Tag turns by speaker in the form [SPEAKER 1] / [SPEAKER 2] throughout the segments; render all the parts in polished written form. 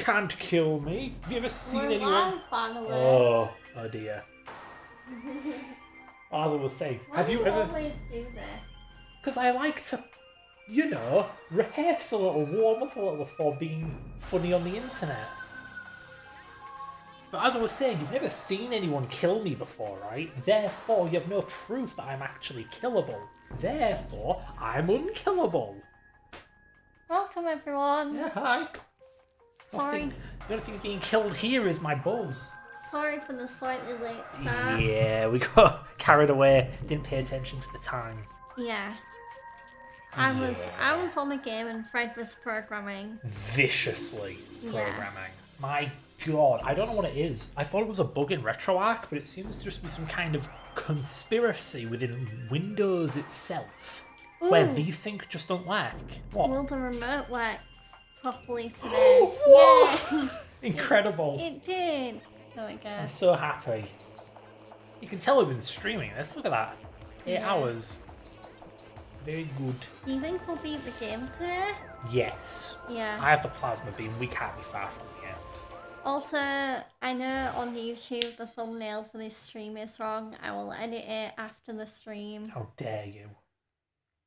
[SPEAKER 1] can't kill me. Have you ever seen
[SPEAKER 2] We're
[SPEAKER 1] anyone?
[SPEAKER 2] live, finally.
[SPEAKER 1] Oh dear. As I was saying,
[SPEAKER 2] Why
[SPEAKER 1] have
[SPEAKER 2] do
[SPEAKER 1] you
[SPEAKER 2] you
[SPEAKER 1] ever?
[SPEAKER 2] always do this?
[SPEAKER 1] Because I like to, rehearse a little, warm up a little before being funny on the internet. But as I was saying, you've never seen anyone kill me before, right? Therefore, you have no proof that I'm actually killable. Therefore, I'm unkillable.
[SPEAKER 2] Welcome, everyone.
[SPEAKER 1] Yeah, hi.
[SPEAKER 2] Sorry.
[SPEAKER 1] The only thing being killed here is my buzz.
[SPEAKER 2] Sorry for the slightly late start.
[SPEAKER 1] Yeah, we got carried away. Didn't pay attention to the time.
[SPEAKER 2] Yeah. I was on a game and Fred was programming.
[SPEAKER 1] Viciously
[SPEAKER 2] Yeah.
[SPEAKER 1] programming. My god, I don't know what it is. I thought it was a bug in RetroArch, but it seems to just be some kind of conspiracy within Windows itself. Where
[SPEAKER 2] Ooh.
[SPEAKER 1] VSync just don't work. What?
[SPEAKER 2] Will the remote work properly today?
[SPEAKER 1] Whoa!
[SPEAKER 2] Yeah.
[SPEAKER 1] Incredible.
[SPEAKER 2] It did. There we go.
[SPEAKER 1] I'm so happy. You can tell we've been streaming this. Look at that. 8 hours. Very good.
[SPEAKER 2] Do you think we'll beat the game today?
[SPEAKER 1] Yes.
[SPEAKER 2] Yeah.
[SPEAKER 1] I have the plasma beam. We can't be far from the end.
[SPEAKER 2] Also, I know on YouTube the thumbnail for this stream is wrong. I will edit it after the stream.
[SPEAKER 1] How dare you?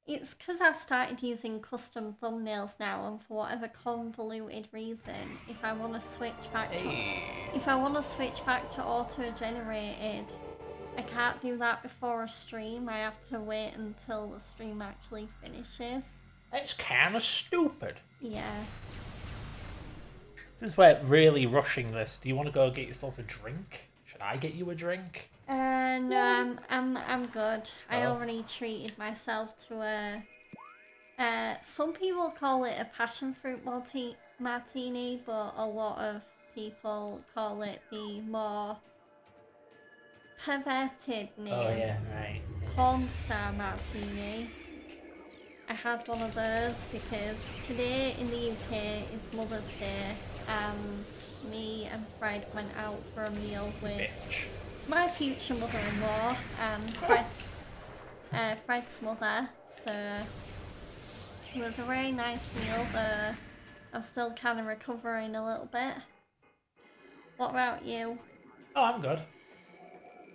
[SPEAKER 2] It's because I've started using custom thumbnails now, and for whatever convoluted reason, if I want to switch back to auto-generated, I can't do that before a stream. I have to wait until the stream actually finishes.
[SPEAKER 1] That's kind of stupid.
[SPEAKER 2] Yeah.
[SPEAKER 1] Since we're really rushing this, do you want to go get yourself a drink? Should I get you a drink?
[SPEAKER 2] No, I'm good. I
[SPEAKER 1] Oh.
[SPEAKER 2] already treated myself to a. Some people call it a passion fruit martini, but a lot of people call it the more perverted name.
[SPEAKER 1] Oh yeah, right.
[SPEAKER 2] Porn star martini. I had one of those because today in the UK is Mother's Day, and me and Fred went out for a meal with
[SPEAKER 1] Bitch.
[SPEAKER 2] my future mother-in-law and Fred's mother. So it was a very nice meal, though I'm still kind of recovering a little bit. What about you?
[SPEAKER 1] Oh, I'm good.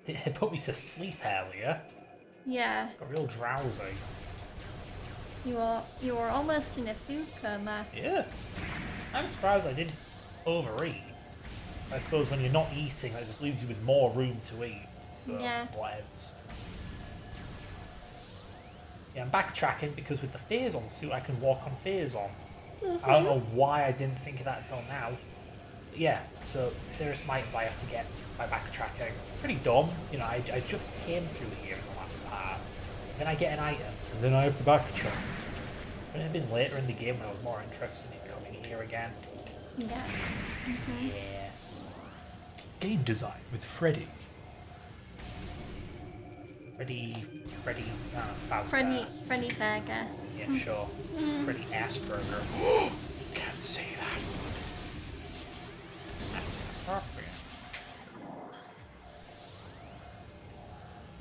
[SPEAKER 1] It put me to sleep earlier.
[SPEAKER 2] Yeah,
[SPEAKER 1] Got real drowsy.
[SPEAKER 2] you were almost in a food coma.
[SPEAKER 1] Yeah. I'm surprised I didn't overeat. I suppose when you're not eating, that just leaves you with more room to eat. So,
[SPEAKER 2] Yeah.
[SPEAKER 1] whatevs. Yeah, I'm backtracking because with the Phazon suit, I can walk on Phazon. I don't know why I didn't think of that until now. But yeah, so there are some items I have to get by backtracking. Pretty dumb. You know, I just came through here in the last part. Then I get an item, and then I have to backtrack. But it had been later in the game when I was more interested in coming here again.
[SPEAKER 2] Yeah.
[SPEAKER 1] Yeah. Game design with Freddy. Freddy, Fazbear.
[SPEAKER 2] Freddy Burger.
[SPEAKER 1] Yeah, sure. Freddy Asperger. Can't say that. That's inappropriate.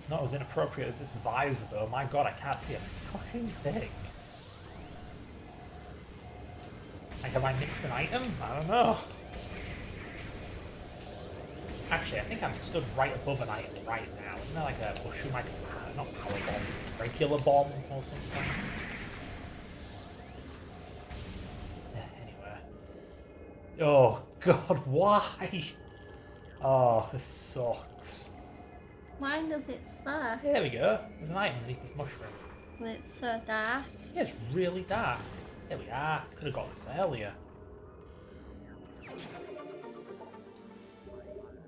[SPEAKER 1] Not as inappropriate as this visor, though. My god, I can't see a fucking thing. Like, have I missed an item? I don't know. Actually, I think I'm stood right above an item right now. Isn't there like a mushroom, not power bomb, regular bomb or something? Anyway. Oh god, why? Oh, this sucks.
[SPEAKER 2] Why does it suck?
[SPEAKER 1] There we go. There's an item underneath this mushroom.
[SPEAKER 2] It's so dark.
[SPEAKER 1] Yeah, it's really dark. There we are. Could have got this earlier.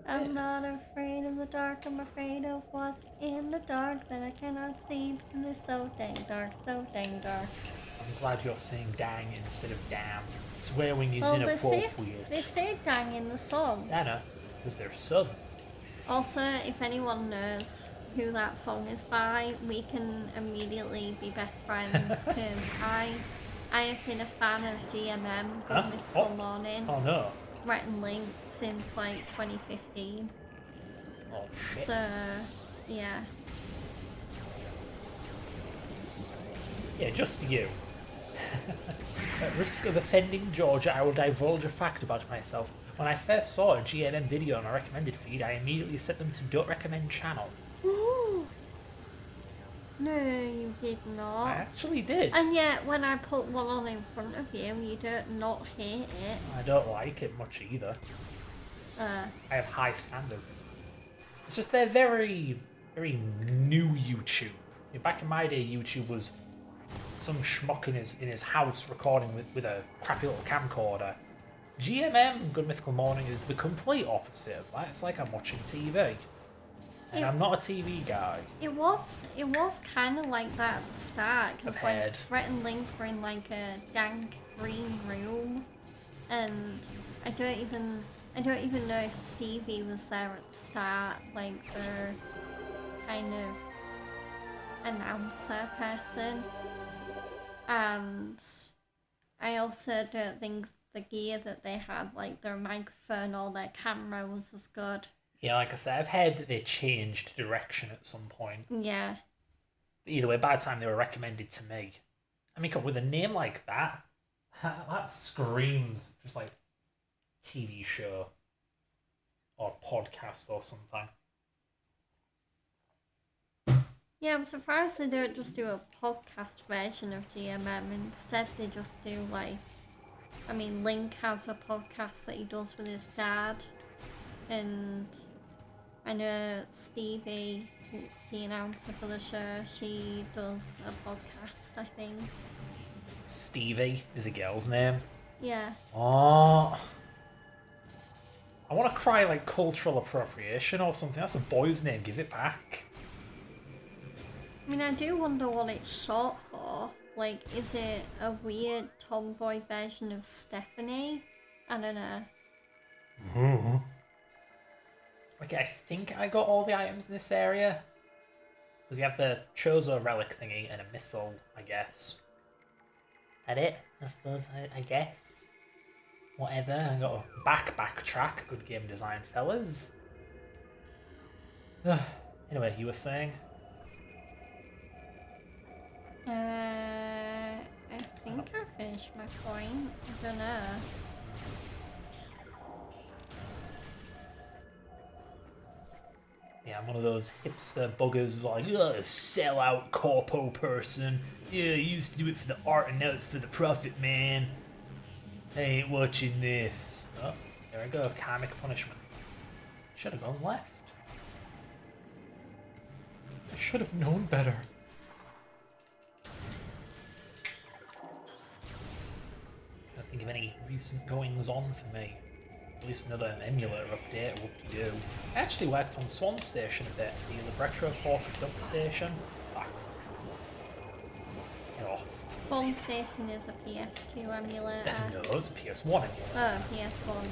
[SPEAKER 2] I'm not afraid of the dark, I'm afraid of what's in the dark that I cannot see because it's so dang dark, so dang dark.
[SPEAKER 1] I'm glad you're saying dang instead of damn. Swearing is
[SPEAKER 2] Well,
[SPEAKER 1] inappropriate.
[SPEAKER 2] they say dang in the song.
[SPEAKER 1] I know, because they're southern.
[SPEAKER 2] Also, if anyone knows who that song is by, we can immediately be best friends because I have been a fan of GMM, Good Mythical Morning,
[SPEAKER 1] Oh no.
[SPEAKER 2] Rhett and Link, since like 2015.
[SPEAKER 1] Oh shit.
[SPEAKER 2] So, yeah.
[SPEAKER 1] Yeah, just you. At risk of offending Georgia, I will divulge a fact about myself. When I first saw a GMM video on my recommended feed, I immediately set them to Don't Recommend channel.
[SPEAKER 2] No, you did not.
[SPEAKER 1] I actually did.
[SPEAKER 2] And yet, when I put one on in front of you, you don't not hate it.
[SPEAKER 1] I don't like it much either.
[SPEAKER 2] Uh,
[SPEAKER 1] I have high standards. It's just they're very, very new YouTube. Back in my day, YouTube was some schmuck in his house recording with a crappy little camcorder. GMM, Good Mythical Morning, is the complete opposite of that. It's like I'm watching TV. And I'm not a TV guy.
[SPEAKER 2] It was kind of like that at the start. Because like Brett and Link were in like a dank green room, and I don't even know if Stevie was there at the start, like the kind of announcer person. And I also don't think the gear that they had, like their microphone or their camera, was as good.
[SPEAKER 1] Yeah, like I said, I've heard that they changed direction at some point.
[SPEAKER 2] Yeah.
[SPEAKER 1] But either way, by the time they were recommended to me, I mean, with a name like that, that screams just like TV show or podcast or something.
[SPEAKER 2] Yeah, I'm surprised they don't just do a podcast version of GMM. Instead, they just do like, I mean, Link has a podcast that he does with his dad, and I know Stevie, the announcer for the show, she does a podcast, I think.
[SPEAKER 1] Stevie is a girl's name?
[SPEAKER 2] Yeah.
[SPEAKER 1] Oh. I want to cry like cultural appropriation or something. That's a boy's name. Give it back.
[SPEAKER 2] I mean, I do wonder what it's short for. Like, is it a weird tomboy version of Stephanie? I don't know.
[SPEAKER 1] Mm-hmm. Okay, I think I got all the items in this area. Because you have the Chozo relic thingy and a missile, I guess. That it? I suppose, I guess. Whatever. I got a backtrack. Good game design, fellas. Anyway, you were saying?
[SPEAKER 2] I think I finished my point. I don't know.
[SPEAKER 1] Yeah, I'm one of those hipster buggers like, ugh, sellout corpo person. Yeah, you used to do it for the art and now it's for the profit, man. I ain't watching this. Oh, there I go, karmic punishment. Should have gone left. I should have known better. Can't think of any recent goings on for me. At least another emulator update, whoop-de-doo. I actually worked on Swan Station a bit, the retro fork duck station. Get off.
[SPEAKER 2] Swan Station is a PS2 emulator.
[SPEAKER 1] No, it's a PS1 emulator.
[SPEAKER 2] Oh, PS1,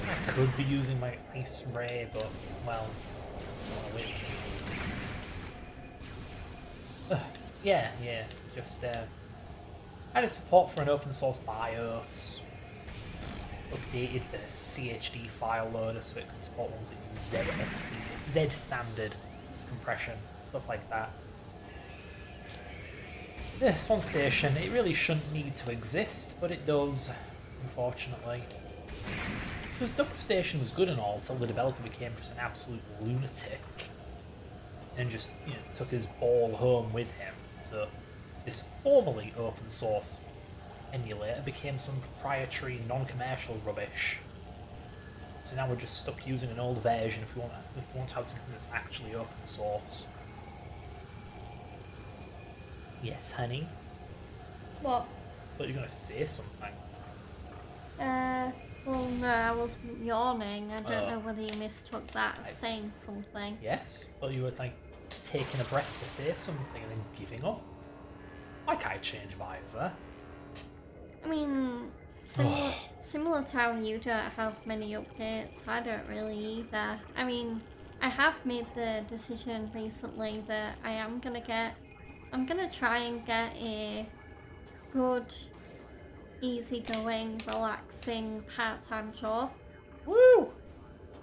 [SPEAKER 2] yeah.
[SPEAKER 1] I could be using my Ice Ray, but, well, I waste these. Yeah, just, added support for an open source BIOS, updated the CHD file loader so it can support ones that use Z standard compression, stuff like that. This one station, it really shouldn't need to exist, but it does, unfortunately. Because Duck Station was good and all until the developer became just an absolute lunatic and just, took his ball home with him. So this formerly open source emulator became some proprietary non-commercial rubbish. So now we're just stuck using an old version if we want to have something that's actually open source. Yes, honey?
[SPEAKER 2] What?
[SPEAKER 1] I thought you were going to say something.
[SPEAKER 2] Well, no, I was yawning. I don't know whether you mistook that as saying something.
[SPEAKER 1] Yes? I thought you were, taking a breath to say something and then giving up. Like I change visor.
[SPEAKER 2] I mean, similar to how you don't have many updates, I don't really either. I mean, I have made the decision recently that I'm gonna try and get a good, easygoing, relaxing part-time job.
[SPEAKER 1] Woo!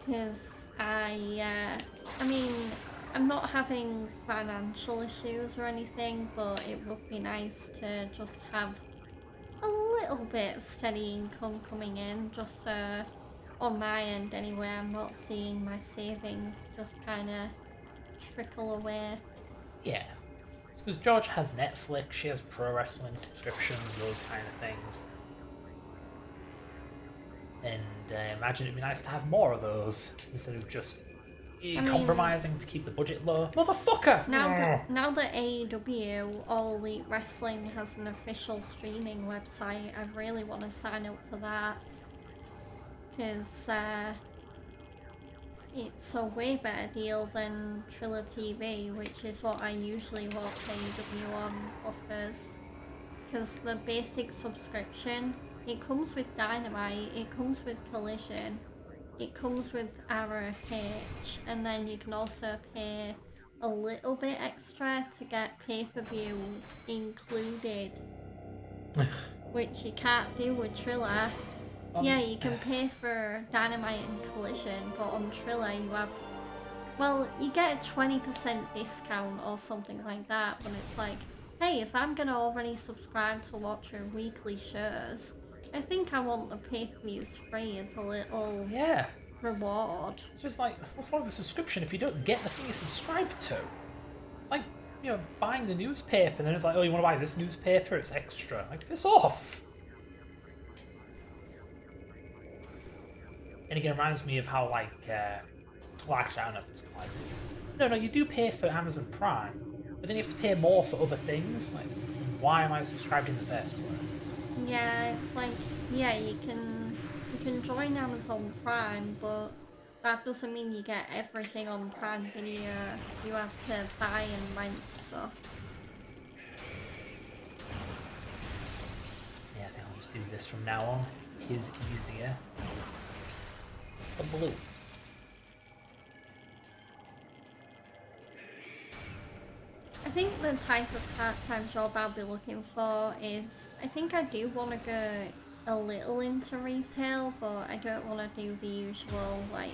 [SPEAKER 2] Because I mean, I'm not having financial issues or anything, but it would be nice to just have a little bit of steady income coming in, just on my end anyway. I'm not seeing my savings just kind of trickle away.
[SPEAKER 1] Yeah. Because George has Netflix, she has pro wrestling subscriptions, those kind of things. And imagine it'd be nice to have more of those instead of just compromising to keep the budget low. Motherfucker!
[SPEAKER 2] Now that AEW, All Elite Wrestling, has an official streaming website, I really want to sign up for that. Because it's a way better deal than Triller TV, which is what I usually watch AEW on offers. Because the basic subscription, it comes with Dynamite, it comes with Collision, it comes with ROH, and then you can also pay a little bit extra to get pay-per-views included, which you can't do with Triller. Yeah, you can pay for Dynamite and Collision, but on Triller you have... Well, you get a 20% discount or something like that, but it's like, hey, if I'm gonna already subscribe to watch your weekly shows, I think I want the pay-per-views free as a little reward.
[SPEAKER 1] It's just like, what's wrong with a subscription if you don't get the thing you subscribe to? Like, you know, buying the newspaper, and then it's like, oh, you want to buy this newspaper? It's extra. Like, piss off! And again, it reminds me of how, like, well, actually, I don't know if this applies. No, you do pay for Amazon Prime, but then you have to pay more for other things. Like, why am I subscribed in the first place?
[SPEAKER 2] Yeah, it's like, yeah, you can join Amazon Prime, but that doesn't mean you get everything on Prime Video. You have to buy and rent stuff.
[SPEAKER 1] Yeah, I think I'll just do this from now on. It is easier. The blue.
[SPEAKER 2] I think the type of part-time job I'll be looking for is, I think I do want to go a little into retail, but I don't want to do the usual, like,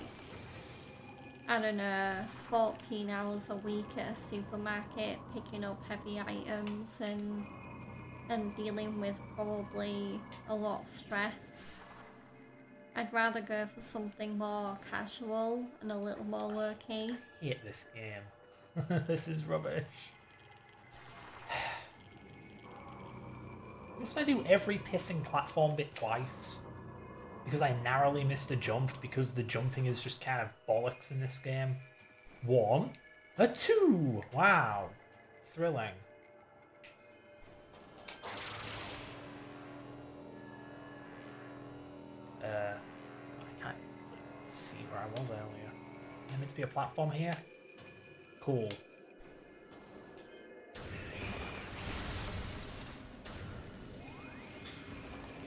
[SPEAKER 2] I don't know, 14 hours a week at a supermarket, picking up heavy items and dealing with probably a lot of stress. I'd rather go for something more casual and a little more low-key.
[SPEAKER 1] I hate this game. This is rubbish. Must I do every pissing platform bit twice? Because I narrowly missed a jump because the jumping is just kind of bollocks in this game. 1, a 2! Wow. Thrilling. I can't see where I was earlier. Am I meant to be a platform here? Cool.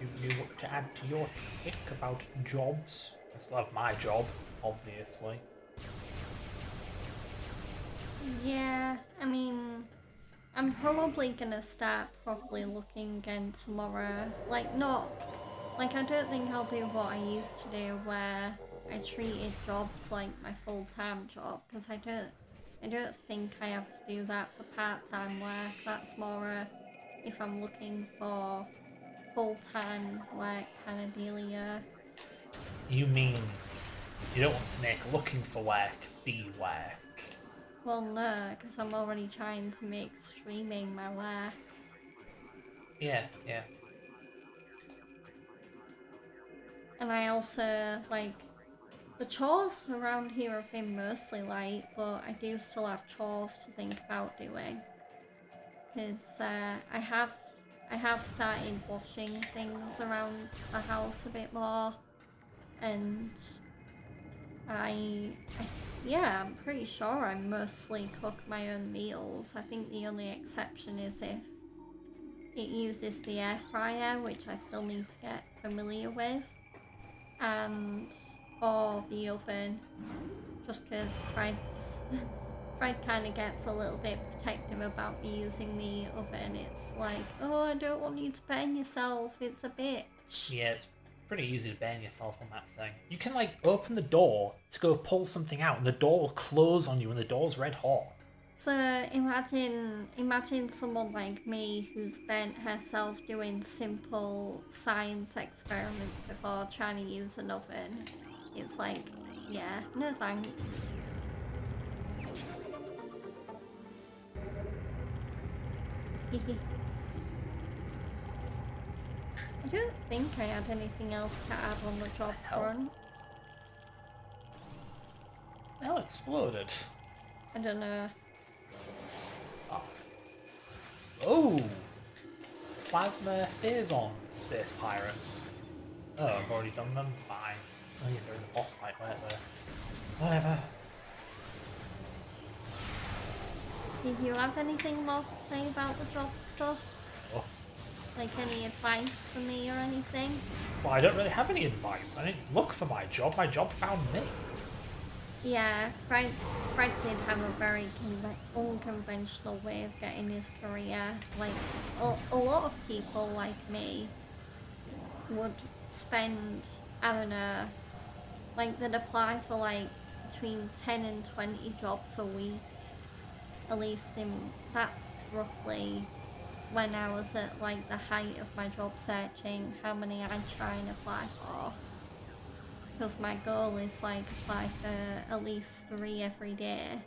[SPEAKER 1] You knew what to add to your tick about jobs? I still have my job, obviously.
[SPEAKER 2] Yeah, I mean, I'm probably gonna start properly looking again tomorrow. Like, I don't think I'll do what I used to do where I treated jobs like my full-time job, because I don't think I have to do that for part-time work. That's more if I'm looking for full-time work kind of dealio.
[SPEAKER 1] You mean you don't want to make looking for work be work?
[SPEAKER 2] Well, no, because I'm already trying to make streaming my work.
[SPEAKER 1] Yeah.
[SPEAKER 2] And I also, like, the chores around here have been mostly light, but I do still have chores to think about doing. Because I have started washing things around the house a bit more, and I'm pretty sure I mostly cook my own meals. I think the only exception is if it uses the air fryer, which I still need to get familiar with, or the oven, just because Fred kind of gets a little bit protective about me using the oven. It's like, oh, I don't want you to burn yourself, it's a bitch.
[SPEAKER 1] Yeah, it's pretty easy to burn yourself on that thing. You can like open the door to go pull something out, and the door will close on you, and the door's red hot.
[SPEAKER 2] So imagine someone like me who's burnt herself doing simple science experiments before trying to use an oven. It's like, yeah, no thanks. I don't think I had anything else to add on the job front.
[SPEAKER 1] The hell exploded?
[SPEAKER 2] I don't know.
[SPEAKER 1] Oh! Plasma Phazon Space Pirates. Oh, I've already done them? Fine. Oh yeah, they're in the boss fight, weren't they? Whatever.
[SPEAKER 2] Did you have anything more to say about the job stuff?
[SPEAKER 1] Oh.
[SPEAKER 2] Like any advice for me or anything?
[SPEAKER 1] Well, I don't really have any advice. I didn't look for my job found me.
[SPEAKER 2] Yeah, Fred did have a very unconventional way of getting his career. Like, a lot of people like me would spend, I don't know, like they'd apply for like between 10 and 20 jobs a week. At least that's roughly when I was at like the height of my job searching, how many I'd try and apply for. Because my goal is like apply for at least 3 every day.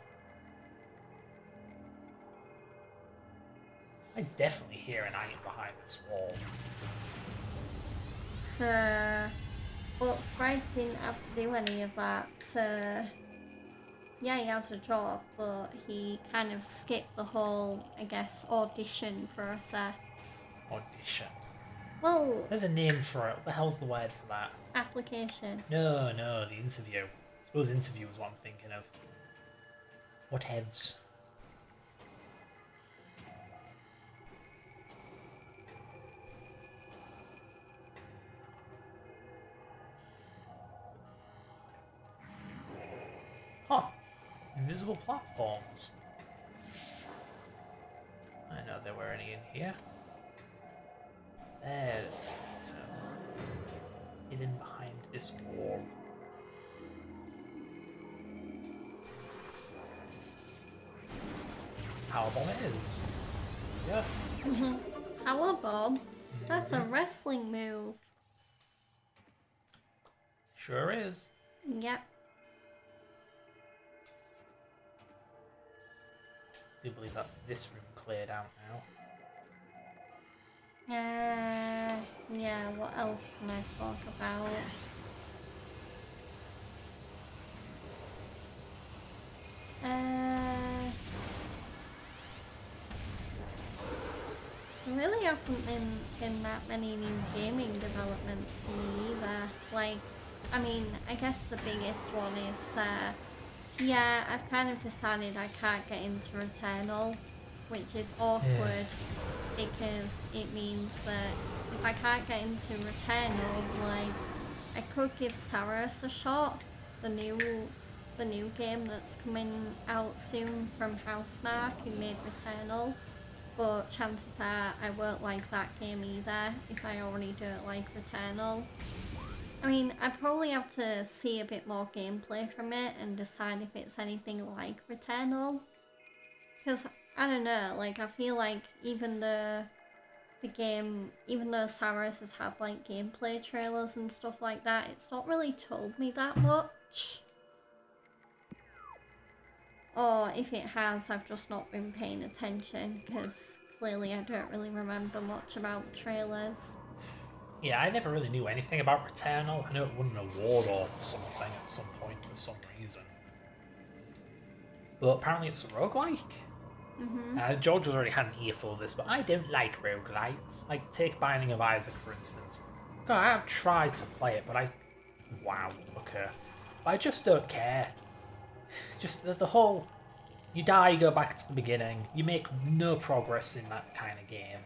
[SPEAKER 1] I definitely hear an ant behind this wall.
[SPEAKER 2] So, but Fred didn't have to do any of that, so yeah, he has a job, but he kind of skipped the whole, I guess, audition process.
[SPEAKER 1] Audition?
[SPEAKER 2] Well,
[SPEAKER 1] there's a name for it. What the hell's the word for that?
[SPEAKER 2] Application.
[SPEAKER 1] No, the interview. I suppose interview is what I'm thinking of. Whatevs. Huh. Invisible platforms. I know there were any in here. There's so hidden behind this wall. Power bomb it is. Yeah.
[SPEAKER 2] Power bomb? That's a wrestling move.
[SPEAKER 1] Sure is.
[SPEAKER 2] Yep.
[SPEAKER 1] I do believe that's this room cleared out now.
[SPEAKER 2] Yeah, what else can I talk about? There really hasn't been that many new gaming developments for me either. Like, I mean, I guess the biggest one is, yeah, I've kind of decided I can't get into Returnal, which is awkward because it means that if I can't get into Returnal, like, I could give Samus a shot, the new game that's coming out soon from Housemarque, who made Returnal. But chances are I won't like that game either if I already don't like Returnal. I mean, I probably have to see a bit more gameplay from it and decide if it's anything like Returnal. Because, I don't know, like, I feel like even though Samus has had, like, gameplay trailers and stuff like that, it's not really told me that much. Or if it has, I've just not been paying attention, because clearly I don't really remember much about the trailers.
[SPEAKER 1] Yeah, I never really knew anything about Returnal. I know it won an award or something at some point for some reason. But apparently it's a roguelike. George has already had an earful of this, but I don't like roguelikes. Like, take Binding of Isaac, for instance. God, I have tried to play it, but wow, okay. But I just don't care. Just the whole... You die, you go back to the beginning. You make no progress in that kind of game.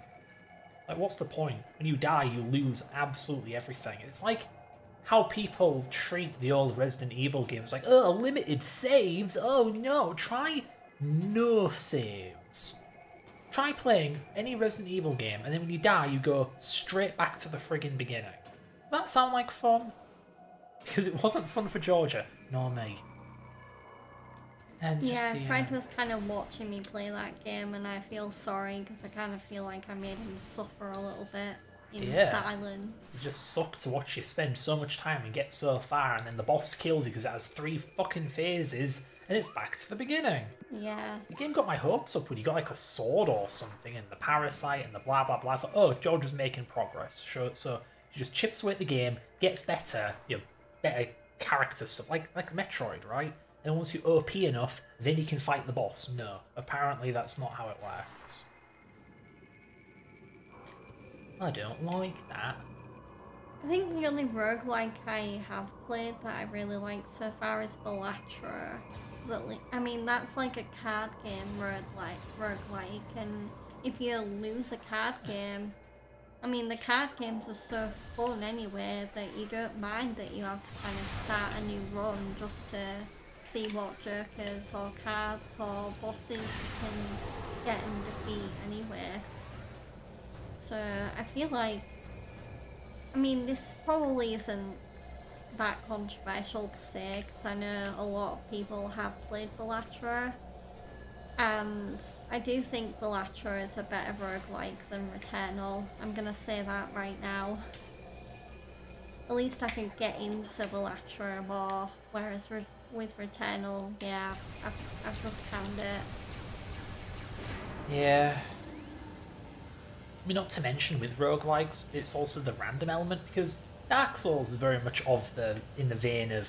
[SPEAKER 1] Like, what's the point? When you die, you lose absolutely everything. It's like how people treat the old Resident Evil games. Like, oh, limited saves? Oh no, try no saves. Try playing any Resident Evil game, and then when you die, you go straight back to the friggin' beginning. that sound like fun? Because it wasn't fun for Georgia, nor me. And
[SPEAKER 2] Yeah,
[SPEAKER 1] just the,
[SPEAKER 2] Fred was kind of watching me play that game, and I feel sorry because I kind of feel like I made him suffer a little bit in silence.
[SPEAKER 1] It just sucked to watch you spend so much time and get so far, and then the boss kills you because it has 3 fucking phases, and it's back to the beginning.
[SPEAKER 2] Yeah.
[SPEAKER 1] The game got my hopes up when you got like a sword or something, and the parasite and the blah blah blah. I thought, oh, Georgia's making progress. So she just chips away at the game, gets better, better character stuff, like Metroid, right? And once you're OP enough, then you can fight the boss. No, apparently that's not how it works. I don't like that.
[SPEAKER 2] I think the only roguelike I have played that I really like so far is Balatro. I mean, that's like a card game roguelike, and if you lose a card game, I mean, the card games are so fun anyway that you don't mind that you have to kind of start a new run just to see what jokers or cards or bosses you can get and defeat anyway. So I feel like, I mean, this probably isn't that controversial to say because I know a lot of people have played Balatro, and I do think Balatro is a better roguelike than Returnal. I'm gonna say that right now. At least I can get into Balatro more, whereas with Returnal, yeah, I've just canned it.
[SPEAKER 1] Yeah. I mean, not to mention with roguelikes, it's also the random element, because Dark Souls is very much in the vein of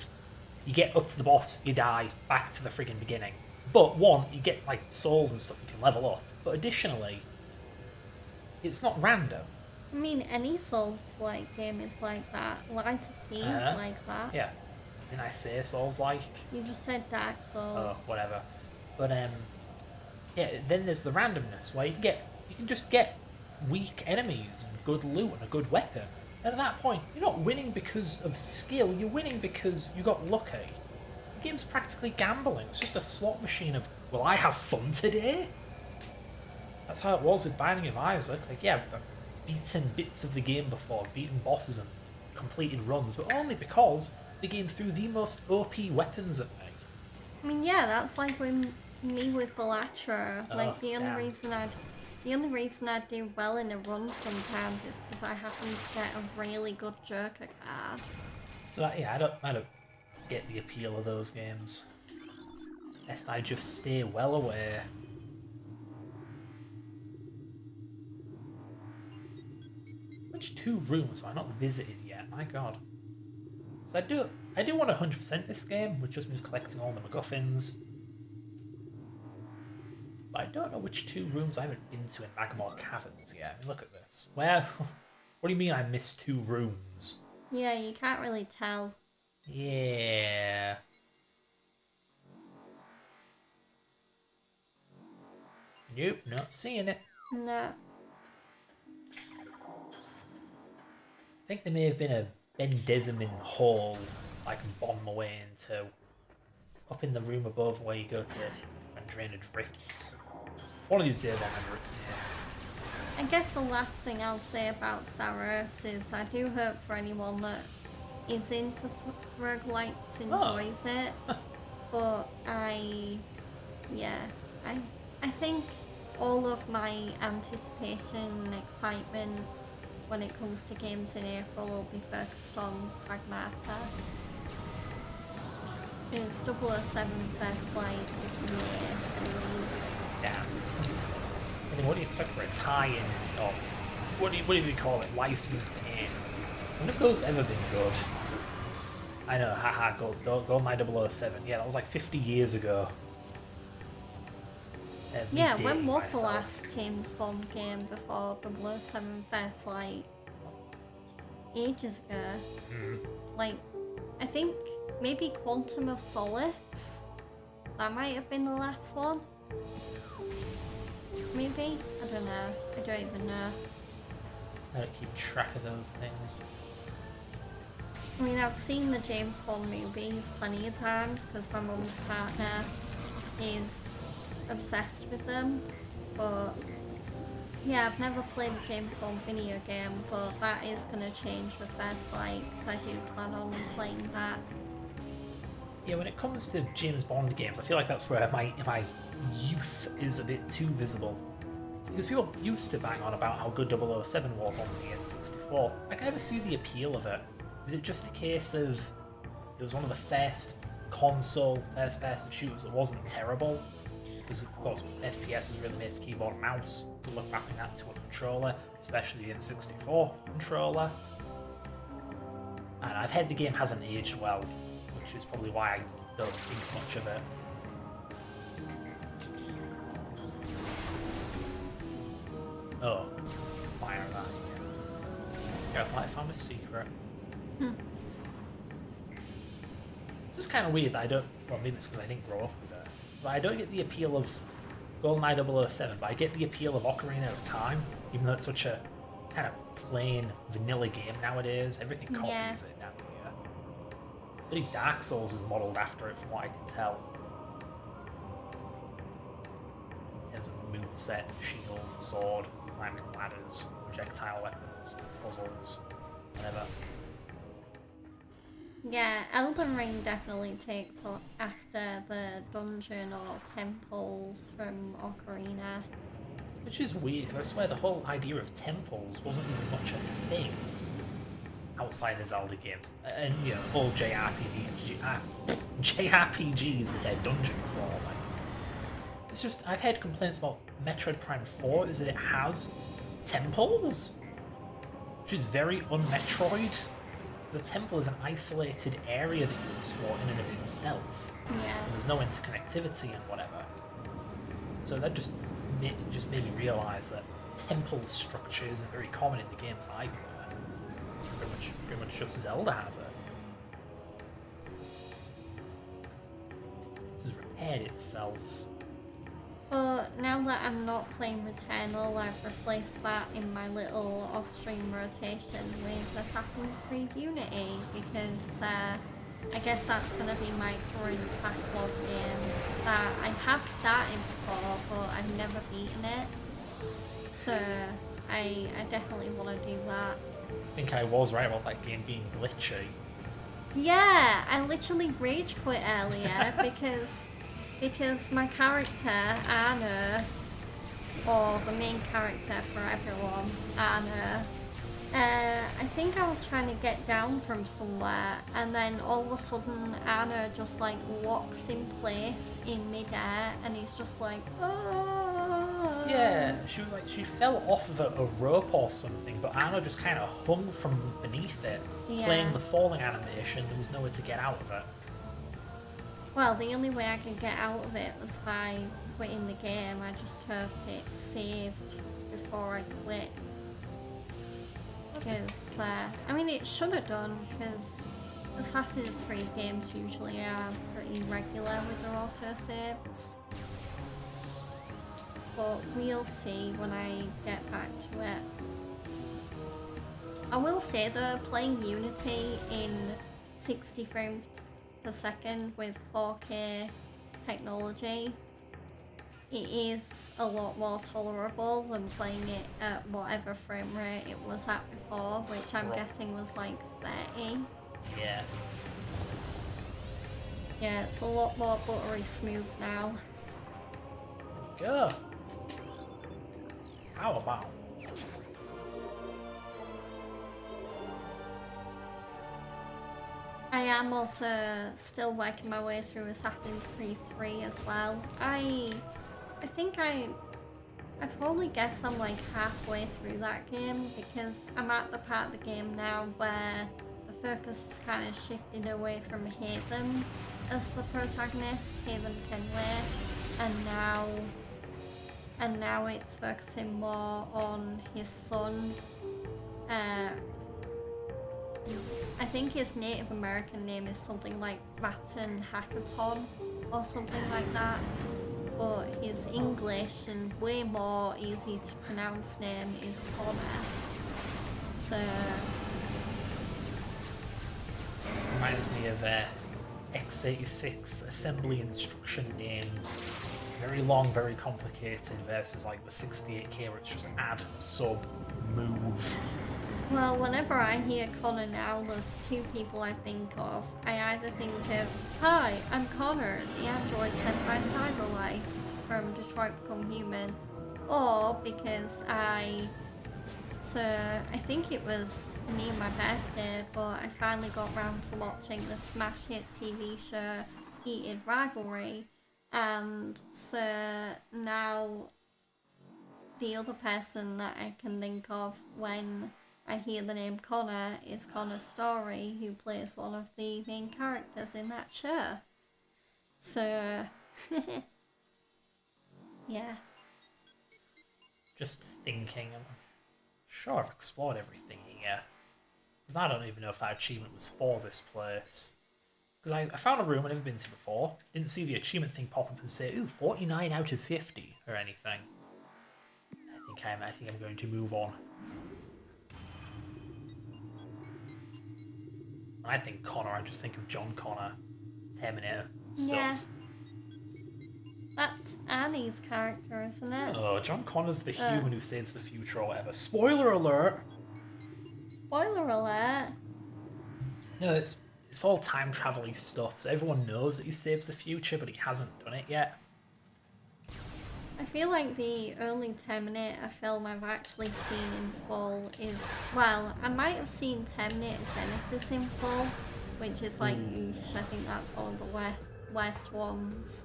[SPEAKER 1] you get up to the boss, you die, back to the friggin' beginning. But one, you get like souls and stuff you can level up. But additionally, it's not random.
[SPEAKER 2] I mean, any Souls-like game is like that. Light of P is like that.
[SPEAKER 1] Yeah. Didn't I say Souls-like?
[SPEAKER 2] You just said Dark Souls.
[SPEAKER 1] Oh, whatever. But yeah. Then there's the randomness where you can just get weak enemies and good loot and a good weapon. And at that point, you're not winning because of skill. You're winning because you got lucky. The game's practically gambling. It's just a slot machine of, will I have fun today? That's how it was with Binding of Isaac. Like, yeah, I've beaten bits of the game before, beaten bosses and completed runs, but only because the game threw the most OP weapons at me.
[SPEAKER 2] I mean, yeah, that's like when me with Balatro. Like, the only reason I do well in a run sometimes is because I happen to get a really good Joker card.
[SPEAKER 1] So yeah, I don't get the appeal of those games. Lest I just stay well away. Which 2 rooms have I not visited yet? My god. So I do want to 100% this game, which just means collecting all the MacGuffins. But I don't know which 2 rooms I haven't been to in Magmore Caverns yet. I mean, look at this. Where? What do you mean I missed 2 rooms?
[SPEAKER 2] Yeah, you can't really tell.
[SPEAKER 1] Yeah. Nope, not seeing it.
[SPEAKER 2] No.
[SPEAKER 1] I think there may have been a Ben Desmond hole I can bomb my way into. Up in the room above where you go to and drainage rifts. One of these days I'll remember it's near.
[SPEAKER 2] I guess the last thing I'll say about Saros is I do hope for anyone that is into roguelikes enjoys it. But I think all of my anticipation and excitement when it comes to games in April will be focused on Pragmata. Because 007 First Light is May, I believe.
[SPEAKER 1] Yeah. I mean, what do you expect for a tie-in? Or what do you call it? Licensed in? When have those ever been good? I know, haha, GoldenEye 007. Yeah, that was like 50 years ago.
[SPEAKER 2] Yeah, when was the last James Bond game before 007 First Light? Ages ago. Like, I think maybe Quantum of Solace? That might have been the last one. Maybe? I don't know. I don't even know.
[SPEAKER 1] I don't keep track of those things.
[SPEAKER 2] I mean, I've seen the James Bond movies plenty of times because my mum's partner is obsessed with them, but Yeah, I've never played a James Bond video game, but that is going to change with First Light, because I do plan on playing that.
[SPEAKER 1] Yeah, when it comes to James Bond games, I feel like that's where my youth is a bit too visible. Because people used to bang on about how good 007 was on the N64. I can never see the appeal of it. Is it just a case of it was one of the first console first-person shooters that wasn't terrible? Because of course FPS was really made for keyboard and mouse. Good luck mapping that to a controller, especially the N64 controller. And I've heard the game hasn't aged well, which is probably why I don't think much of it. Oh, fire that. Yeah, I thought I found a secret. It's just kind of weird that I don't. Well, maybe it's because I didn't grow up with it. But I don't get the appeal of GoldenEye 007, but I get the appeal of Ocarina of Time, even though it's such a kind of plain vanilla game nowadays. Everything copies it now. Yeah. Really, Dark Souls is modelled after it, from what I can tell. There's a moveset, shield, sword, climbing ladders, projectile weapons, puzzles, whatever.
[SPEAKER 2] Yeah, Elden Ring definitely takes after the dungeon or temples from Ocarina.
[SPEAKER 1] Which is weird, because I swear the whole idea of temples wasn't even much a thing outside of Zelda games. And, you know, all JRPGs with their dungeon crawling. It's just, I've heard complaints about Metroid Prime 4 is that it has temples, which is very un-Metroid. The temple is an isolated area that you explore in and of itself.
[SPEAKER 2] Yeah.
[SPEAKER 1] And there's no interconnectivity and whatever. So that just made me realise that temple structure isn't very common in the games that I play. Pretty much just Zelda has it. This has repaired itself.
[SPEAKER 2] But now that I'm not playing Returnal, I've replaced that in my little off-stream rotation with Assassin's Creed Unity, because I guess that's going to be my current backlog game that I have started before, but I've never beaten it. So I definitely want to do that.
[SPEAKER 1] I think I was right about that game being glitchy.
[SPEAKER 2] Yeah, I literally rage quit earlier because my character, Anna, or the main character for everyone, Anna, I think I was trying to get down from somewhere, and then all of a sudden Anna just like locks in place in midair, and he's just like, oh.
[SPEAKER 1] Yeah, she fell off of a rope or something, but Anna just kind of hung from beneath it, playing the falling animation. There was nowhere to get out of it.
[SPEAKER 2] Well, the only way I could get out of it was by quitting the game. I just hope it saved before I quit. Because, I mean, it should have done, because Assassin's Creed games usually are pretty regular with their autosaves. But we'll see when I get back to it. I will say though, playing Unity in 60 frames per second with 4K technology, it is a lot more tolerable than playing it at whatever frame rate it was at before, which I'm guessing was like 30.
[SPEAKER 1] Yeah.
[SPEAKER 2] Yeah, it's a lot more buttery smooth now.
[SPEAKER 1] Go. How about?
[SPEAKER 2] I am also still working my way through Assassin's Creed 3 as well. I think I probably guess I'm like halfway through that game, because I'm at the part of the game now where the focus is kind of shifted away from Hayden as the protagonist, Hayden Kenway, and now it's focusing more on his son. I think his Native American name is something like Baton Hackathon or something like that, but his English and way more easy to pronounce name is Connor. So
[SPEAKER 1] Reminds me of x86 assembly instruction names very long, very complicated versus like the 68k where it's just add, sub, move.
[SPEAKER 2] Well, whenever I hear Connor now, there's two people I think of. I either think of, hi, I'm Connor, the android sent by Cyberlife from Detroit Become Human. Or because I think it was near my birthday, but I finally got round to watching the smash hit TV show Heated Rivalry. And so now the other person that I can think of when I hear the name Connor is Connor Story, who plays one of the main characters in that show. So, yeah.
[SPEAKER 1] Just thinking, I'm sure I've explored everything here. Because I don't even know if that achievement was for this place. Because I found a room I've never been to before, didn't see the achievement thing pop up and say, ooh, 49 out of 50 or anything. I think I'm going to move on. When I think Connor, I just think of John Connor, Terminator stuff.
[SPEAKER 2] Yeah. That's Annie's character, isn't it?
[SPEAKER 1] Oh, John Connor's the human who saves the future or whatever. Spoiler alert!
[SPEAKER 2] Spoiler alert!
[SPEAKER 1] No, it's all time travel-y stuff, so everyone knows that he saves the future, but he hasn't done it yet.
[SPEAKER 2] I feel like the only Terminator film I've actually seen in full is, well, I might have seen Terminator Genesis in full, which is like, oosh, I think that's one of the worst ones.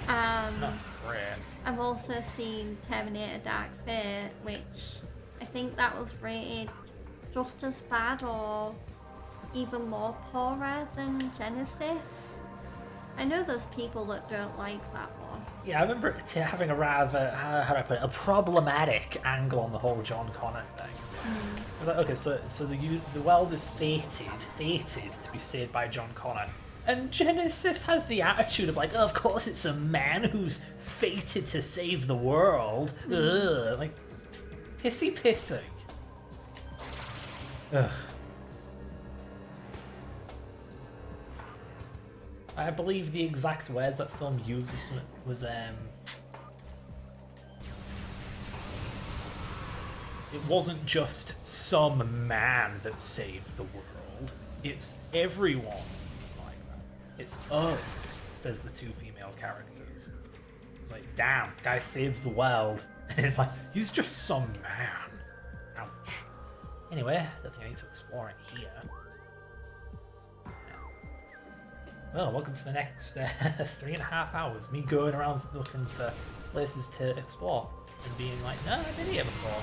[SPEAKER 1] It's not great.
[SPEAKER 2] I've also seen Terminator Dark Fate, which I think that was rated just as bad or even more poorer than Genesis. I know there's people that don't like that one.
[SPEAKER 1] Yeah, I remember it having a rather, how do I put it, a problematic angle on the whole John Connor thing. It's like, okay, so the world is fated to be saved by John Connor. And Genesis has the attitude of like, oh, of course it's a man who's fated to save the world. Ugh, like, pissing. Ugh. I believe the exact words that film used was it wasn't just some man that saved the world, it's everyone like that. It's us, says the two female characters. It's like, damn, guy saves the world. And it's like, he's just some man. Ouch. Anyway, I don't think I need to explore in here. Well, welcome to the next 3.5 hours. Me going around looking for places to explore and being like, no, I've been here before.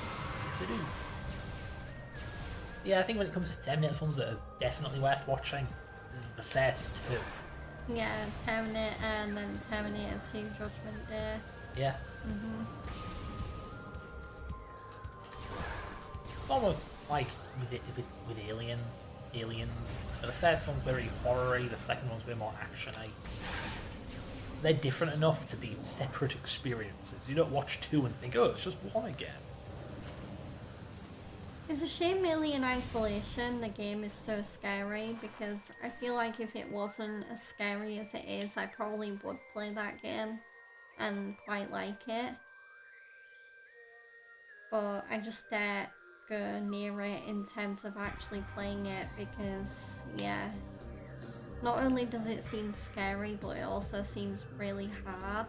[SPEAKER 1] Yeah, I think when it comes to Terminator films that are definitely worth watching, the first two.
[SPEAKER 2] Yeah, Terminator and then Terminator 2 Judgment Day.
[SPEAKER 1] Yeah. It's almost like with Aliens. But the first one's very horror-y, the second one's a bit more action-y. They're different enough to be separate experiences. You don't watch two and think, oh, it's just one again.
[SPEAKER 2] It's a shame really in isolation the game is so scary, because I feel like if it wasn't as scary as it is, I probably would play that game and quite like it. But I just don't go near it in terms of actually playing it because, yeah, not only does it seem scary, but it also seems really hard.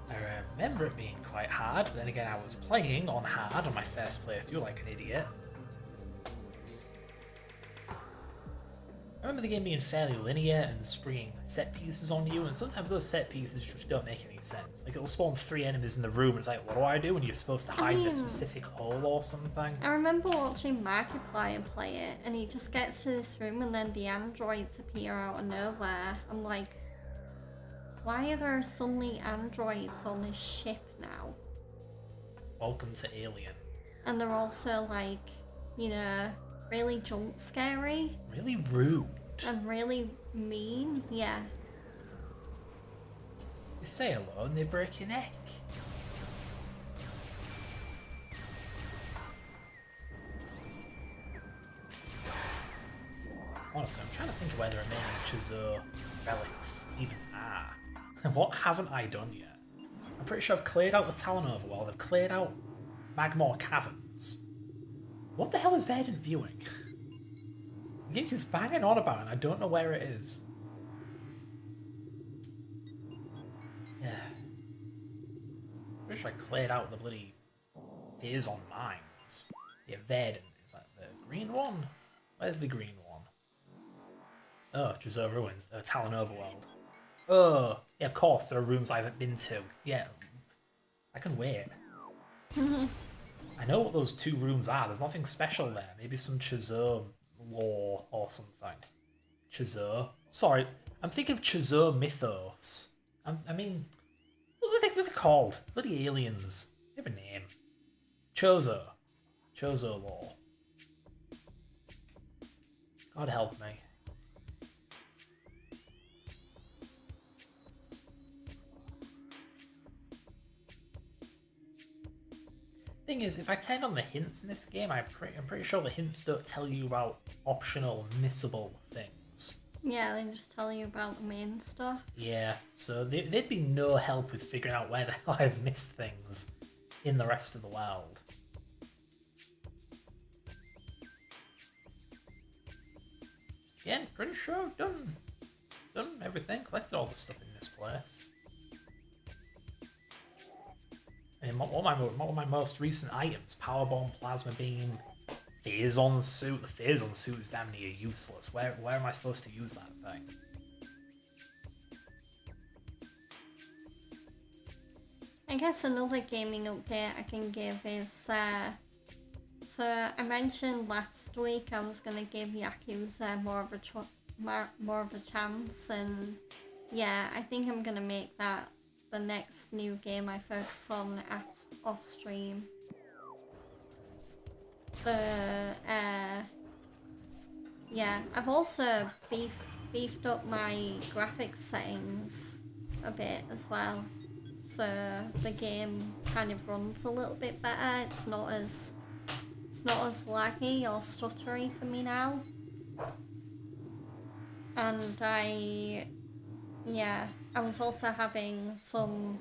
[SPEAKER 1] I remember it being quite hard, but then again I was playing on hard on my first playthrough like an idiot. I remember the game being fairly linear and springing set pieces on you, and sometimes those set pieces just don't make any sense. Like, it'll spawn 3 enemies in the room and it's like, what do I do? And you're supposed to hide in a specific hole or something.
[SPEAKER 2] I remember watching Markiplier play it, and he just gets to this room and then the androids appear out of nowhere. I'm like, why are there suddenly androids on this ship now?
[SPEAKER 1] Welcome to Alien.
[SPEAKER 2] And they're also like, you know, really jump scary.
[SPEAKER 1] Really rude.
[SPEAKER 2] And really mean, yeah.
[SPEAKER 1] You say hello and they break your neck. Honestly, I'm trying to think of where the remaining Chazot relics even are. What haven't I done yet? I'm pretty sure I've cleared out the Talon Overworld, I've cleared out Magmore Caverns. What the hell is Verdant Viewing? The game keeps banging on about it and I don't know where it is. Yeah. Pretty sure I cleared out the bloody Fears on Mines. Yeah, Verdant. Is that the green one? Where's the green one? Oh, Tresor Ruins. Talon Overworld. Oh, yeah, of course, there are rooms I haven't been to. Yeah, I can wait. I know what those 2 rooms are. There's nothing special there. Maybe some Tresor lore or something. Tresor? Sorry, I'm thinking of Tresor Mythos. I mean, what are they called? Bloody aliens. They have a name. Chozo. Chozo lore. God help me. Thing is, if I turn on the hints in this game, I'm pretty sure the hints don't tell you about optional missable things.
[SPEAKER 2] Yeah, they just tell you about the main stuff.
[SPEAKER 1] Yeah, so there'd be no help with figuring out where the hell I've missed things in the rest of the world. Yeah, pretty sure I've done everything, collected all the stuff in this place. And what were my most recent items? Power Bomb, Plasma Beam, Phazon Suit. The Phazon Suit is damn near useless. Where am I supposed to use that thing?
[SPEAKER 2] I guess another gaming update I can give is, so I mentioned last week I was going to give Yakuza more of a chance, and yeah, I think I'm going to make that the next new game I focus on off stream. Yeah, I've also beefed up my graphics settings a bit as well, so the game kind of runs a little bit better. It's not as laggy or stuttery for me now, and I was also having some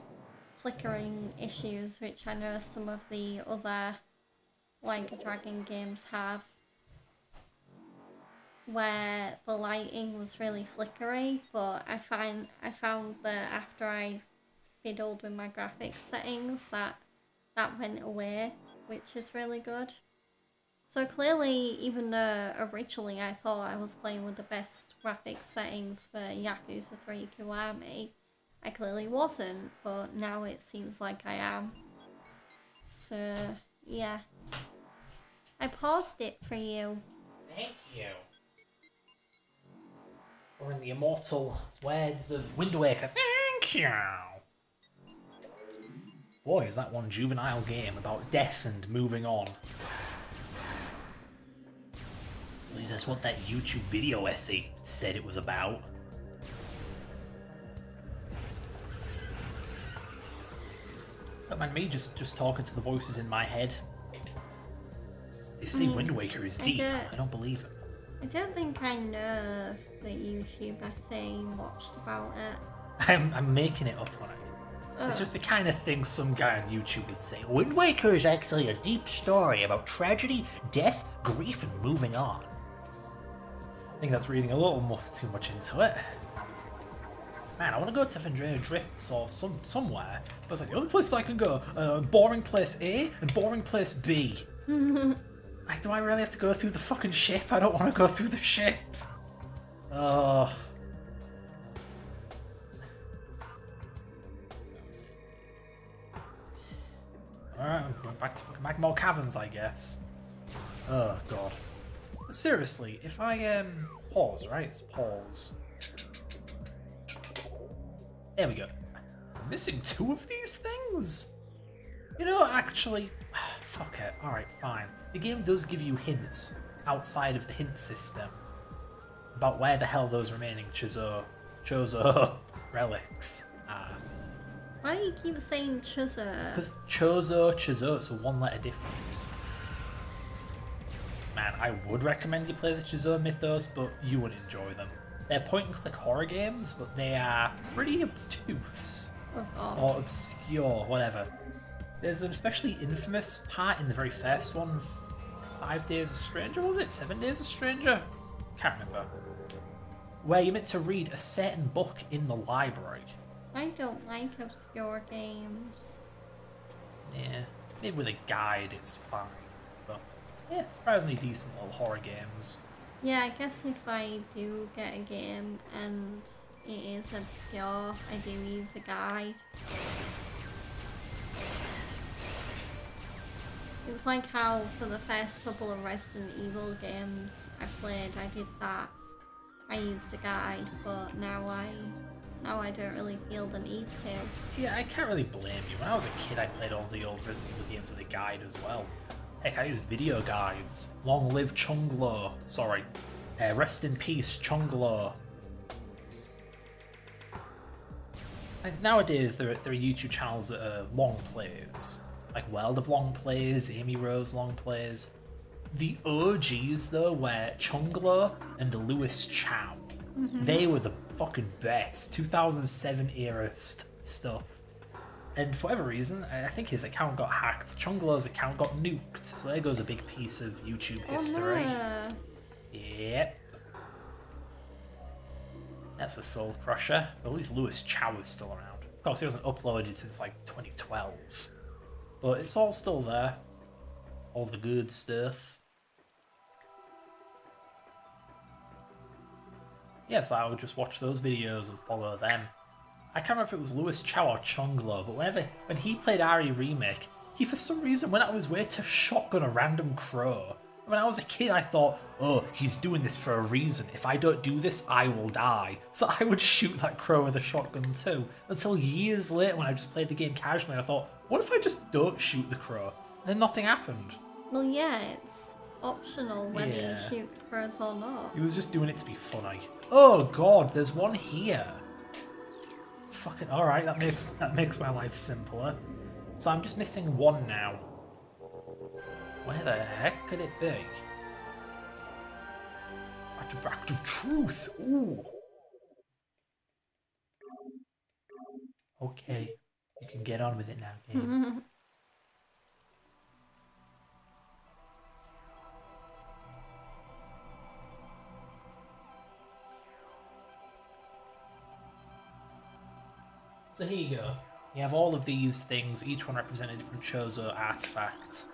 [SPEAKER 2] flickering issues, which I know some of the other Like a Dragon games have, where the lighting was really flickery, but I found that after I fiddled with my graphics settings that went away, which is really good. So clearly, even though originally I thought I was playing with the best graphics settings for Yakuza 3 Kiwami, I clearly wasn't, but now it seems like I am. So, yeah. I paused it for you.
[SPEAKER 1] Thank you. Or in the immortal words of Wind Waker, thank you! Boy, is that one juvenile game about death and moving on. At least that's what that YouTube video essay said it was about. Don't mind me just talking to the voices in my head. They say Wind Waker is deep. I don't believe it.
[SPEAKER 2] I don't think I know the YouTube essay you watched about it.
[SPEAKER 1] I'm making it up on it. Oh. It's just the kind of thing some guy on YouTube would say. Wind Waker is actually a deep story about tragedy, death, grief, and moving on. I think that's reading a little more too much into it. Man, I want to go to Vendrena Drifts or somewhere. But it's like, the only places I can go, boring place A and boring place B. Like, do I really have to go through the fucking ship? I don't want to go through the ship. Ugh. Alright, I'm going back to Magmore Caverns, I guess. Oh, God. But seriously, if I, pause, right? It's pause. There we go. I'm missing 2 of these things? You know, actually, fuck it. Alright, fine. The game does give you hints outside of the hint system about where the hell those remaining Chozo relics are.
[SPEAKER 2] Why do you keep saying Chozo?
[SPEAKER 1] Because Chozo, it's a 1-letter difference. Man, I would recommend you play the Chozo Mythos, but you wouldn't enjoy them. They're point-and-click horror games, but they are pretty obtuse. Or obscure, whatever. There's an especially infamous part in the very first one, 5 Days a Stranger, was it? 7 Days a Stranger? Can't remember. Where you're meant to read a certain book in the library.
[SPEAKER 2] I don't like obscure games.
[SPEAKER 1] Yeah, maybe with a guide it's fine. But yeah, surprisingly decent little horror games.
[SPEAKER 2] Yeah, I guess if I do get a game and it is obscure, I do use a guide. It's like how for the first couple of Resident Evil games I played, I did that. I used a guide, but now I don't really feel the need to.
[SPEAKER 1] Yeah, I can't really blame you. When I was a kid, I played all the old Resident Evil games with a guide as well. Heck, I used video guides. Long live Chunglo. Sorry. Rest in peace, Chunglo. And nowadays, there are YouTube channels that are long plays. Like World of Long Plays, Amy Rose Long Plays. The OGs, though, were Chunglo and Lewis Chow. They were the fucking best. 2007 era stuff. And for whatever reason, I think his account got hacked. Chunglo's account got nuked. So there goes a big piece of YouTube history.
[SPEAKER 2] Oh, no.
[SPEAKER 1] Yep. That's a soul crusher. But at least Lewis Chow is still around. Of course, he hasn't uploaded since like 2012. But it's all still there. All the good stuff. Yes, I would just watch those videos and follow them. I can't remember if it was Lewis Chow or Chunglo, but when he played RE Remake, he for some reason went out of his way to shotgun a random crow. When I was a kid, I thought, oh, he's doing this for a reason. If I don't do this, I will die. So I would shoot that crow with a shotgun too. Until years later, when I just played the game casually, I thought, what if I just don't shoot the crow? And then nothing happened.
[SPEAKER 2] Well, yeah, it's optional whether you shoot the crows or not.
[SPEAKER 1] He was just doing it to be funny. Oh god, there's one here. Fucking alright, that makes my life simpler. So I'm just missing one now. Where the heck could it be? Artifact of Truth. Ooh. Okay, you can get on with it now, game. So here you go. You have all of these things, each one representing a different Chozo artifact.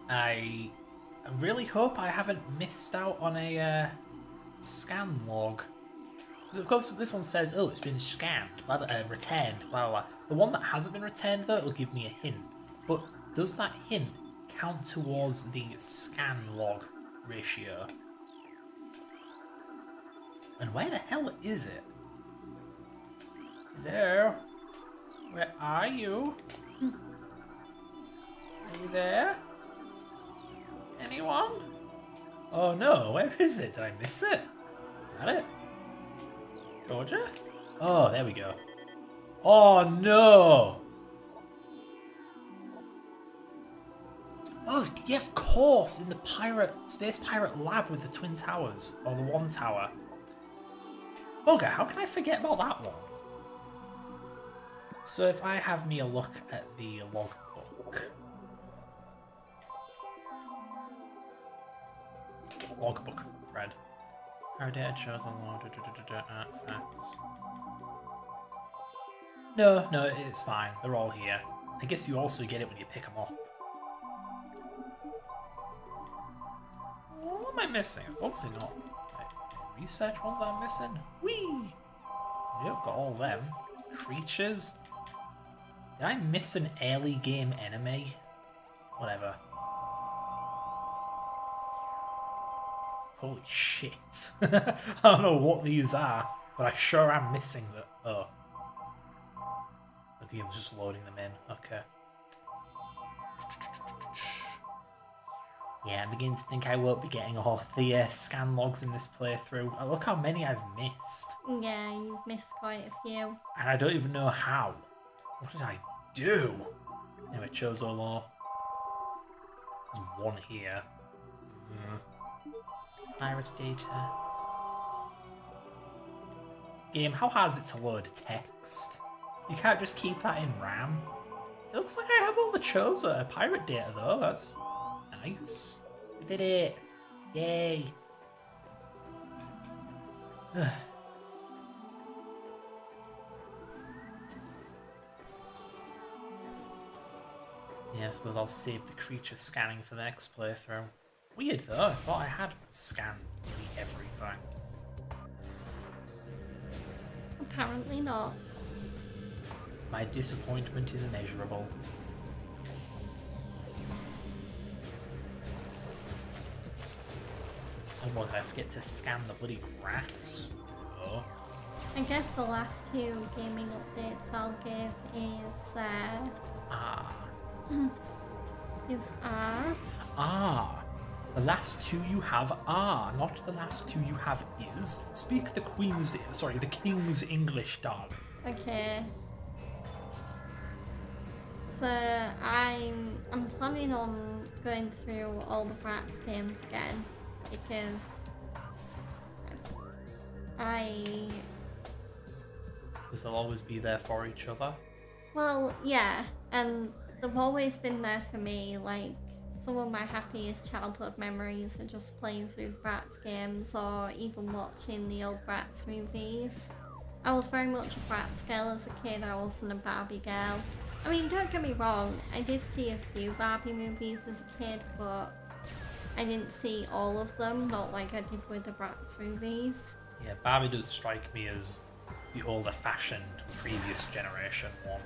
[SPEAKER 1] I really hope I haven't missed out on a scan log. Because of course this one says, oh, it's been scanned, returned, blah, blah, blah. The one that hasn't been returned though, will give me a hint. But does that hint count towards the scan log ratio? And where the hell is it? Hello? Where are you? Are you there? Anyone? Oh no, where is it? Did I miss it? Is that it? Georgia? Oh, there we go. Oh no! Oh, yeah, of course! In the Space Pirate Lab with the Twin Towers. Or the One Tower. Bugger, how can I forget about that one? So if I have me a look at the logbook. Logbook, Fred. Our dad shows a lot of artifacts. No, it's fine. They're all here. I guess you also get it when you pick them up. What am I missing? It's obviously not research ones I'm missing. Whee! Yep, got all them. Creatures. Did I miss an early game enemy? Whatever. Holy shit. I don't know what these are, but I sure am missing the... Oh. The game's just loading them in. Okay. Yeah, I'm beginning to think I won't be getting all of the scan logs in this playthrough. Oh, look how many I've missed.
[SPEAKER 2] Yeah, you've missed quite a few.
[SPEAKER 1] And I don't even know how. What did I do? Anyway, Chozo Law. There's one here. Pirate data. Game, how hard is it to load text? You can't just keep that in RAM. It looks like I have all the Choza pirate data though, that's nice. We did it! Yay! Yeah, I suppose I'll save the creature scanning for the next playthrough. Weird though, I thought I had scanned nearly everything.
[SPEAKER 2] Apparently not.
[SPEAKER 1] My disappointment is immeasurable. And what, did I forget to scan the bloody grass? Oh.
[SPEAKER 2] I guess the last two gaming updates I'll give is
[SPEAKER 1] The last two you have are, not the last two you have is. Speak the King's English, darling.
[SPEAKER 2] Okay. So I'm planning on going through all the Bratz games again because
[SPEAKER 1] Because they'll always be there for each other.
[SPEAKER 2] Well, yeah, and they've always been there for me. Like, some of my happiest childhood memories are just playing through the Bratz games or even watching the old Bratz movies. I was very much a Bratz girl as a kid, I wasn't a Barbie girl. I mean, don't get me wrong, I did see a few Barbie movies as a kid, but I didn't see all of them, not like I did with the Bratz movies.
[SPEAKER 1] Yeah, Barbie does strike me as the older-fashioned previous generation one.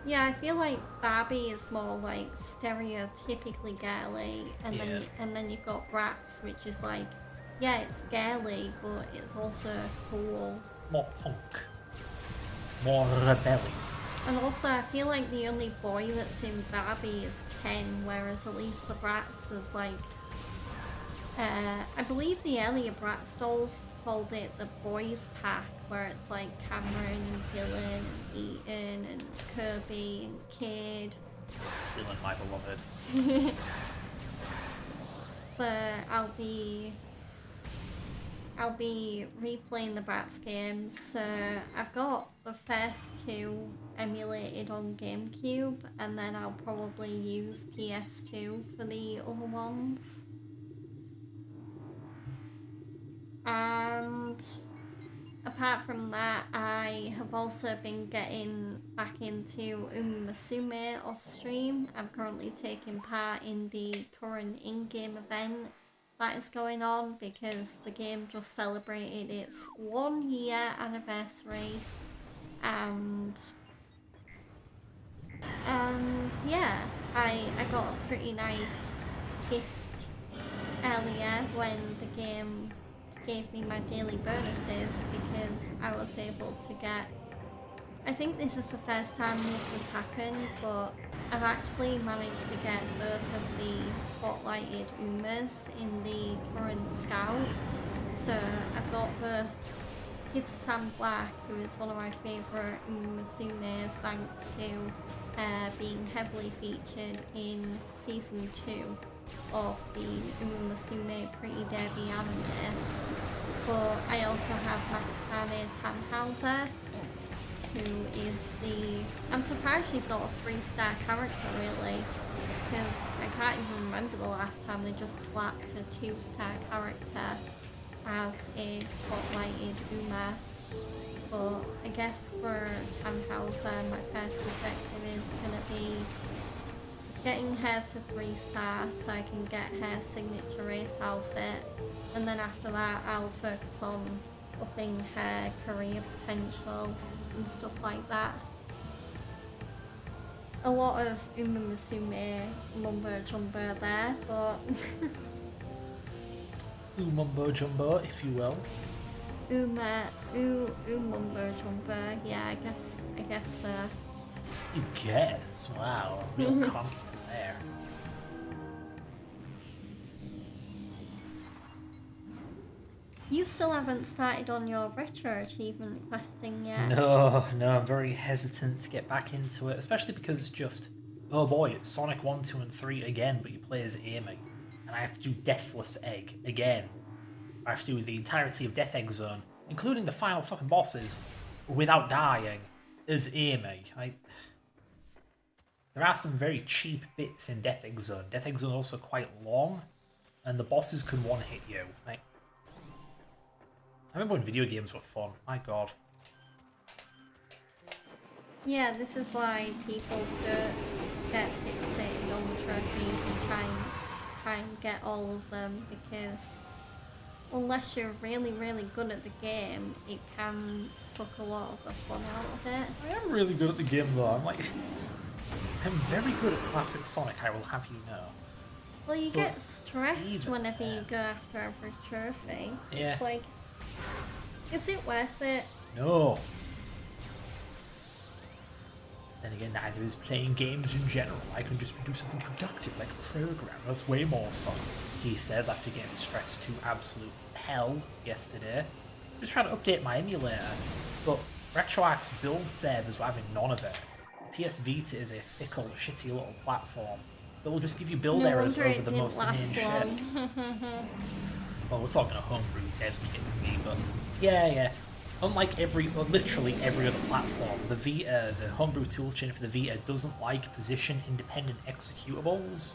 [SPEAKER 2] Yeah, I feel like Barbie is more like stereotypically girly, and then you've got Bratz, which is like, yeah, it's girly, but it's also cool.
[SPEAKER 1] More punk. More rebellious.
[SPEAKER 2] And also, I feel like the only boy that's in Barbie is Ken, whereas at least the Bratz is like, I believe the earlier Bratz dolls called it the boys pack, where it's like Cameron and Dylan and Ethan and Kirby and Kid.
[SPEAKER 1] Dylan, my beloved.
[SPEAKER 2] So I'll be replaying the Bratz games. So I've got the first two emulated on GameCube, and then I'll probably use PS2 for the other ones. And apart from that, I have also been getting back into Musume off stream. I'm currently taking part in the current in-game event that is going on because the game just celebrated its 1 year anniversary, and yeah, I got a pretty nice gift earlier when the game gave me my daily bonuses because I was able to get, I think this is the first time this has happened, but I've actually managed to get both of the spotlighted Umas in the current scout. So I've got both Kita-san Black, who is one of my favourite Umasumes thanks to being heavily featured in season 2 of the Umasume Pretty Derby anime. But I also have Matakane Tannhauser, who is I'm surprised she's not a 3-star character really, because I can't even remember the last time they just slapped a 2-star character as a spotlighted Uma. But I guess for Tannhauser, my first objective is going to be getting her to 3-star so I can get her signature race outfit, and then after that I'll focus on upping her career potential and stuff like that. A lot of Musume mumbo jumbo there, but
[SPEAKER 1] Mumbo jumbo, if you will.
[SPEAKER 2] Mumbo jumbo, yeah, I guess so.
[SPEAKER 1] You guess? Wow, real confident there.
[SPEAKER 2] You still haven't started on your retro achievement questing yet.
[SPEAKER 1] No, I'm very hesitant to get back into it, especially because it's just, oh boy, it's Sonic 1, 2, and 3 again, but you play as Amy, and I have to do Deathless Egg again. I have to do the entirety of Death Egg Zone, including the final fucking bosses, without dying, as Amy. There are some very cheap bits in Death Egg Zone. Death Egg Zone is also quite long, and the bosses can one-hit you. I remember when video games were fun. My god.
[SPEAKER 2] Yeah, this is why people don't get fixated on the trophies and try and get all of them, because unless you're really, really good at the game, it can suck a lot of the fun out of it.
[SPEAKER 1] I am really good at the game though. I'm very good at classic Sonic, I will have you know.
[SPEAKER 2] Well, you get stressed whenever you go after every trophy.
[SPEAKER 1] Yeah.
[SPEAKER 2] It's like, is it worth it?
[SPEAKER 1] No. Then again, neither is playing games in general. I can just do something productive, like a program. That's way more fun, he says after getting stressed to absolute hell yesterday. Just trying to update my emulator, but RetroArch's build servers were having none of it. The PS Vita is a fickle, shitty little platform that will just give you build errors over the most inane shit. Well, we're talking a homebrew dev kit with me, but yeah. Unlike literally every other platform, the Vita, the homebrew toolchain for the Vita doesn't like position-independent executables.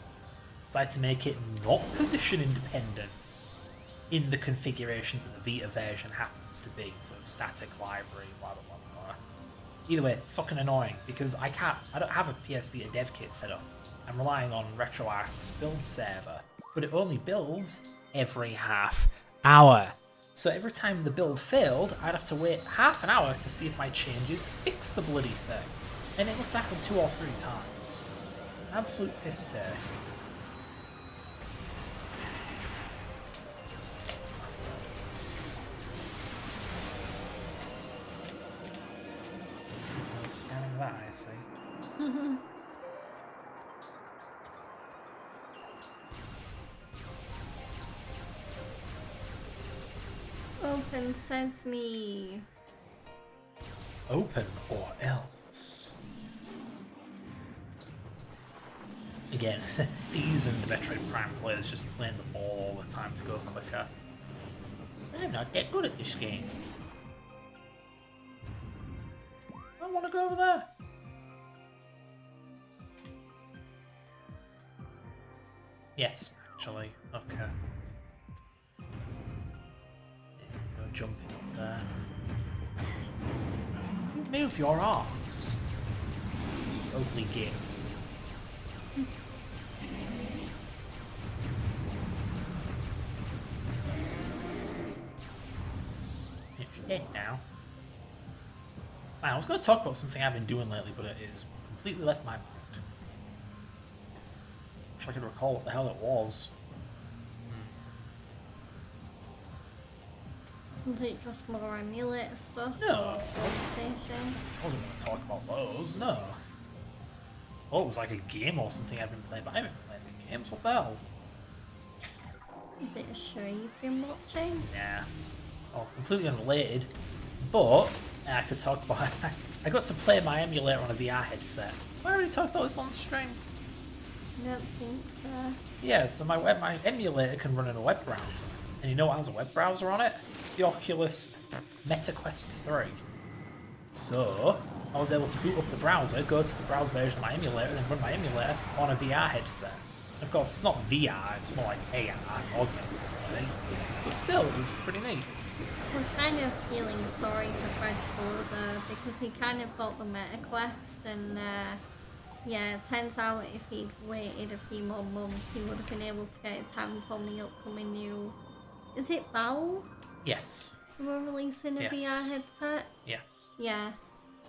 [SPEAKER 1] So I had to make it not position-independent in the configuration that the Vita version happens to be. So static library, blah blah blah blah. Either way, fucking annoying, because I don't have a PS Vita dev kit set up. I'm relying on RetroArch's build server, but it only builds every half hour. So every time the build failed, I'd have to wait half an hour to see if my changes fixed the bloody thing. And it must happen 2 or 3 times. Absolute piss take. Scanning that, I see.
[SPEAKER 2] Open sesame.
[SPEAKER 1] Open or else. Again, seasoned Metroid Prime players just playing the ball all the time to go quicker. I'm not that good at this game. I want to go over there. Yes, actually. Okay. Jumping up there. Move your arms. Ugly git. It's dead now. Man, I was going to talk about something I've been doing lately, but it is completely left my mind. Wish I could recall what the hell it was.
[SPEAKER 2] Was it just more emulator stuff?
[SPEAKER 1] No,
[SPEAKER 2] Or Station?
[SPEAKER 1] I wasn't going to talk about those, no. Oh, it was like a game or something I've been playing, but I haven't played any games, what the hell?
[SPEAKER 2] Is it a show you've been watching?
[SPEAKER 1] Yeah. Oh, completely unrelated, but I could talk about it. I got to play my emulator on a VR headset. Have I already talked about this on the stream?
[SPEAKER 2] I don't think so.
[SPEAKER 1] Yeah, so my emulator can run in a web browser. And you know what has a web browser on it? The Oculus MetaQuest 3. So, I was able to boot up the browser, go to the browser version of my emulator, and then run my emulator on a VR headset. And of course, it's not VR, it's more like AR, augmented reality. But still, it was pretty neat.
[SPEAKER 2] We're kind of feeling sorry for Fred's brother because he kind of got the MetaQuest and yeah, it turns out if he'd waited a few more months he would have been able to get his hands on the upcoming new... Is it Valve?
[SPEAKER 1] Yes.
[SPEAKER 2] So we're releasing a
[SPEAKER 1] Yes.
[SPEAKER 2] VR headset?
[SPEAKER 1] Yes.
[SPEAKER 2] Yeah.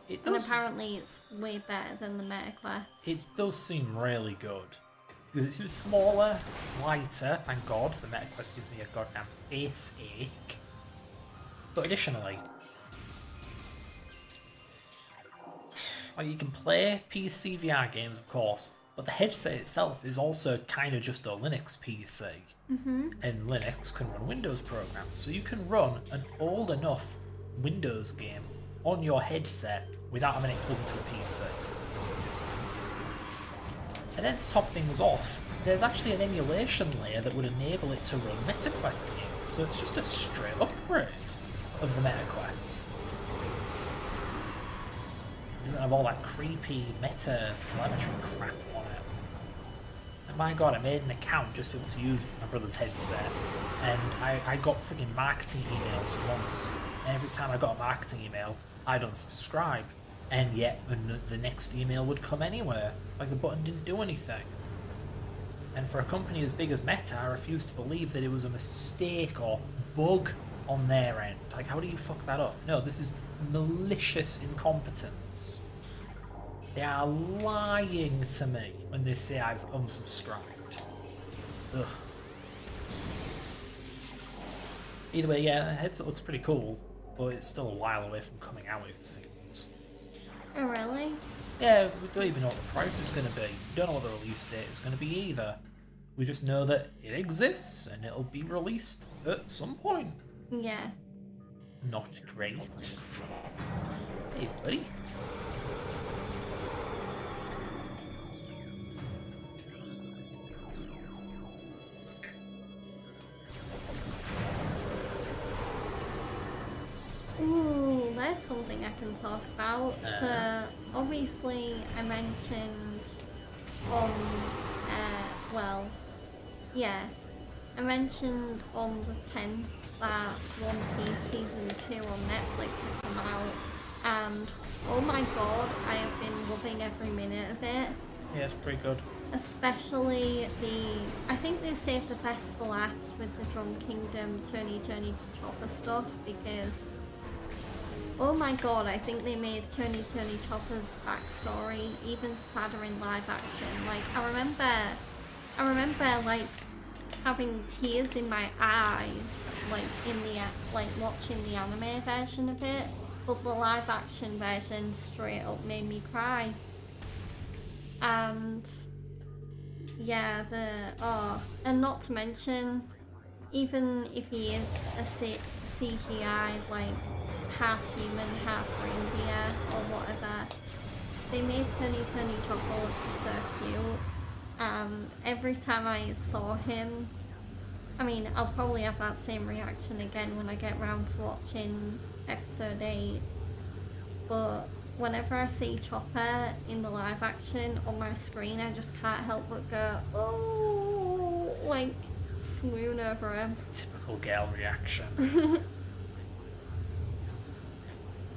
[SPEAKER 1] It
[SPEAKER 2] And
[SPEAKER 1] does,
[SPEAKER 2] apparently it's way better than the MetaQuest.
[SPEAKER 1] it does seem really good. Because it seems smaller, lighter, thank God. The MetaQuest gives me a goddamn face ache. But additionally, like you can play PC VR games, of course, but the headset itself is also kind of just a Linux PC.
[SPEAKER 2] Mm-hmm.
[SPEAKER 1] And Linux can run Windows programs, so you can run an old enough Windows game on your headset without having it plugged into a PC. Which is nice. And then to top things off, there's actually an emulation layer that would enable it to run MetaQuest games, so it's just a straight upgrade of the MetaQuest. It doesn't have all that creepy meta telemetry crap on it. And my god, I made an account just to be able to use my brother's headset, and I got freaking marketing emails once, and every time I got a marketing email, I'd unsubscribe, and yet the next email would come anywhere, like the button didn't do anything. And for a company as big as Meta, I refuse to believe that it was a mistake or bug on their end. Like, how do you fuck that up? No, this is malicious incompetence. They are lying to me when they say I've unsubscribed. Ugh. Either way, yeah, the headset looks pretty cool, but it's still a while away from coming out, it seems.
[SPEAKER 2] Oh, really?
[SPEAKER 1] Yeah, we don't even know what the price is going to be. We don't know what the release date is going to be either. We just know that it exists and it'll be released at some point.
[SPEAKER 2] Yeah.
[SPEAKER 1] Not great. Hey, buddy.
[SPEAKER 2] Ooh, there's something I can talk about. So, obviously, I mentioned on, I mentioned on the 10th that One Piece Season 2 on Netflix had come out, and oh my god, I have been loving every minute of it.
[SPEAKER 1] Yeah, it's pretty good.
[SPEAKER 2] Especially I think they saved the best for last with the Drum Kingdom Tony Chopper stuff, because oh my god, I think they made Tony Chopper's backstory even sadder in live action. Like, I remember like having tears in my eyes, like watching the anime version of it, but the live action version straight up made me cry. And yeah, and not to mention, even if he is a CGI, like half human, half reindeer or whatever, they made Tony Chopper look so cute. Every time I saw him, I mean, I'll probably have that same reaction again when I get round to watching episode 8, but whenever I see Chopper in the live action on my screen, I just can't help but go, oh, like, swoon over him.
[SPEAKER 1] Typical girl reaction.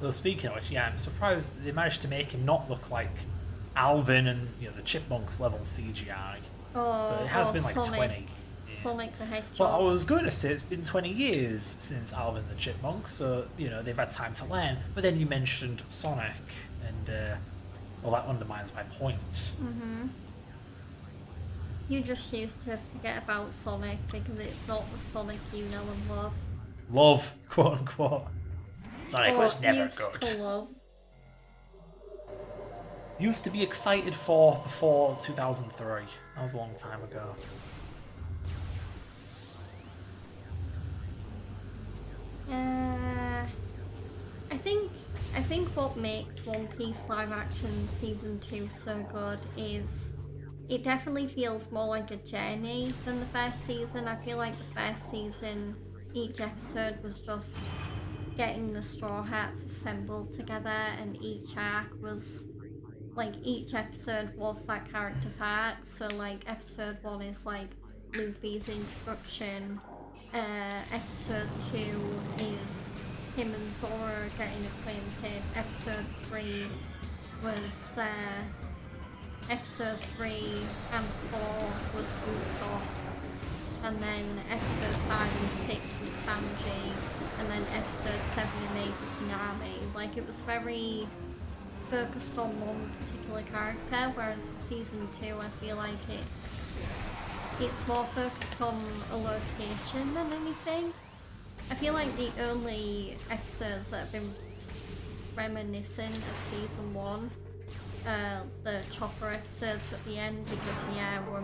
[SPEAKER 1] Well, speaking of which, yeah, I'm surprised they managed to make him not look like Alvin and, you know, the Chipmunks level CGI. But it has been like
[SPEAKER 2] Sonic.
[SPEAKER 1] 20.
[SPEAKER 2] Sonic the Hedgehog.
[SPEAKER 1] Well, I was going to say it's been 20 years since Alvin the Chipmunk, so, you know, they've had time to learn. But then you mentioned Sonic, and, well, that undermines my point.
[SPEAKER 2] Mm-hmm. You just used to forget about Sonic because it's not the Sonic you know and love.
[SPEAKER 1] Love, quote unquote. Sonic was never
[SPEAKER 2] used
[SPEAKER 1] good.
[SPEAKER 2] to love.
[SPEAKER 1] Used to be excited for before 2003. That was a long time ago.
[SPEAKER 2] I think what makes One Piece live action season 2 so good is it definitely feels more like a journey than the first season. I feel like the first season, each episode was just getting the Straw Hats assembled together, and each arc was like, each episode was that character's arc. So like episode 1 is like Luffy's introduction, episode 2 is him and Zoro getting acquainted, episode 3 was episode 3 and 4 was Usopp, and then episode 5 and 6 was Sanji, and then episode 7 and 8 was Nami. Like, it was very focused on one particular character, whereas with season 2 I feel like it's more focused on a location than anything. I feel like the only episodes that have been reminiscent of season 1, the Chopper episodes at the end, because yeah, we're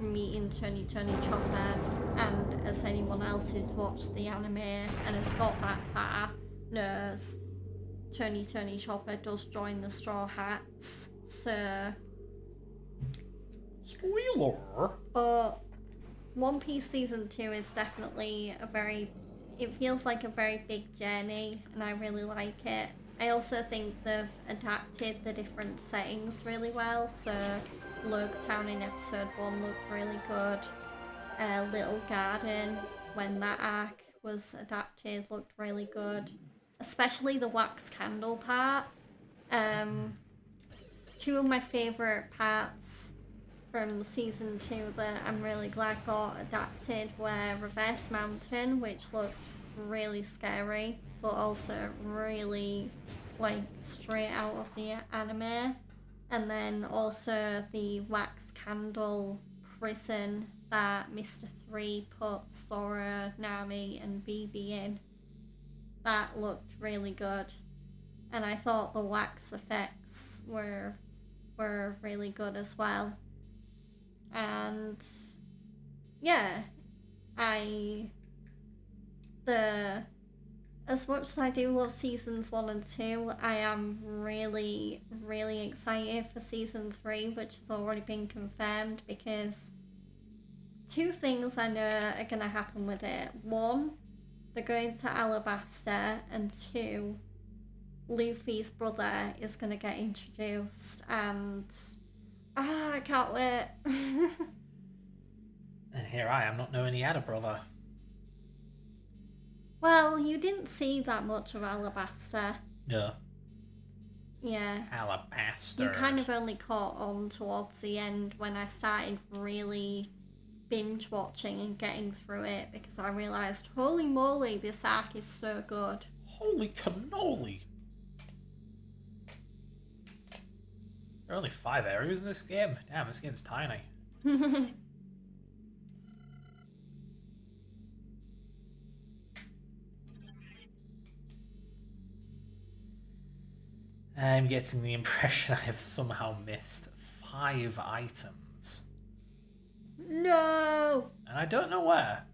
[SPEAKER 2] meeting Tony Chopper, and as anyone else who's watched the anime and has got that far knows, Tony Chopper does join the Straw Hats, so...
[SPEAKER 1] Spoiler! Spoiler!
[SPEAKER 2] But One Piece Season 2 is definitely it feels like a very big journey, and I really like it. I also think they've adapted the different settings really well, so Log Town in episode 1 looked really good. Little Garden, when that arc was adapted, looked really good. Especially the wax candle part. Two of my favourite parts from season 2 that I'm really glad got adapted were Reverse Mountain, which looked really scary, but also really like straight out of the anime. And then also the wax candle prison that Mr. 3 put Sora, Nami and Vivi in. That looked really good. And I thought the wax effects were really good as well. And yeah, as much as I do love seasons 1 and 2, I am really, really excited for season 3, which has already been confirmed, because two things I know are going to happen with it. One, they're going to Alabasta, and two, Luffy's brother is going to get introduced, and I can't wait.
[SPEAKER 1] And here I am not knowing he had a brother.
[SPEAKER 2] Well, you didn't see that much of Alabasta.
[SPEAKER 1] No.
[SPEAKER 2] Yeah.
[SPEAKER 1] Alabasta.
[SPEAKER 2] You kind of only caught on towards the end when I started really binge watching and getting through it, because I realised, holy moly, this arc is so good.
[SPEAKER 1] Holy cannoli. There are only 5 areas in this game. Damn, this game's tiny. I'm getting the impression I have somehow missed 5 items.
[SPEAKER 2] No!
[SPEAKER 1] And I don't know where.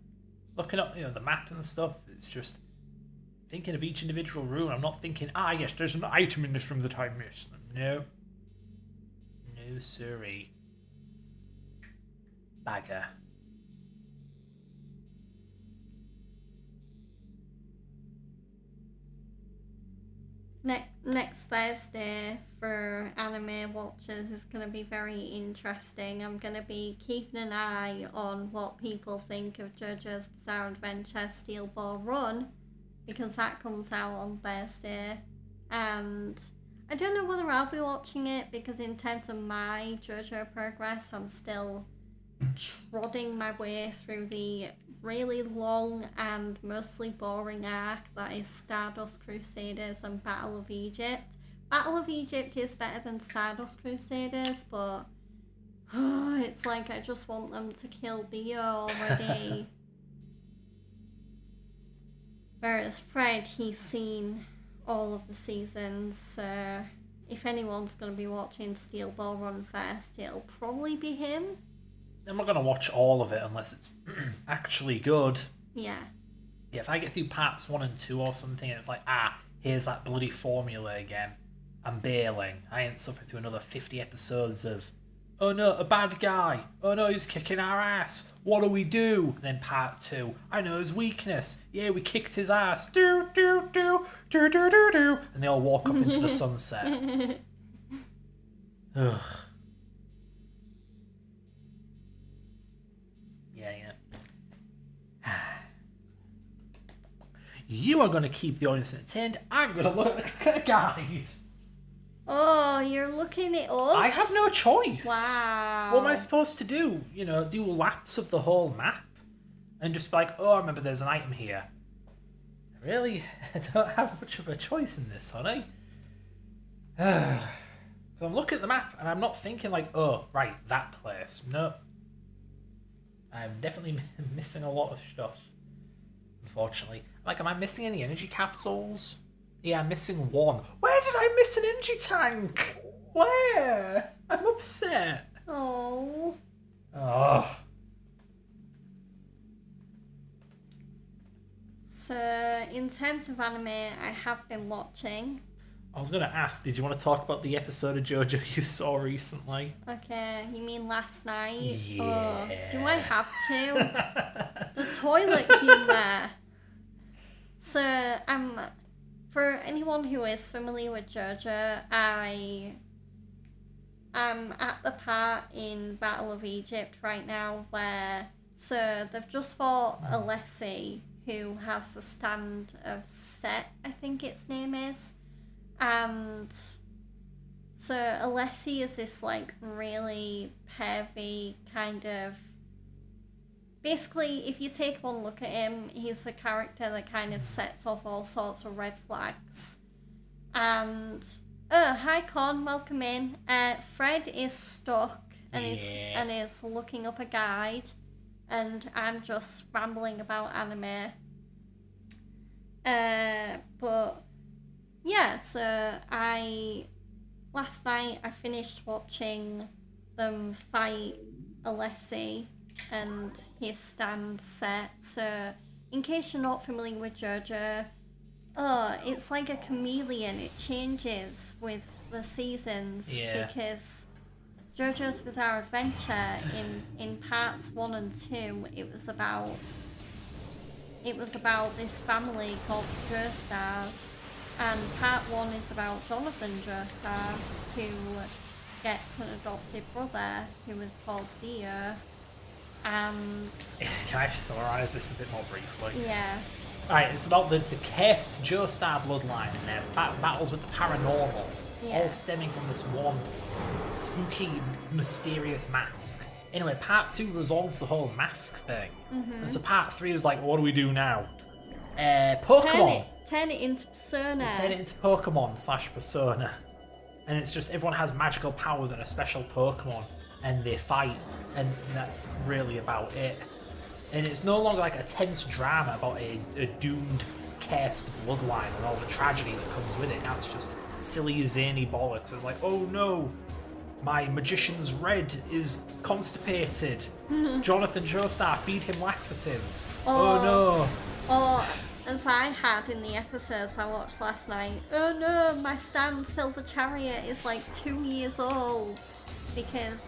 [SPEAKER 1] Looking up, the map and stuff, it's just thinking of each individual room. I'm not thinking, yes, there's an item in this room that I missed. No. No, sorry. Bagger.
[SPEAKER 2] Next Thursday for anime watchers is going to be very interesting. I'm going to be keeping an eye on what people think of JoJo's Bizarre Adventure Steel Ball Run, because that comes out on Thursday. And I don't know whether I'll be watching it, because in terms of my JoJo progress, I'm still trotting my way through the really long and mostly boring arc that is Stardust Crusaders and Battle of Egypt. Battle of Egypt is better than Stardust Crusaders, but it's like I just want them to kill Dio already. Whereas Fred, he's seen all of the seasons, so if anyone's going to be watching Steel Ball Run first, it'll probably be him.
[SPEAKER 1] I'm not going to watch all of it unless it's actually good.
[SPEAKER 2] Yeah.
[SPEAKER 1] Yeah, if I get through parts 1 and 2 or something, and it's like, here's that bloody formula again, I'm bailing. I ain't suffering through another 50 episodes of, oh no, a bad guy. Oh no, he's kicking our ass. What do we do? And then part 2, I know his weakness. Yeah, we kicked his ass. Do, do, do, do, do, do, do. And they all walk off into the sunset. Ugh. You are going to keep the audience entertained. I'm going to look at a guide.
[SPEAKER 2] Oh, you're looking it up?
[SPEAKER 1] I have no choice.
[SPEAKER 2] Wow.
[SPEAKER 1] What am I supposed to do? Do laps of the whole map? And just be like, oh, I remember there's an item here. Really? I don't have much of a choice in this, honey. So I'm looking at the map and I'm not thinking like, oh, right, that place. No. I'm definitely missing a lot of stuff, unfortunately. Like, am I missing any energy capsules? Yeah, I'm missing 1. Where did I miss an energy tank? Where? I'm upset.
[SPEAKER 2] Oh.
[SPEAKER 1] Oh.
[SPEAKER 2] So, in terms of anime, I have been watching.
[SPEAKER 1] I was going to ask, did you want to talk about the episode of JoJo you saw recently?
[SPEAKER 2] Okay, you mean last night?
[SPEAKER 1] Yeah.
[SPEAKER 2] Oh, do I have to? The toilet humor. So, for anyone who is familiar with JoJo, I am at the part in Battle of Egypt right now where, so they've just fought Alessi, who has the stand of Set, I think its name is. And so Alessi is this like really pervy kind of, basically if you take one look at him, he's a character that kind of sets off all sorts of red flags. And hi Con, welcome in. Fred is stuck and is looking up a guide, and I'm just rambling about anime. But yeah, so last night I finished watching them fight Alessi and his stand Set. So in case you're not familiar with JoJo, it's like a chameleon. It changes with the seasons because JoJo's Bizarre Adventure in parts 1 and 2, it was about this family called the Joestars, and part 1 is about Jonathan Joestar, who gets an adopted brother who is called Theo. And
[SPEAKER 1] can I summarise this a bit more briefly?
[SPEAKER 2] Yeah.
[SPEAKER 1] Right, it's about the cursed Joestar bloodline and their battles with the paranormal, all stemming from this one spooky, mysterious mask. Anyway, part 2 resolves the whole mask thing. And so part 3 is like, what do we do now? Pokemon.
[SPEAKER 2] Turn it into Persona.
[SPEAKER 1] Turn it into Pokemon/Persona. And it's just everyone has magical powers and a special Pokemon, and they fight, and that's really about it. And it's no longer like a tense drama about a doomed, cursed bloodline and all the tragedy that comes with it. Now it's just silly, zany bollocks. It's like, oh no, my magician's red is constipated. Jonathan Joestar, feed him laxatives. Oh no.
[SPEAKER 2] Or, as I had in the episodes I watched last night, oh no, my stand Silver Chariot is like 2 years old. Because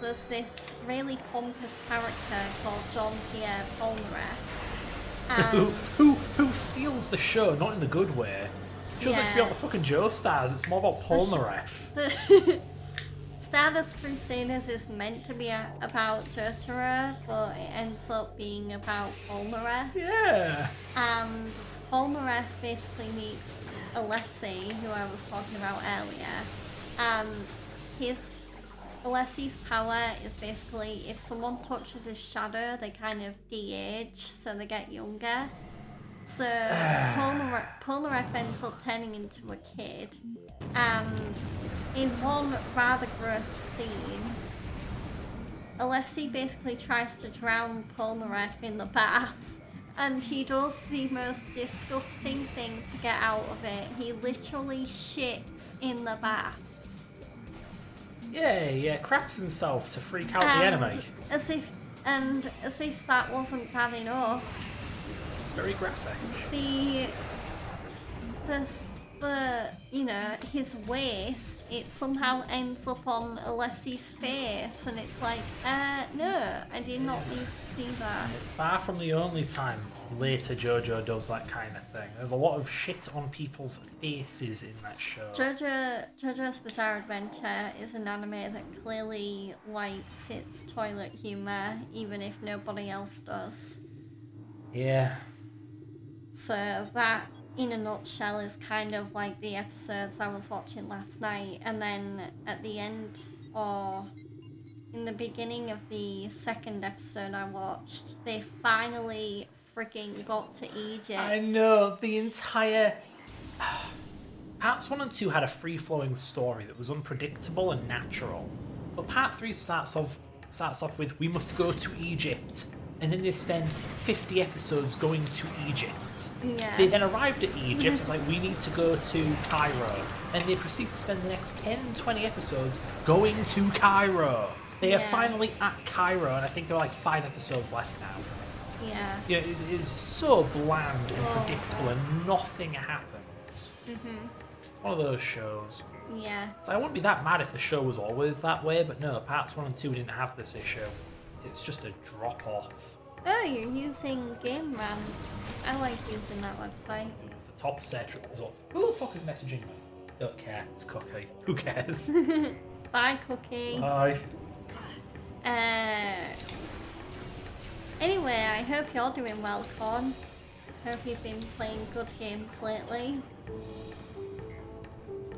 [SPEAKER 2] there's this really pompous character called Jean-Pierre Polnareff.
[SPEAKER 1] Who steals the show, not in the good way. She doesn't like to be on the fucking Joestars, it's more about Polnareff.
[SPEAKER 2] Stardust Crusaders is meant to be about Jotaro, but it ends up being about Polnareff.
[SPEAKER 1] Yeah.
[SPEAKER 2] And Polnareff basically meets Alessi, who I was talking about earlier, and Alessi's power is basically if someone touches his shadow, they kind of de-age, so they get younger. So Polnareff ends up turning into a kid, and in one rather gross scene, Alessi basically tries to drown Polnareff in the bath, and he does the most disgusting thing to get out of it. He literally shits in the bath.
[SPEAKER 1] Yeah, craps himself to freak out the enemy.
[SPEAKER 2] As if that wasn't bad enough.
[SPEAKER 1] It's very graphic.
[SPEAKER 2] His waist, it somehow ends up on Alessi's face, and it's like, no, I did not need to see that.
[SPEAKER 1] It's far from the only time later JoJo does that kind of thing. There's a lot of shit on people's faces in that show.
[SPEAKER 2] JoJo's Bizarre Adventure is an anime that clearly likes its toilet humour, even if nobody else does.
[SPEAKER 1] Yeah.
[SPEAKER 2] So that, in a nutshell, is kind of like the episodes I was watching last night. And then at the end, or in the beginning of the second episode I watched, they finally freaking got to Egypt.
[SPEAKER 1] I know, the entire... Parts 1 and 2 had a free-flowing story that was unpredictable and natural. But part 3 starts off with, we must go to Egypt. And then they spend 50 episodes going to Egypt.
[SPEAKER 2] Yeah.
[SPEAKER 1] They then arrived at Egypt, it's like, we need to go to Cairo. And they proceed to spend the next 10, 20 episodes going to Cairo. They are finally at Cairo, and I think there are like 5 episodes left now.
[SPEAKER 2] Yeah.
[SPEAKER 1] It is so bland and predictable, and nothing happens. shows. One of those shows.
[SPEAKER 2] Yeah.
[SPEAKER 1] So I wouldn't be that mad if the show was always that way, but no, parts 1 and 2 didn't have this issue. It's just a drop off.
[SPEAKER 2] Oh, you're using Game Man. I like using that website.
[SPEAKER 1] It was the top search result. Who the fuck is messaging me? Don't care. It's Cookie. Who cares?
[SPEAKER 2] Bye, Cookie.
[SPEAKER 1] Bye.
[SPEAKER 2] Anyway, I hope you're doing well, Con. Hope you've been playing good games lately.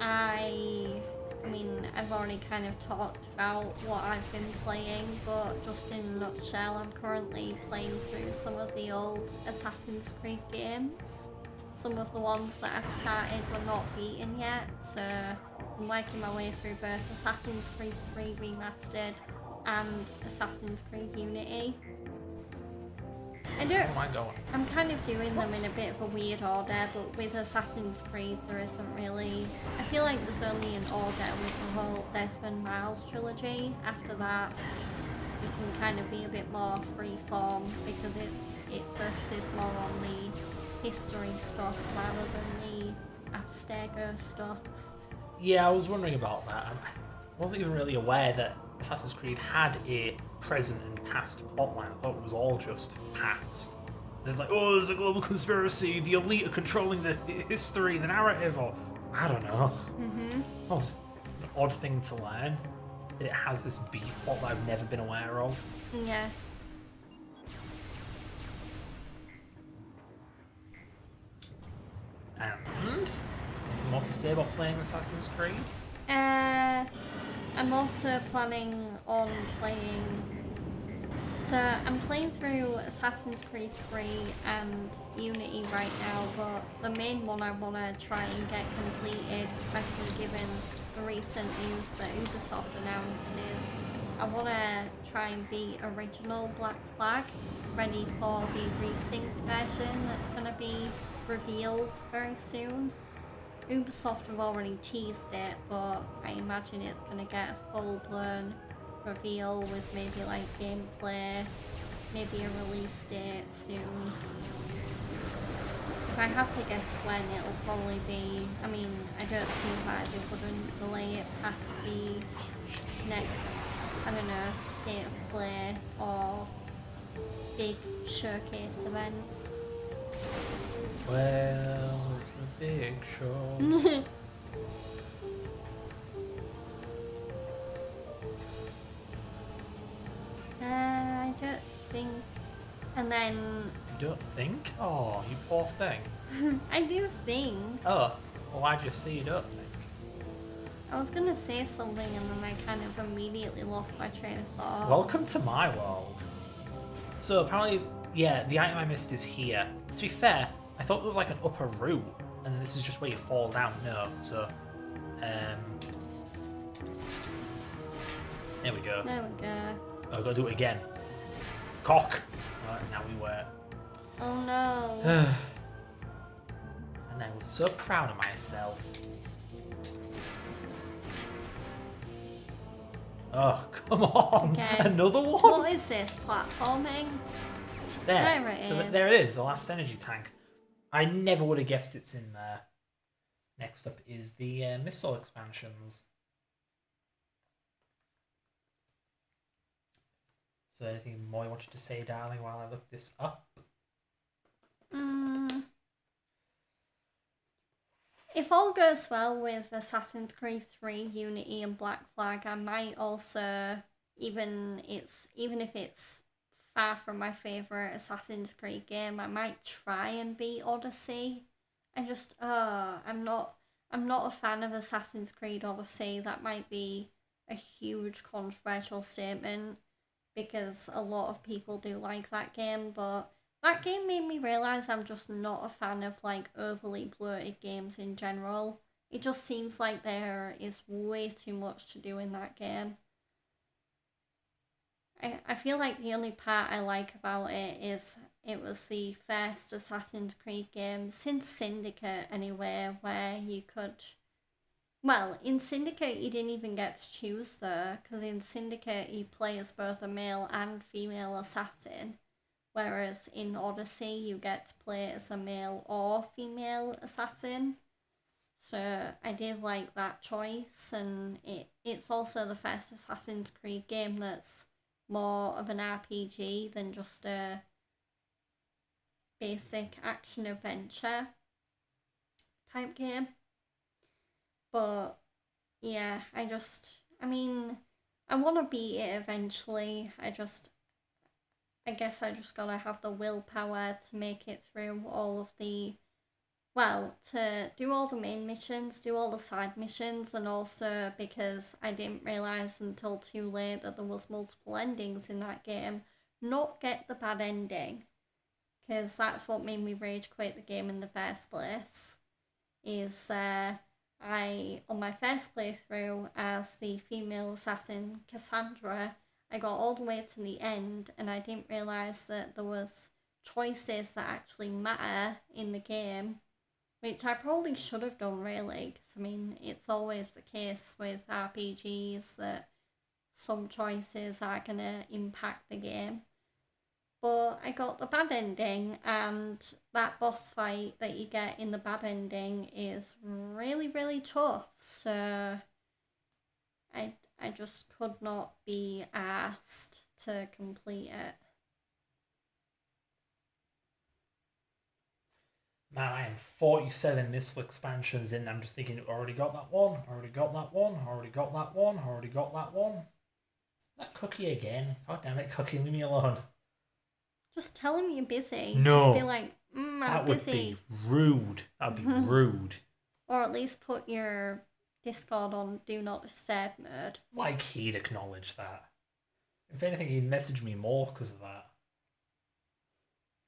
[SPEAKER 2] I mean, I've already kind of talked about what I've been playing, but just in a nutshell, I'm currently playing through some of the old Assassin's Creed games. Some of the ones that I've started but not beaten yet, so I'm working my way through both Assassin's Creed 3 Remastered and Assassin's Creed Unity. I'm kind of doing them in a bit of a weird order, but with Assassin's Creed there isn't really... I feel like there's only an order with the whole Desmond Miles trilogy. After that, you can kind of be a bit more freeform because it focuses more on the history stuff rather than the Abstergo stuff.
[SPEAKER 1] Yeah, I was wondering about that. I wasn't even really aware that Assassin's Creed had a present and past plotline. I thought it was all just past. There's like, oh, there's a global conspiracy, the elite are controlling the history, the narrative, or I don't know. That was an odd thing to learn, that it has this B plot that I've never been aware of.
[SPEAKER 2] Yeah.
[SPEAKER 1] And anything more to say about playing Assassin's Creed?
[SPEAKER 2] I'm also planning on playing... So I'm playing through Assassin's Creed 3 and Unity right now, but the main one I want to try and get completed, especially given the recent news that Ubisoft announced, is I want to try and beat original Black Flag, ready for the resynced version that's going to be revealed very soon. Ubisoft have already teased it, but I imagine it's going to get a full-blown reveal with maybe like gameplay, maybe a release date soon. If I have to guess when, it'll probably be, I mean, I don't see why they wouldn't delay it past the next, I don't know, state of play or big showcase event.
[SPEAKER 1] Well, it's the big show.
[SPEAKER 2] I don't think. And then...
[SPEAKER 1] You don't think? Oh, you poor thing.
[SPEAKER 2] I do think.
[SPEAKER 1] Oh, well, why'd you say you don't think?
[SPEAKER 2] I was gonna say something and then I kind of immediately lost my train of thought.
[SPEAKER 1] Welcome to my world. So apparently, yeah, the item I missed is here. To be fair, I thought there was like an upper route, and then this is just where you fall down. No, so, there we go.
[SPEAKER 2] There we go.
[SPEAKER 1] Oh, I've got to do it again. Cock! Right, now we were.
[SPEAKER 2] Oh no.
[SPEAKER 1] And I was so proud of myself. Oh, come on!
[SPEAKER 2] Okay.
[SPEAKER 1] Another one?
[SPEAKER 2] What is this? Platforming?
[SPEAKER 1] There.
[SPEAKER 2] There it
[SPEAKER 1] So
[SPEAKER 2] is.
[SPEAKER 1] there it is, the last energy tank. I never would have guessed it's in there. Next up is the missile expansions. So anything more you wanted to say, darling, while I look this up?
[SPEAKER 2] If all goes well with Assassin's Creed 3, Unity and Black Flag, I might also, even if it's far from my favourite Assassin's Creed game, I might try and beat Odyssey. I'm not a fan of Assassin's Creed Odyssey. That might be a huge controversial statement because a lot of people do like that game, but that game made me realise I'm just not a fan of like overly bloated games in general. It just seems like there is way too much to do in that game. I feel like the only part I like about it is it was the first Assassin's Creed game since Syndicate anyway, where you could... Well, in Syndicate you didn't even get to choose though, because in Syndicate you play as both a male and female assassin, whereas in Odyssey you get to play as a male or female assassin. So I did like that choice, and it's also the first Assassin's Creed game that's more of an RPG than just a basic action adventure type game. But yeah, I mean, I want to beat it eventually. I guess I just gotta have the willpower to make it through all of the, well, to do all the main missions, do all the side missions, and also because I didn't realise until too late that there was multiple endings in that game, not get the bad ending. Because that's what made me rage quit the game in the first place. Is on my first playthrough as the female assassin Cassandra, I got all the way to the end and I didn't realise that there was choices that actually matter in the game, which I probably should have done really, because I mean, it's always the case with RPGs that some choices are going to impact the game. But I got the bad ending, and that boss fight that you get in the bad ending is really, really tough. So I just could not be asked to complete it.
[SPEAKER 1] Man, I am 47 missile expansions in. I'm just thinking, already got that one, already got that one, already got that one, already got that one. That Cookie again. God damn it, Cookie, leave me alone.
[SPEAKER 2] Just tell him you're busy.
[SPEAKER 1] No.
[SPEAKER 2] Just be like, I'm
[SPEAKER 1] that
[SPEAKER 2] busy.
[SPEAKER 1] Would be rude. That'd be rude.
[SPEAKER 2] Or at least put your Discord on Do Not Disturb mode.
[SPEAKER 1] Like he'd acknowledge that. If anything, he'd message me more because of that.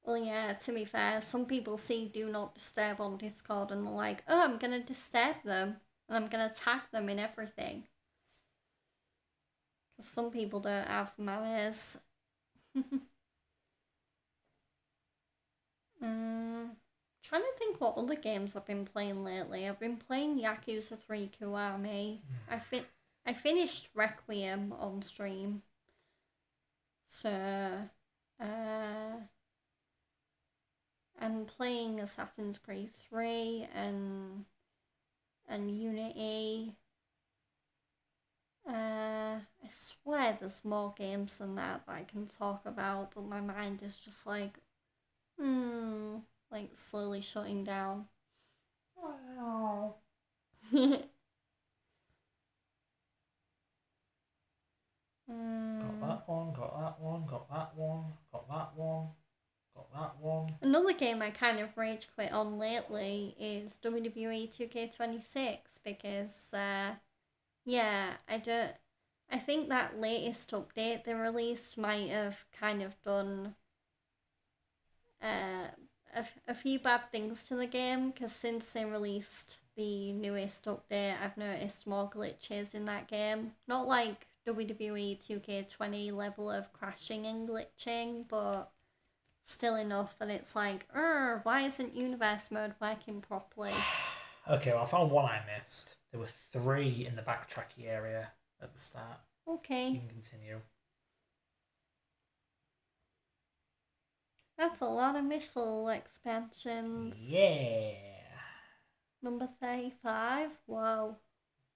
[SPEAKER 2] Well, yeah, to be fair, some people see Do Not Disturb on Discord and they're like, oh, I'm going to disturb them and I'm going to tag them in everything. Because some people don't have manners. Trying to think what other games I've been playing lately. I've been playing Yakuza 3 Kiwami. I finished Requiem on stream. So, I'm playing Assassin's Creed 3 and Unity. I swear there's more games than that I can talk about, but my mind is just like, like slowly shutting down. Wow.
[SPEAKER 1] Got that one, got that one, got that one, got that one, got that one.
[SPEAKER 2] Another game I kind of rage quit on lately is WWE 2K26 because, I think that latest update they released might have kind of done a few bad things to the game, because since they released the newest update, I've noticed more glitches in that game. Not like WWE 2K20 level of crashing and glitching, but still enough that it's like, why isn't universe mode working properly?
[SPEAKER 1] Okay, well, I found one I missed. There were 3 in the backtracky area at the start.
[SPEAKER 2] Okay.
[SPEAKER 1] You can continue.
[SPEAKER 2] That's a lot of missile expansions.
[SPEAKER 1] Yeah.
[SPEAKER 2] Number 35? Whoa.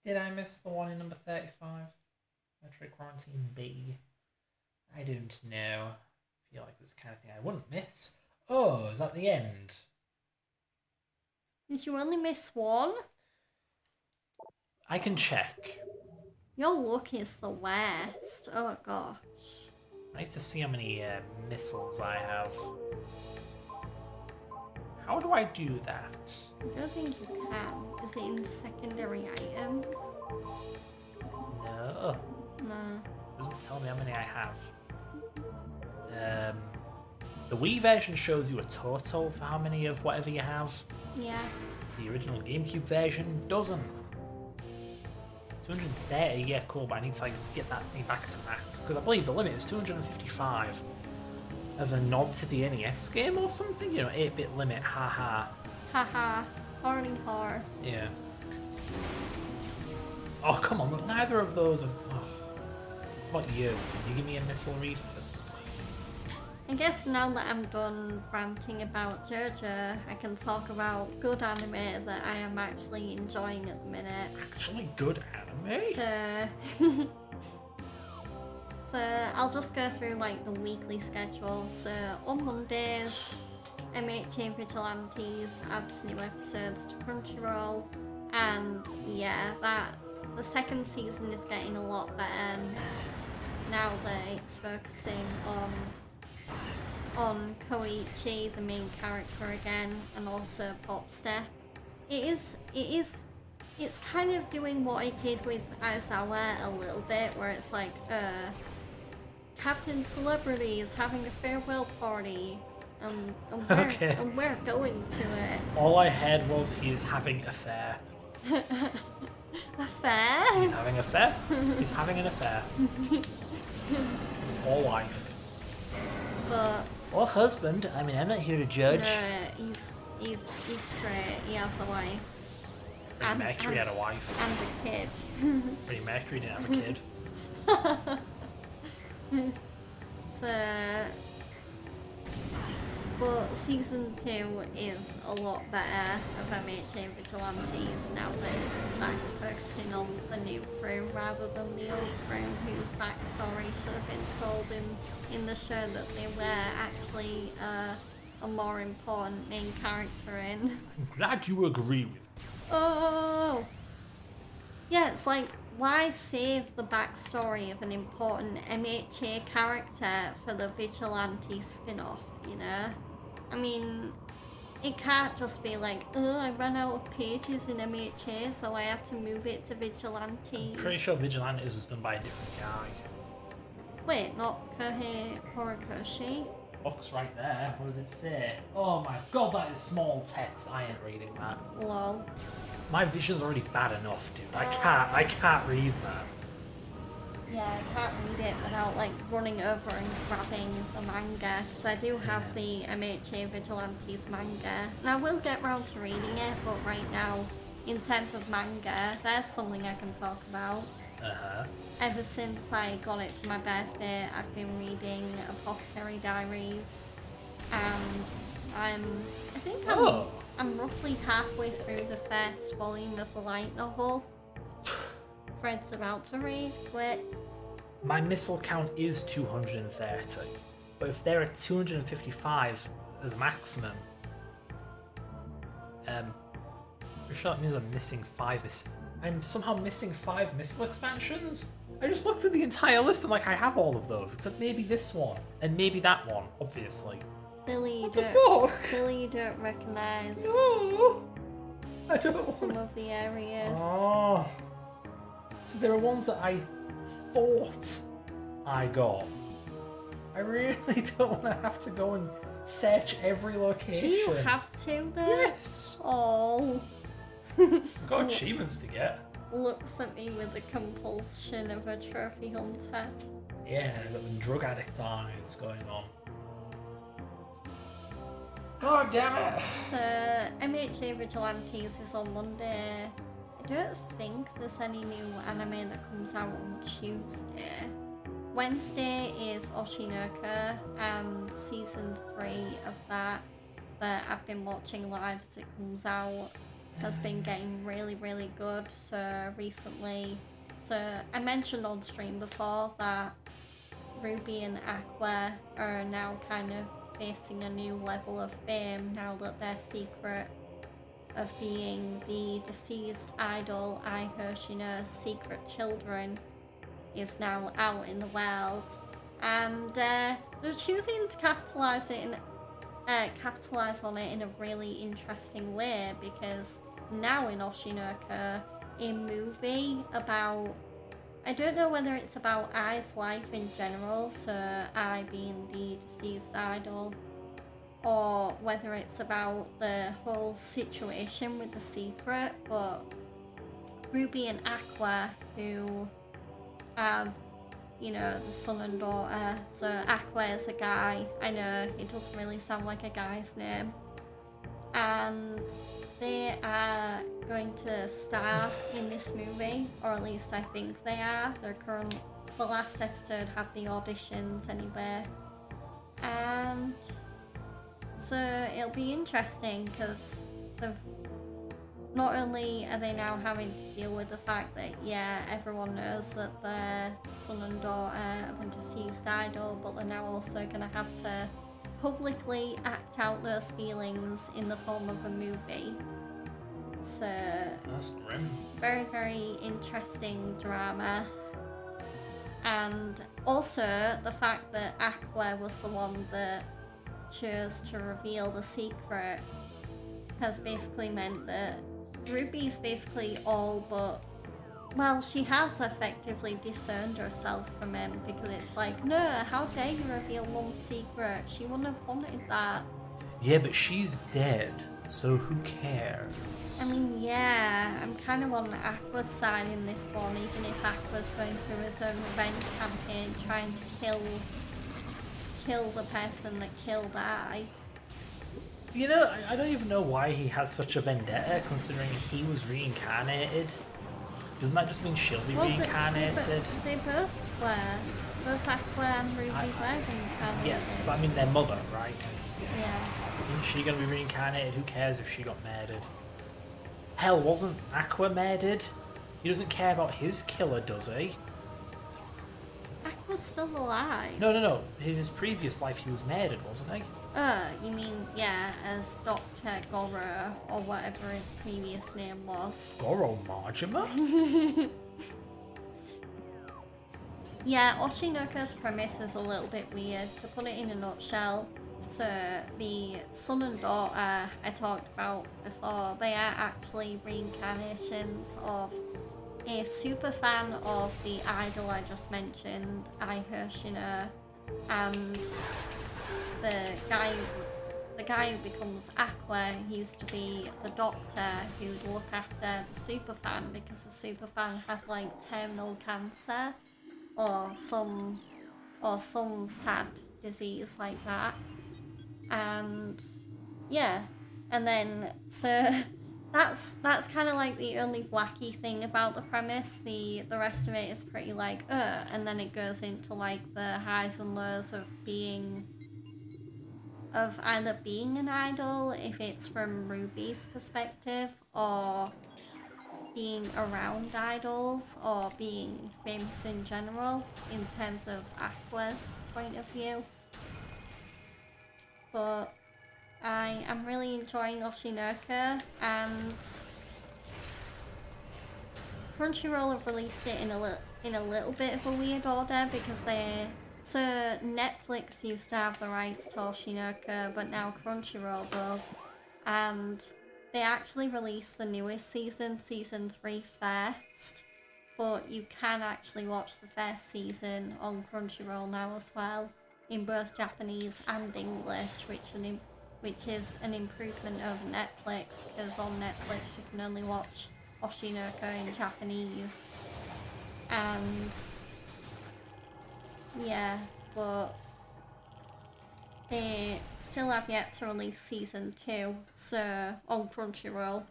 [SPEAKER 1] Did I miss the one in number 35? Metroid Quarantine B? I don't know. I feel like it was the kind of thing I wouldn't miss. Oh, is that the end?
[SPEAKER 2] Did you only miss one?
[SPEAKER 1] I can check.
[SPEAKER 2] Your luck is the worst. Oh gosh.
[SPEAKER 1] I need to see how many missiles I have. How do I do that?
[SPEAKER 2] I don't think you can. Is it in secondary items?
[SPEAKER 1] No.
[SPEAKER 2] No.
[SPEAKER 1] Doesn't tell me how many I have. The Wii version shows you a total for how many of whatever you have.
[SPEAKER 2] Yeah.
[SPEAKER 1] The original GameCube version doesn't. 230, yeah, cool, but I need to like get that thing back to max, because I believe the limit is 255 as a nod to the NES game or something, you know, 8-bit limit, haha.
[SPEAKER 2] Haha. Horny whore.
[SPEAKER 1] Yeah. Oh, come on, look, neither of those are... Oh. What you? Did you give me a missile reef?
[SPEAKER 2] I guess now that I'm done ranting about JoJo, I can talk about good anime that I am actually enjoying at the minute.
[SPEAKER 1] Actually good anime?
[SPEAKER 2] So I'll just go through like the weekly schedule. So on Mondays, MHA Vigilantes adds new episodes to Crunchyroll, and yeah, the second season is getting a lot better now that it's focusing on Koichi, the main character again, and also Popstep. It's kind of doing what it did with Aizawa a little bit, where it's like, Captain Celebrity is having a farewell party, and we're going to it.
[SPEAKER 1] All I heard was he's having a affair.
[SPEAKER 2] Affair?
[SPEAKER 1] He's having an affair. He's having an affair. His whole life.
[SPEAKER 2] But
[SPEAKER 1] Or husband. I mean, I'm not here to judge.
[SPEAKER 2] no, he's straight. He has a wife.
[SPEAKER 1] Freddie Mercury had a wife.
[SPEAKER 2] And a kid.
[SPEAKER 1] Freddie Mercury didn't have a kid.
[SPEAKER 2] But season 2 is a lot better of MHA Vigilantes now that it's back focusing on the new crew rather than the old crew whose backstory should have been told in the show that they were actually a more important main character in.
[SPEAKER 1] I'm glad you agree with me.
[SPEAKER 2] Oh! Yeah, it's like, why save the backstory of an important MHA character for the Vigilante spin-off, you know? I mean, it can't just be like, oh, I ran out of pages in MHA, so I had to move it to Vigilante.
[SPEAKER 1] Pretty sure Vigilantes was done by a different guy.
[SPEAKER 2] Wait, not Kohei Horikoshi?
[SPEAKER 1] Box right there. What does it say? Oh my god, that is small text. I ain't reading that.
[SPEAKER 2] Lol.
[SPEAKER 1] My vision's already bad enough, dude. I can't read that.
[SPEAKER 2] Yeah, I can't read it without like running over and grabbing the manga, because I do have the MHA Vigilantes manga, and I will get round to reading it, but right now, in terms of manga, there's something I can talk about. Ever since I got it for my birthday, I've been reading Apothecary Diaries, and I think I'm roughly halfway through the first volume of the light novel. Fred's about to rage quit.
[SPEAKER 1] My missile count is 230, but if there are 255 as maximum, pretty sure that means I'm missing 5. I'm somehow missing 5 missile expansions? I just looked at the entire list and like I have all of those, except maybe this one, and maybe that one, obviously.
[SPEAKER 2] Clearly you don't recognise
[SPEAKER 1] No! I don't.
[SPEAKER 2] some of the areas.
[SPEAKER 1] Oh. So there are ones that I thought I got. I really don't want to have to go and search every location.
[SPEAKER 2] Do you have to though?
[SPEAKER 1] Yes!
[SPEAKER 2] Oh.
[SPEAKER 1] I've got achievements to get.
[SPEAKER 2] Looks at me with the compulsion of a trophy hunter.
[SPEAKER 1] Yeah, I've got the drug addict eyes going on. God damn it!
[SPEAKER 2] So, MHA Vigilantes is on Monday. I don't think there's any new anime that comes out on Tuesday. Wednesday is Oshinoko, and season 3 of that I've been watching live as it comes out has been getting really, really good. So I mentioned on stream before that Ruby and Aqua are now kind of facing a new level of fame now that their secret of being the deceased idol Ai Hoshino's secret children is now out in the world, and they're choosing to capitalize on it in a really interesting way, because now in Oshinoko, a movie about, I don't know whether it's about Ai's life in general, so Ai being the deceased idol, or whether it's about the whole situation with the secret, but Ruby and Aqua, who are, you know, the son and daughter, so Aqua is a guy, I know, it doesn't really sound like a guy's name, and they are going to star in this movie, or at least I think they are. The last episode had the auditions anyway, And so it'll be interesting because not only are they now having to deal with the fact that, yeah, everyone knows that their son and daughter are a deceased idol, but they're now also going to have to publicly act out those feelings in the form of a movie. So
[SPEAKER 1] That's grim.
[SPEAKER 2] very, very interesting drama. And also the fact that Aqua was the one that chose to reveal the secret has basically meant that Ruby's basically all but, well, she has effectively disowned herself from him, because it's like, no, how dare you reveal Mum's secret? She wouldn't have wanted that.
[SPEAKER 1] Yeah, but she's dead, so who cares?
[SPEAKER 2] I mean, yeah, I'm kind of on Aqua's side in this one, even if Aqua's going through his own revenge campaign, trying to kill the person that killed I.
[SPEAKER 1] You know, I don't even know why he has such a vendetta, considering he was reincarnated. Doesn't that just mean she'll be reincarnated?
[SPEAKER 2] They both were. Both Aqua and Ruby were reincarnated.
[SPEAKER 1] Yeah, but I mean their mother, right?
[SPEAKER 2] Yeah.
[SPEAKER 1] Isn't she going to be reincarnated? Who cares if she got murdered? Hell, wasn't Aqua murdered? He doesn't care about his killer, does he?
[SPEAKER 2] Aqua's still alive.
[SPEAKER 1] No. In his previous life he was murdered, wasn't he?
[SPEAKER 2] You mean, yeah, as Dr. Goro, or whatever his previous name was.
[SPEAKER 1] Goro Majima?
[SPEAKER 2] Yeah, Oshinoko's premise is a little bit weird. To put it in a nutshell, so the son and daughter I talked about before, they are actually reincarnations of a super fan of the idol I just mentioned, Ai Hoshino, and the guy who becomes Aqua used to be the doctor who'd look after the superfan, because the superfan had like terminal cancer or some sad disease like that. And yeah, and then so that's kind of like the only wacky thing about the premise. The rest of it is pretty like and then it goes into like the highs and lows of either being an idol, if it's from Ruby's perspective, or being around idols, or being famous in general in terms of Aqua's point of view. But I am really enjoying Oshinoka, and Crunchyroll have released it in a little bit of a weird order, because so Netflix used to have the rights to Oshinoka, but now Crunchyroll does, and they actually released the newest season 3 first, but you can actually watch the first season on Crunchyroll now as well, in both Japanese and English, which is an improvement over Netflix, because on Netflix you can only watch Oshinoka in Japanese. And yeah, but they still have yet to release season 2, so on Crunchyroll.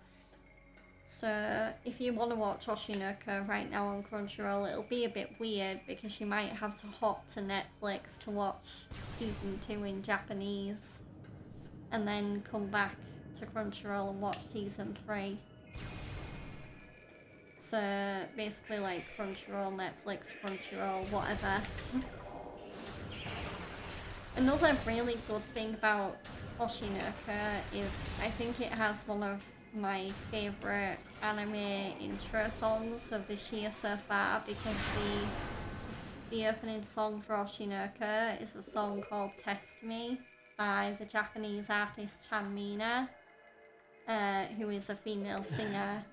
[SPEAKER 2] So if you want to watch Oshinoka right now on Crunchyroll, it'll be a bit weird, because you might have to hop to Netflix to watch season 2 in Japanese, and then come back to Crunchyroll and watch season 3. So basically like Crunchyroll, Netflix, Crunchyroll, whatever. Another really good thing about Oshinoka is I think it has one of my favourite anime intro songs of this year so far, because the opening song for Oshinoka is a song called Test Me by the Japanese artist Chanmina, who is a female singer,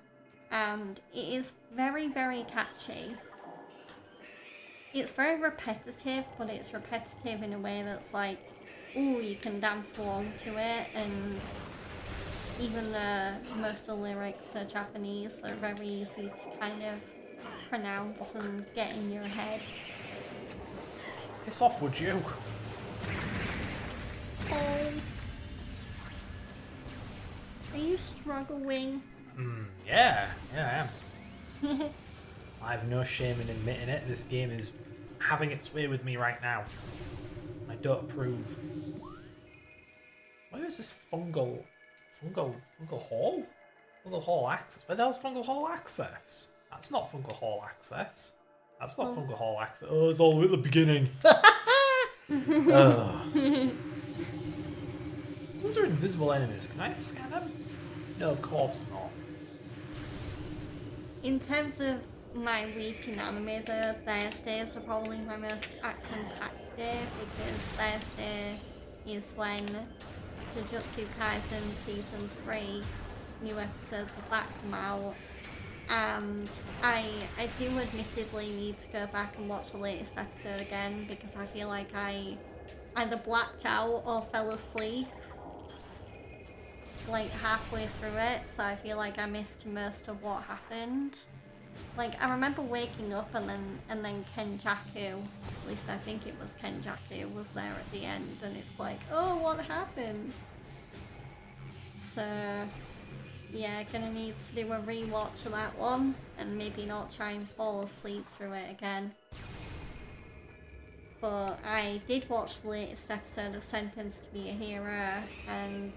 [SPEAKER 2] and it is very, very catchy. It's very repetitive, but it's repetitive in a way that's like, ooh, you can dance along to it, and even though most of the lyrics are Japanese, they're very easy to kind of pronounce and get in your head.
[SPEAKER 1] Piss off, would you?
[SPEAKER 2] Oh. Are you struggling?
[SPEAKER 1] Yeah, I am. I have no shame in admitting it. This game is having its way with me right now. I don't approve. Where is this fungal hall? Fungal hall access? Where the hell's fungal hall access? That's not fungal hall access. That's not fungal hall access. Oh, it's all the way at the beginning. Those are invisible enemies. Can I scan them? No, of course not.
[SPEAKER 2] In terms of my week in anime though, Thursdays are probably my most action-packed day because Thursday is when Jujutsu Kaisen Season 3 new episodes of that come out, and I do admittedly need to go back and watch the latest episode again because I feel like I either blacked out or fell asleep like halfway through it, so I feel like I missed most of what happened. Like, I remember waking up and then Kenjaku, at least I think it was Kenjaku, was there at the end, and it's like, oh, what happened? So, yeah, gonna need to do a rewatch of that one, and maybe not try and fall asleep through it again. But I did watch the latest episode of Sentenced to be a Hero, and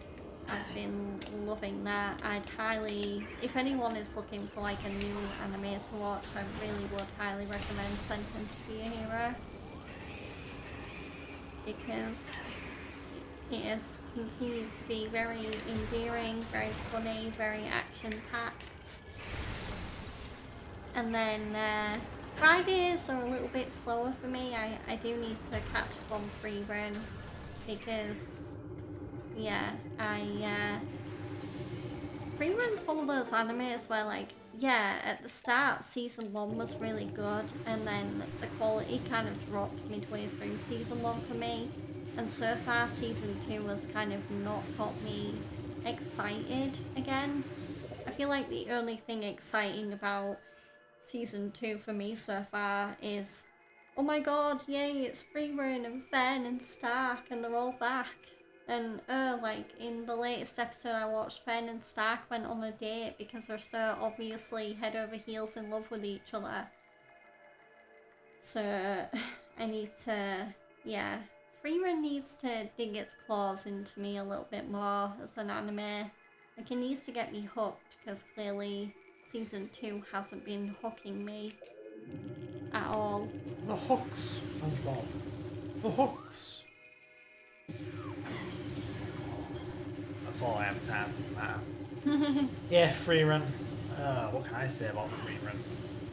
[SPEAKER 2] I've been loving that. I'd highly, if anyone is looking for like a new anime to watch, I really would highly recommend Sentenced to be a Hero. Because it has continued to be very endearing, very funny, very action-packed. And then Fridays are a little bit slower for me. I do need to catch up on Free Run because yeah, Free Run's one of those animes where like, yeah, at the start season 1 was really good and then the quality kind of dropped midway through season 1 for me, and so far season 2 has kind of not got me excited again. I feel like the only thing exciting about season 2 for me so far is, oh my god, yay, it's Free Run and Fen and Stark and they're all back. And like in the latest episode I watched, Fen and Stark went on a date because they're so obviously head over heels in love with each other. So I need to, yeah, Free Run needs to dig its claws into me a little bit more as an anime. Like, it needs to get me hooked because clearly season 2 hasn't been hooking me at all.
[SPEAKER 1] The hooks, SpongeBob. The hooks. That's all I have to add to that. Yeah, Free Run. What can I say about Free Run?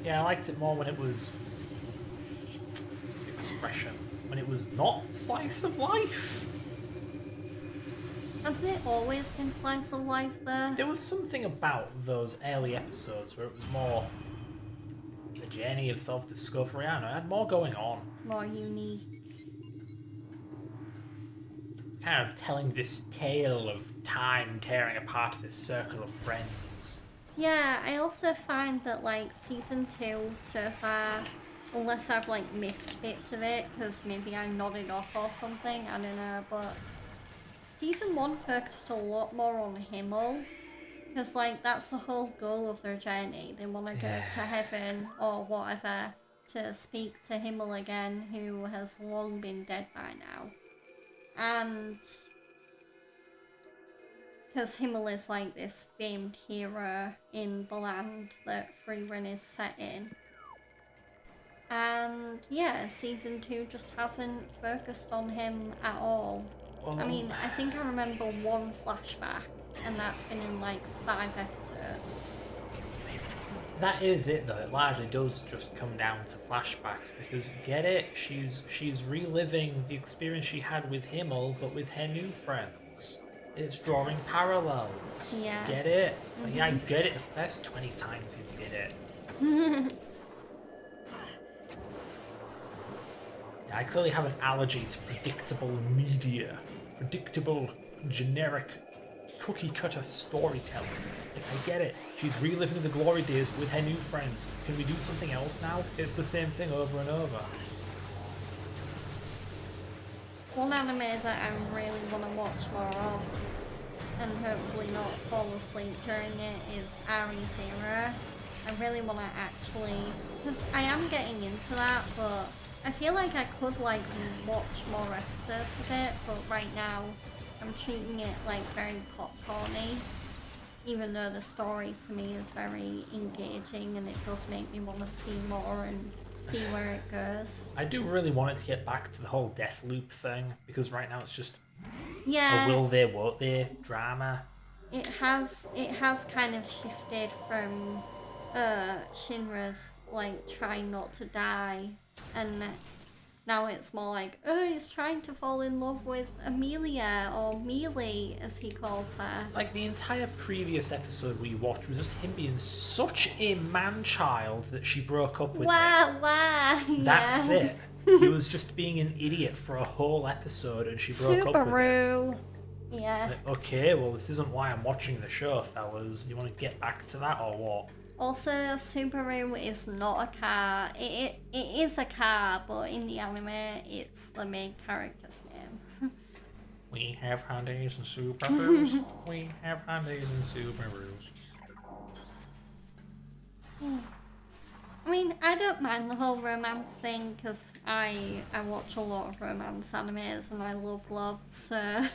[SPEAKER 1] Yeah, I liked it more when it was... what's the expression? When it was not slice of life.
[SPEAKER 2] Has it always been slice of life though?
[SPEAKER 1] There was something about those early episodes where it was more the journey of self-discovery. I don't know, it had more going on.
[SPEAKER 2] More unique.
[SPEAKER 1] Kind of telling this tale of time tearing apart this circle of friends.
[SPEAKER 2] Yeah, I also find that like season 2 so far, unless I've like missed bits of it because maybe I nodded off or something, I don't know, but season 1 focused a lot more on Himmel because like that's the whole goal of their journey. They want to go to heaven or whatever to speak to Himmel again, who has long been dead by now. And because Himmel is like this famed hero in the land that Free Run is set in. And yeah, season 2 just hasn't focused on him at all.
[SPEAKER 1] Well,
[SPEAKER 2] I mean, I think I remember one flashback, and that's been in like 5 episodes.
[SPEAKER 1] that is it though. It largely does just come down to flashbacks because, get it, she's reliving the experience she had with Himmel but with her new friends. It's drawing parallels.
[SPEAKER 2] Yeah.
[SPEAKER 1] Get it? Mm-hmm. Yeah, I get it the first 20 times you did it. Yeah, I clearly have an allergy to predictable media. Predictable, generic, cookie-cutter storytelling. If I get it. She's reliving the glory days with her new friends. Can we do something else now? It's the same thing over and over.
[SPEAKER 2] One anime that I really want to watch more of, and hopefully not fall asleep during it, is RE0. I really want to actually, because I am getting into that, but I feel like I could like watch more episodes of it, but right now I'm treating it like very popcorny. Even though the story to me is very engaging and it does make me want to see more and see where it goes.
[SPEAKER 1] I do really want it to get back to the whole death loop thing, because right now it's just
[SPEAKER 2] Yeah.
[SPEAKER 1] a will they, won't they drama.
[SPEAKER 2] It has kind of shifted from Shinra's like trying not to die, and now it's more like, oh, he's trying to fall in love with Amelia, or Mealy as he calls her.
[SPEAKER 1] Like, the entire previous episode we watched was just him being such a man-child that she broke up with him.
[SPEAKER 2] Wah.
[SPEAKER 1] That's
[SPEAKER 2] Yeah.
[SPEAKER 1] it. He was just being an idiot for a whole episode and she broke up with him.
[SPEAKER 2] Subaru. Yeah.
[SPEAKER 1] Like, okay, well, this isn't why I'm watching the show, fellas. You want to get back to that or what?
[SPEAKER 2] Also, Subaru is not a car. It is a car, but in the anime, it's the main character's name.
[SPEAKER 1] We have Hyundais and Subarus. We have Hyundais and Subarus.
[SPEAKER 2] I mean, I don't mind the whole romance thing, because I watch a lot of romance animes and I love love, so...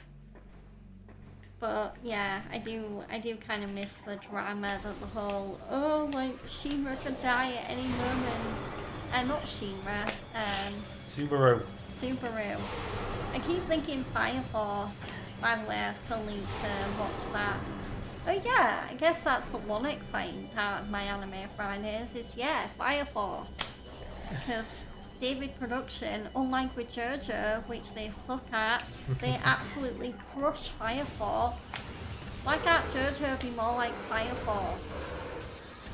[SPEAKER 2] But yeah, I do kind of miss the drama that the whole, oh, like, Shinra could die at any moment. Not Shinra,
[SPEAKER 1] Subaru.
[SPEAKER 2] Subaru. I keep thinking Fire Force. By the way, I still need to watch that. Oh yeah, I guess that's the one exciting part of my Anime Fridays is, yeah, Fire Force. Because David Production, unlike with JoJo, which they suck at, they absolutely crush Fire Force. Why can't JoJo be more like Fire Force?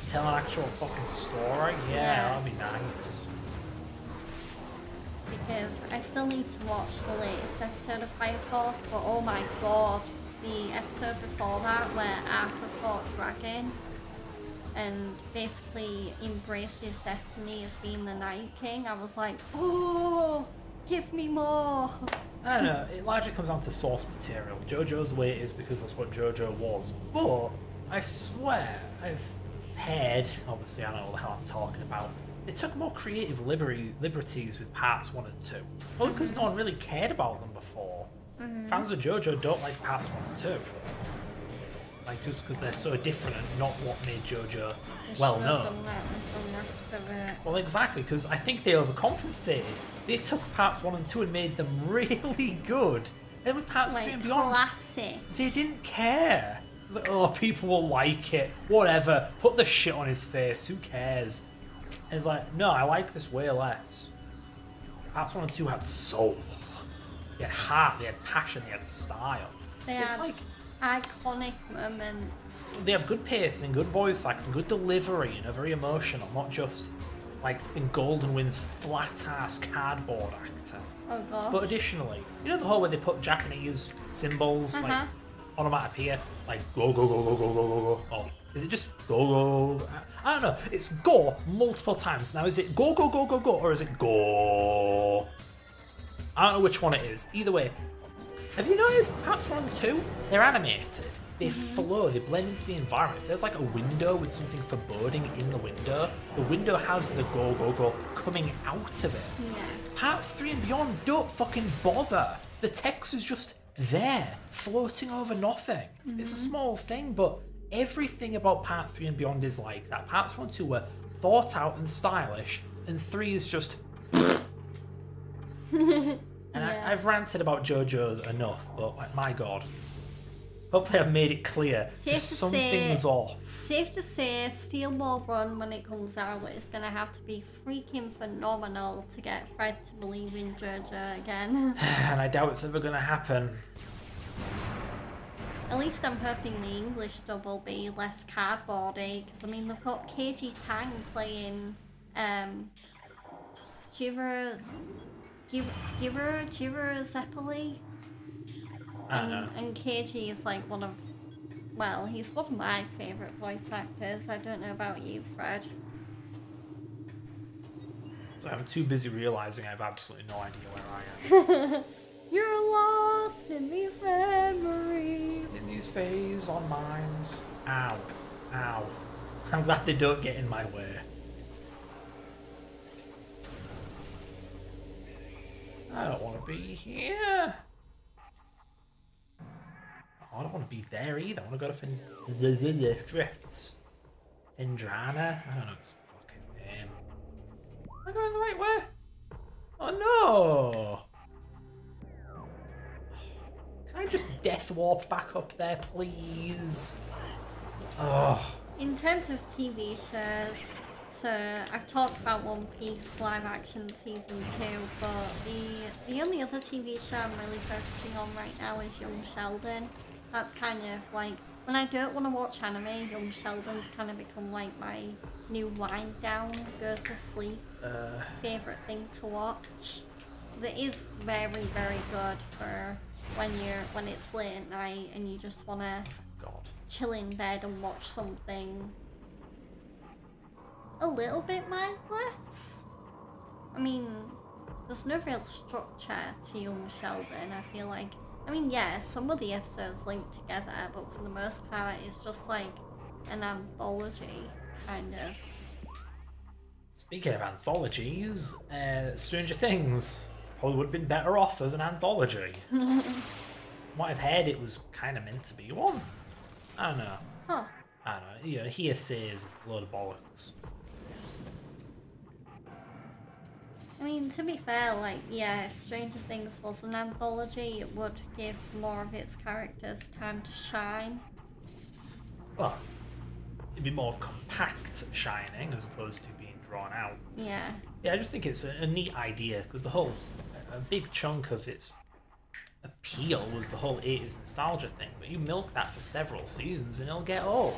[SPEAKER 1] Tell an actual fucking story? Yeah, that'd be nice.
[SPEAKER 2] Because I still need to watch the latest episode of Fire Force, but oh my god, the episode before that where Arthur fought Dragon and basically embraced his destiny as being the Night King, I was like, oh, give me more.
[SPEAKER 1] I don't know, it largely comes down to the source material. JoJo's the way it is because that's what JoJo was. But I swear, I've heard, obviously I don't know what the hell I'm talking about, they took more creative liberties with parts 1 and 2. Well, because no one really cared about them before. Fans of JoJo don't like parts 1 and 2. Like, just because they're so different and not what made JoJo well known. Well, exactly, because I think they overcompensated. They took parts 1 and 2 and made them really good. And with parts 3 and beyond,
[SPEAKER 2] classic.
[SPEAKER 1] they didn't care. It's like, oh, people will like it. Whatever. Put the shit on his face. Who cares? And it's like, no, I like this way less. Parts 1 and 2 had soul. They had heart, they had passion, they had style. It's
[SPEAKER 2] had
[SPEAKER 1] like
[SPEAKER 2] iconic moments.
[SPEAKER 1] they have good pacing, good voice acting, good delivery, and are very emotional, not just like in Golden Wind's flat-ass cardboard acting.
[SPEAKER 2] Oh gosh.
[SPEAKER 1] But additionally, you know the whole where they put Japanese symbols, like onomatopoeia, like go, go, go, go, go, go, go, go. Oh, is it just go, go? I don't know. It's go multiple times. Now, is it go, go, go, go, go, or is it go? I don't know which one it is. Either way, have you noticed parts 1 and 2? They're animated. They flow, they blend into the environment. If there's like a window with something foreboding in the window has the go, go, go coming out of it.
[SPEAKER 2] Yeah.
[SPEAKER 1] Parts 3 and beyond don't fucking bother. The text is just there, floating over nothing. It's a small thing, but everything about part 3 and beyond is like that. Parts 1 and 2 were thought out and stylish, and 3 is just... And I've ranted about JoJo enough, but like, my god. Hopefully I've made it clear. Something's off.
[SPEAKER 2] Safe to say, Steel Ball Run, when it comes out, is going to have to be freaking phenomenal to get Fred to believe in JoJo again.
[SPEAKER 1] And I doubt it's ever going to happen.
[SPEAKER 2] At least I'm hoping the English dub will be less cardboardy, because I mean, they've got KG Tang playing Jiro Zeppeli. And KG is like one of, well, he's one of my favourite voice actors. I don't know about you, Fred.
[SPEAKER 1] So I'm too busy realising I have absolutely no idea where I am.
[SPEAKER 2] You're lost in these memories.
[SPEAKER 1] In these phase on minds. Ow. Ow. I'm glad they don't get in my way. I don't want to be here. I don't want to be there either. I want to go to Drifts. Indrana? I don't know its fucking name. Am I going the right way? Oh no! Can I just death warp back up there, please? Oh.
[SPEAKER 2] In terms of TV shows, so I've talked about One Piece live action season 2, but the only other TV show I'm really focusing on right now is Young Sheldon. That's kind of like, when I don't want to watch anime, Young Sheldon's kind of become like my new wind down, go to sleep favourite thing to watch. Because it is very, very good for when it's late at night and you just want to chill in bed and watch something a little bit mindless. I mean, there's no real structure to Young Sheldon. I feel like, I mean, yeah, some of the episodes link together, but for the most part, it's just like an anthology, kind of.
[SPEAKER 1] Speaking of anthologies, Stranger Things probably would have been better off as an anthology. From what I've heard, it was kind of meant to be one. I don't know.
[SPEAKER 2] Huh.
[SPEAKER 1] I don't know. You know, hearsay is a load of bollocks.
[SPEAKER 2] I mean, to be fair, like, yeah, if Stranger Things was an anthology, it would give more of its characters time to shine.
[SPEAKER 1] Well, it'd be more compact shining as opposed to being drawn out.
[SPEAKER 2] Yeah.
[SPEAKER 1] Yeah, I just think it's a neat idea because a big chunk of its appeal was the whole 80s nostalgia thing, but you milk that for several seasons and it'll get old.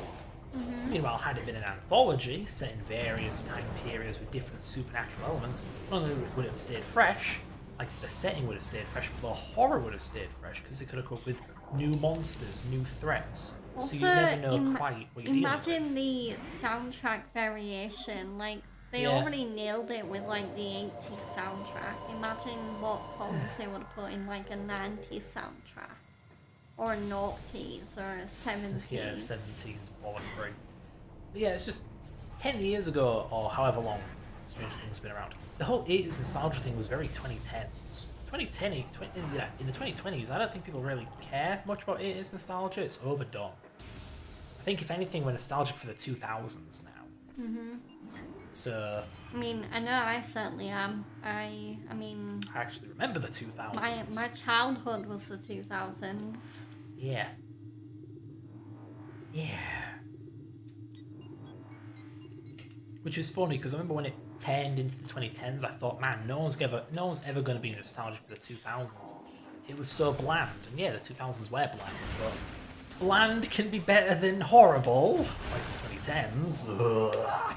[SPEAKER 1] Mm-hmm. Meanwhile, had it been an anthology set in various time periods with different supernatural elements, not only would it have stayed fresh, like the setting would have stayed fresh, but the horror would have stayed fresh because it could have come up with new monsters, new threats.
[SPEAKER 2] Also,
[SPEAKER 1] so you never know quite what you're dealing with.
[SPEAKER 2] Imagine the soundtrack variation, like, they already nailed it with, like, the 80s soundtrack. Imagine what songs they would have put in, like, a 90s soundtrack. Or a noughties, or a 70s.
[SPEAKER 1] Yeah, 70s, bollockry. Yeah, it's just 10 years ago, or however long Stranger Things has been around, the whole 80s nostalgia thing was very 2010s. In the 2020s, I don't think people really care much about 80s nostalgia. It's overdone. I think, if anything, we're nostalgic for the 2000s now.
[SPEAKER 2] Mm-hmm.
[SPEAKER 1] So...
[SPEAKER 2] I mean, I know I certainly am. I mean...
[SPEAKER 1] I actually remember the 2000s.
[SPEAKER 2] My childhood was the 2000s.
[SPEAKER 1] Yeah. Yeah. Which is funny, because I remember when it turned into the 2010s, I thought, man, no one's ever going to be nostalgic for the 2000s. It was so bland. And yeah, the 2000s were bland, but bland can be better than horrible, like the 2010s. Ugh.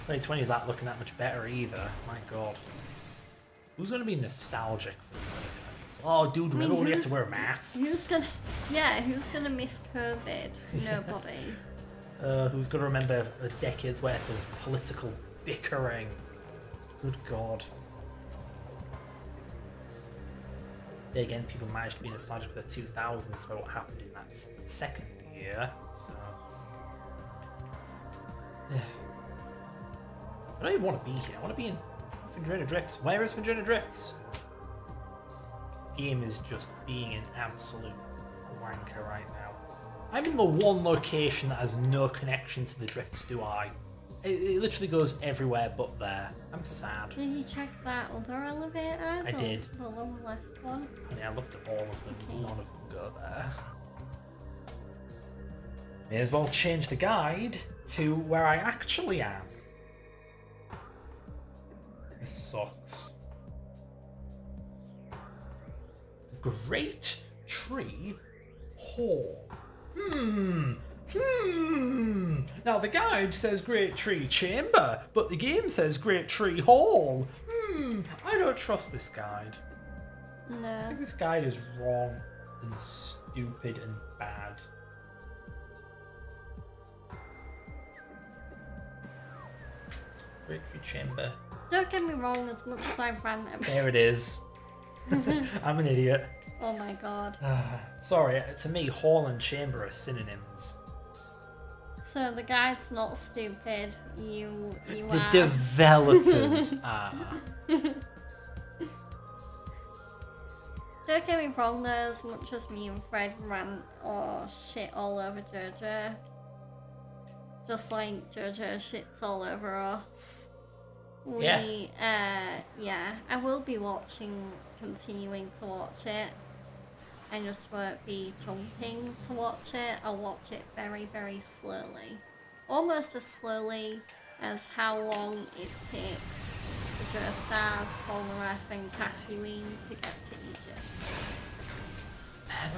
[SPEAKER 1] 2020 is not looking that much better either. My god. Who's going to be nostalgic for the 2020s? Oh, dude, remember when we had to wear masks?
[SPEAKER 2] Who's gonna miss COVID? Nobody.
[SPEAKER 1] Who's going to remember a decade's worth of political bickering? Good god. Then again, people managed to be nostalgic for the 2000s about what happened in that second year, so... Yeah. I don't even want to be here. I want to be in Findrina Drifts. Where is Findrina Drifts? The game is just being an absolute wanker right now. I'm in the one location that has no connection to the drifts, do I? It literally goes everywhere but there. I'm sad.
[SPEAKER 2] Did you check that other elevator?
[SPEAKER 1] I did.
[SPEAKER 2] The lower left one?
[SPEAKER 1] Yeah, I looked at all of them. Okay. None of them go there. May as well change the guide to where I actually am. This sucks. Great Tree Hall. Now the guide says Great Tree Chamber, but the game says Great Tree Hall. I don't trust this guide.
[SPEAKER 2] No.
[SPEAKER 1] I think this guide is wrong and stupid and bad. Great Tree Chamber.
[SPEAKER 2] Don't get me wrong, as much as I've ran them.
[SPEAKER 1] There it is. I'm an idiot.
[SPEAKER 2] Oh my god.
[SPEAKER 1] Sorry, to me, hall and chamber are synonyms.
[SPEAKER 2] So the guide's not stupid. You
[SPEAKER 1] the
[SPEAKER 2] are.
[SPEAKER 1] developers are.
[SPEAKER 2] don't get me wrong though, as much as me and Fred rant or shit all over JoJo, just like JoJo shits all over us, I will be continuing to watch it. I just won't be jumping to watch it. I'll watch it very, very slowly. Almost as slowly as how long it takes the Joestars, Polnareff and Kakyoin to get to Egypt.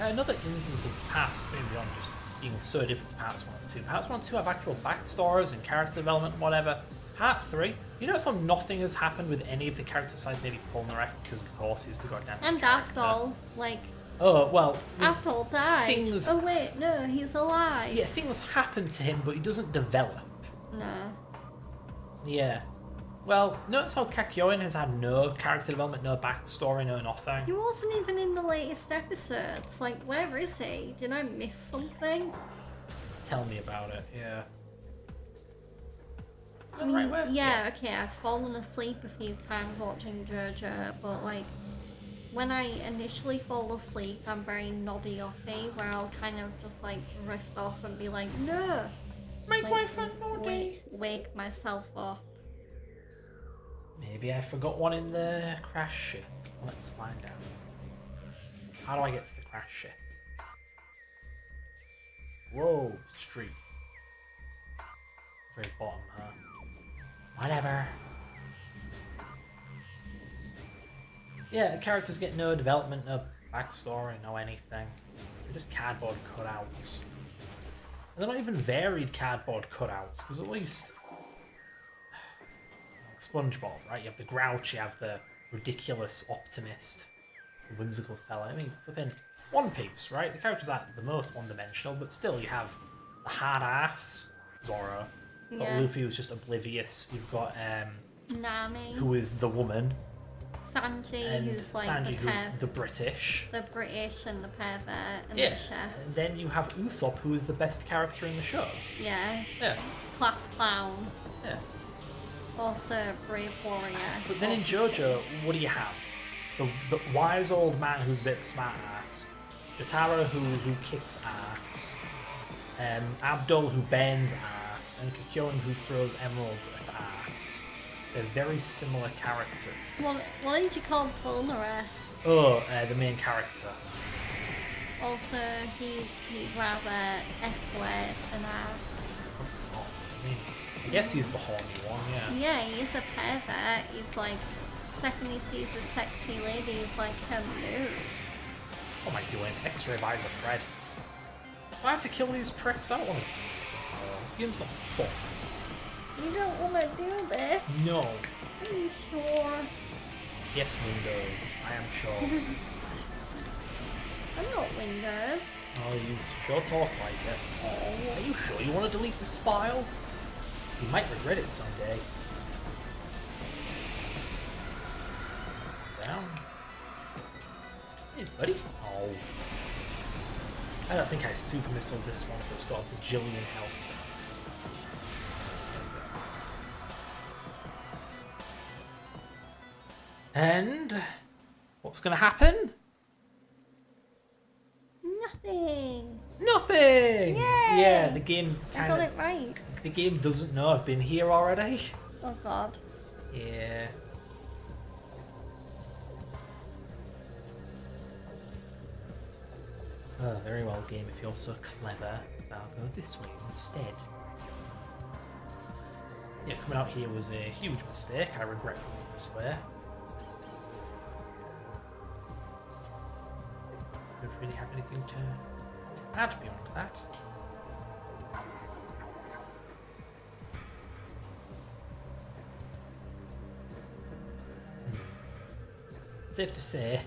[SPEAKER 1] Another instance of parts 3 and beyond just being so different to parts 1 and 2. Parts 1 and 2 have actual backstories and character development and whatever. Part 3, you notice how nothing has happened with any of the characters besides maybe Polnareff, because of course he's the goddamn
[SPEAKER 2] and
[SPEAKER 1] character.
[SPEAKER 2] Avdol, like...
[SPEAKER 1] Oh, well...
[SPEAKER 2] Avdol died. Oh wait, no, he's alive.
[SPEAKER 1] Yeah, things happen to him, but he doesn't develop.
[SPEAKER 2] No.
[SPEAKER 1] Yeah. Well, notice how Kakyoin has had no character development, no backstory, no nothing.
[SPEAKER 2] He wasn't even in the latest episodes. Like, where is he? Did I miss something?
[SPEAKER 1] Tell me about it, yeah.
[SPEAKER 2] I mean, okay, I've fallen asleep a few times watching JoJo, but like, when I initially fall asleep, I'm very noddy-offy, where I'll kind of just like drift off and be like, no!
[SPEAKER 1] Make my friend noddy!
[SPEAKER 2] Wake myself up.
[SPEAKER 1] Maybe I forgot one in the crash ship. Let's find out. How do I get to the crash ship? Whoa, street. Very bottom, huh? Whatever. Yeah, the characters get no development, no backstory, no anything. They're just cardboard cutouts. And they're not even varied cardboard cutouts, because at least... SpongeBob, right? You have the Grouch, you have the ridiculous optimist, the whimsical fella. I mean, flipping One Piece, right? The characters are the most one-dimensional, but still you have the hard-ass Zoro. You've got Luffy, who's just oblivious. You've got
[SPEAKER 2] Nami,
[SPEAKER 1] who is the woman.
[SPEAKER 2] Sanji,
[SPEAKER 1] And
[SPEAKER 2] who's like
[SPEAKER 1] Sanji, who's the British.
[SPEAKER 2] The British and the pervert and
[SPEAKER 1] the
[SPEAKER 2] chef.
[SPEAKER 1] And then you have Usopp, who is the best character in the show.
[SPEAKER 2] Yeah.
[SPEAKER 1] Yeah.
[SPEAKER 2] Class clown.
[SPEAKER 1] Yeah.
[SPEAKER 2] Also brave warrior.
[SPEAKER 1] But then in JoJo, what do you have? The wise old man who's a bit of a smart ass. Katara who kicks ass. Abdul who bends ass. And Kakyoin who throws emeralds at ass. They're very similar characters.
[SPEAKER 2] What did you call Polnareff?
[SPEAKER 1] Oh, the main character.
[SPEAKER 2] Also, he'd rather F-word than ass.
[SPEAKER 1] Oh, I guess he's the horny one, yeah.
[SPEAKER 2] Yeah, he's a pervert. He's like, second he sees a sexy lady, he's like, hello.
[SPEAKER 1] What am I doing? X-ray visor Fred. Do I have to kill these pricks? I don't want to do this. This game's not fun.
[SPEAKER 2] You don't want to do this?
[SPEAKER 1] No.
[SPEAKER 2] Are you sure?
[SPEAKER 1] Yes, Windows. I am sure.
[SPEAKER 2] I'm not Windows.
[SPEAKER 1] Oh, you sure talk like it.
[SPEAKER 2] Oh.
[SPEAKER 1] Are you sure you want to delete this file? You might regret it someday. Down. Hey, buddy. Oh. I don't think I super missiled this one, so it's got a bajillion health. And what's going to happen?
[SPEAKER 2] Nothing.
[SPEAKER 1] Nothing!
[SPEAKER 2] Yay!
[SPEAKER 1] Yeah, the game
[SPEAKER 2] I got it right.
[SPEAKER 1] The game doesn't know I've been here already.
[SPEAKER 2] Oh god.
[SPEAKER 1] Yeah. Oh, very well, game. If you're so clever, I'll go this way instead. Yeah, coming out here was a huge mistake. I regret going this way. Don't really have anything to add beyond that. Safe to say,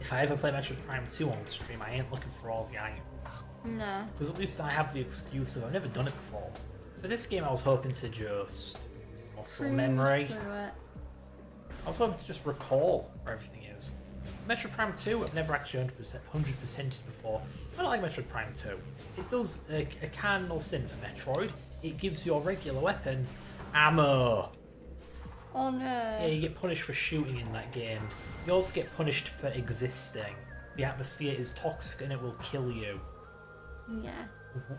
[SPEAKER 1] if I ever play Metroid Prime 2 on stream, I ain't looking for all the items.
[SPEAKER 2] No.
[SPEAKER 1] Because at least I have the excuse of I've never done it before. For this game, I was hoping to just muscle memory. I was hoping to just recall where everything is. Metroid Prime 2, I've never actually 100%ed before. I don't like Metroid Prime 2. It does a cardinal sin for Metroid. It gives your regular weapon ammo.
[SPEAKER 2] Oh no.
[SPEAKER 1] Yeah, you get punished for shooting in that game. You also get punished for existing. The atmosphere is toxic and it will kill you.
[SPEAKER 2] Yeah.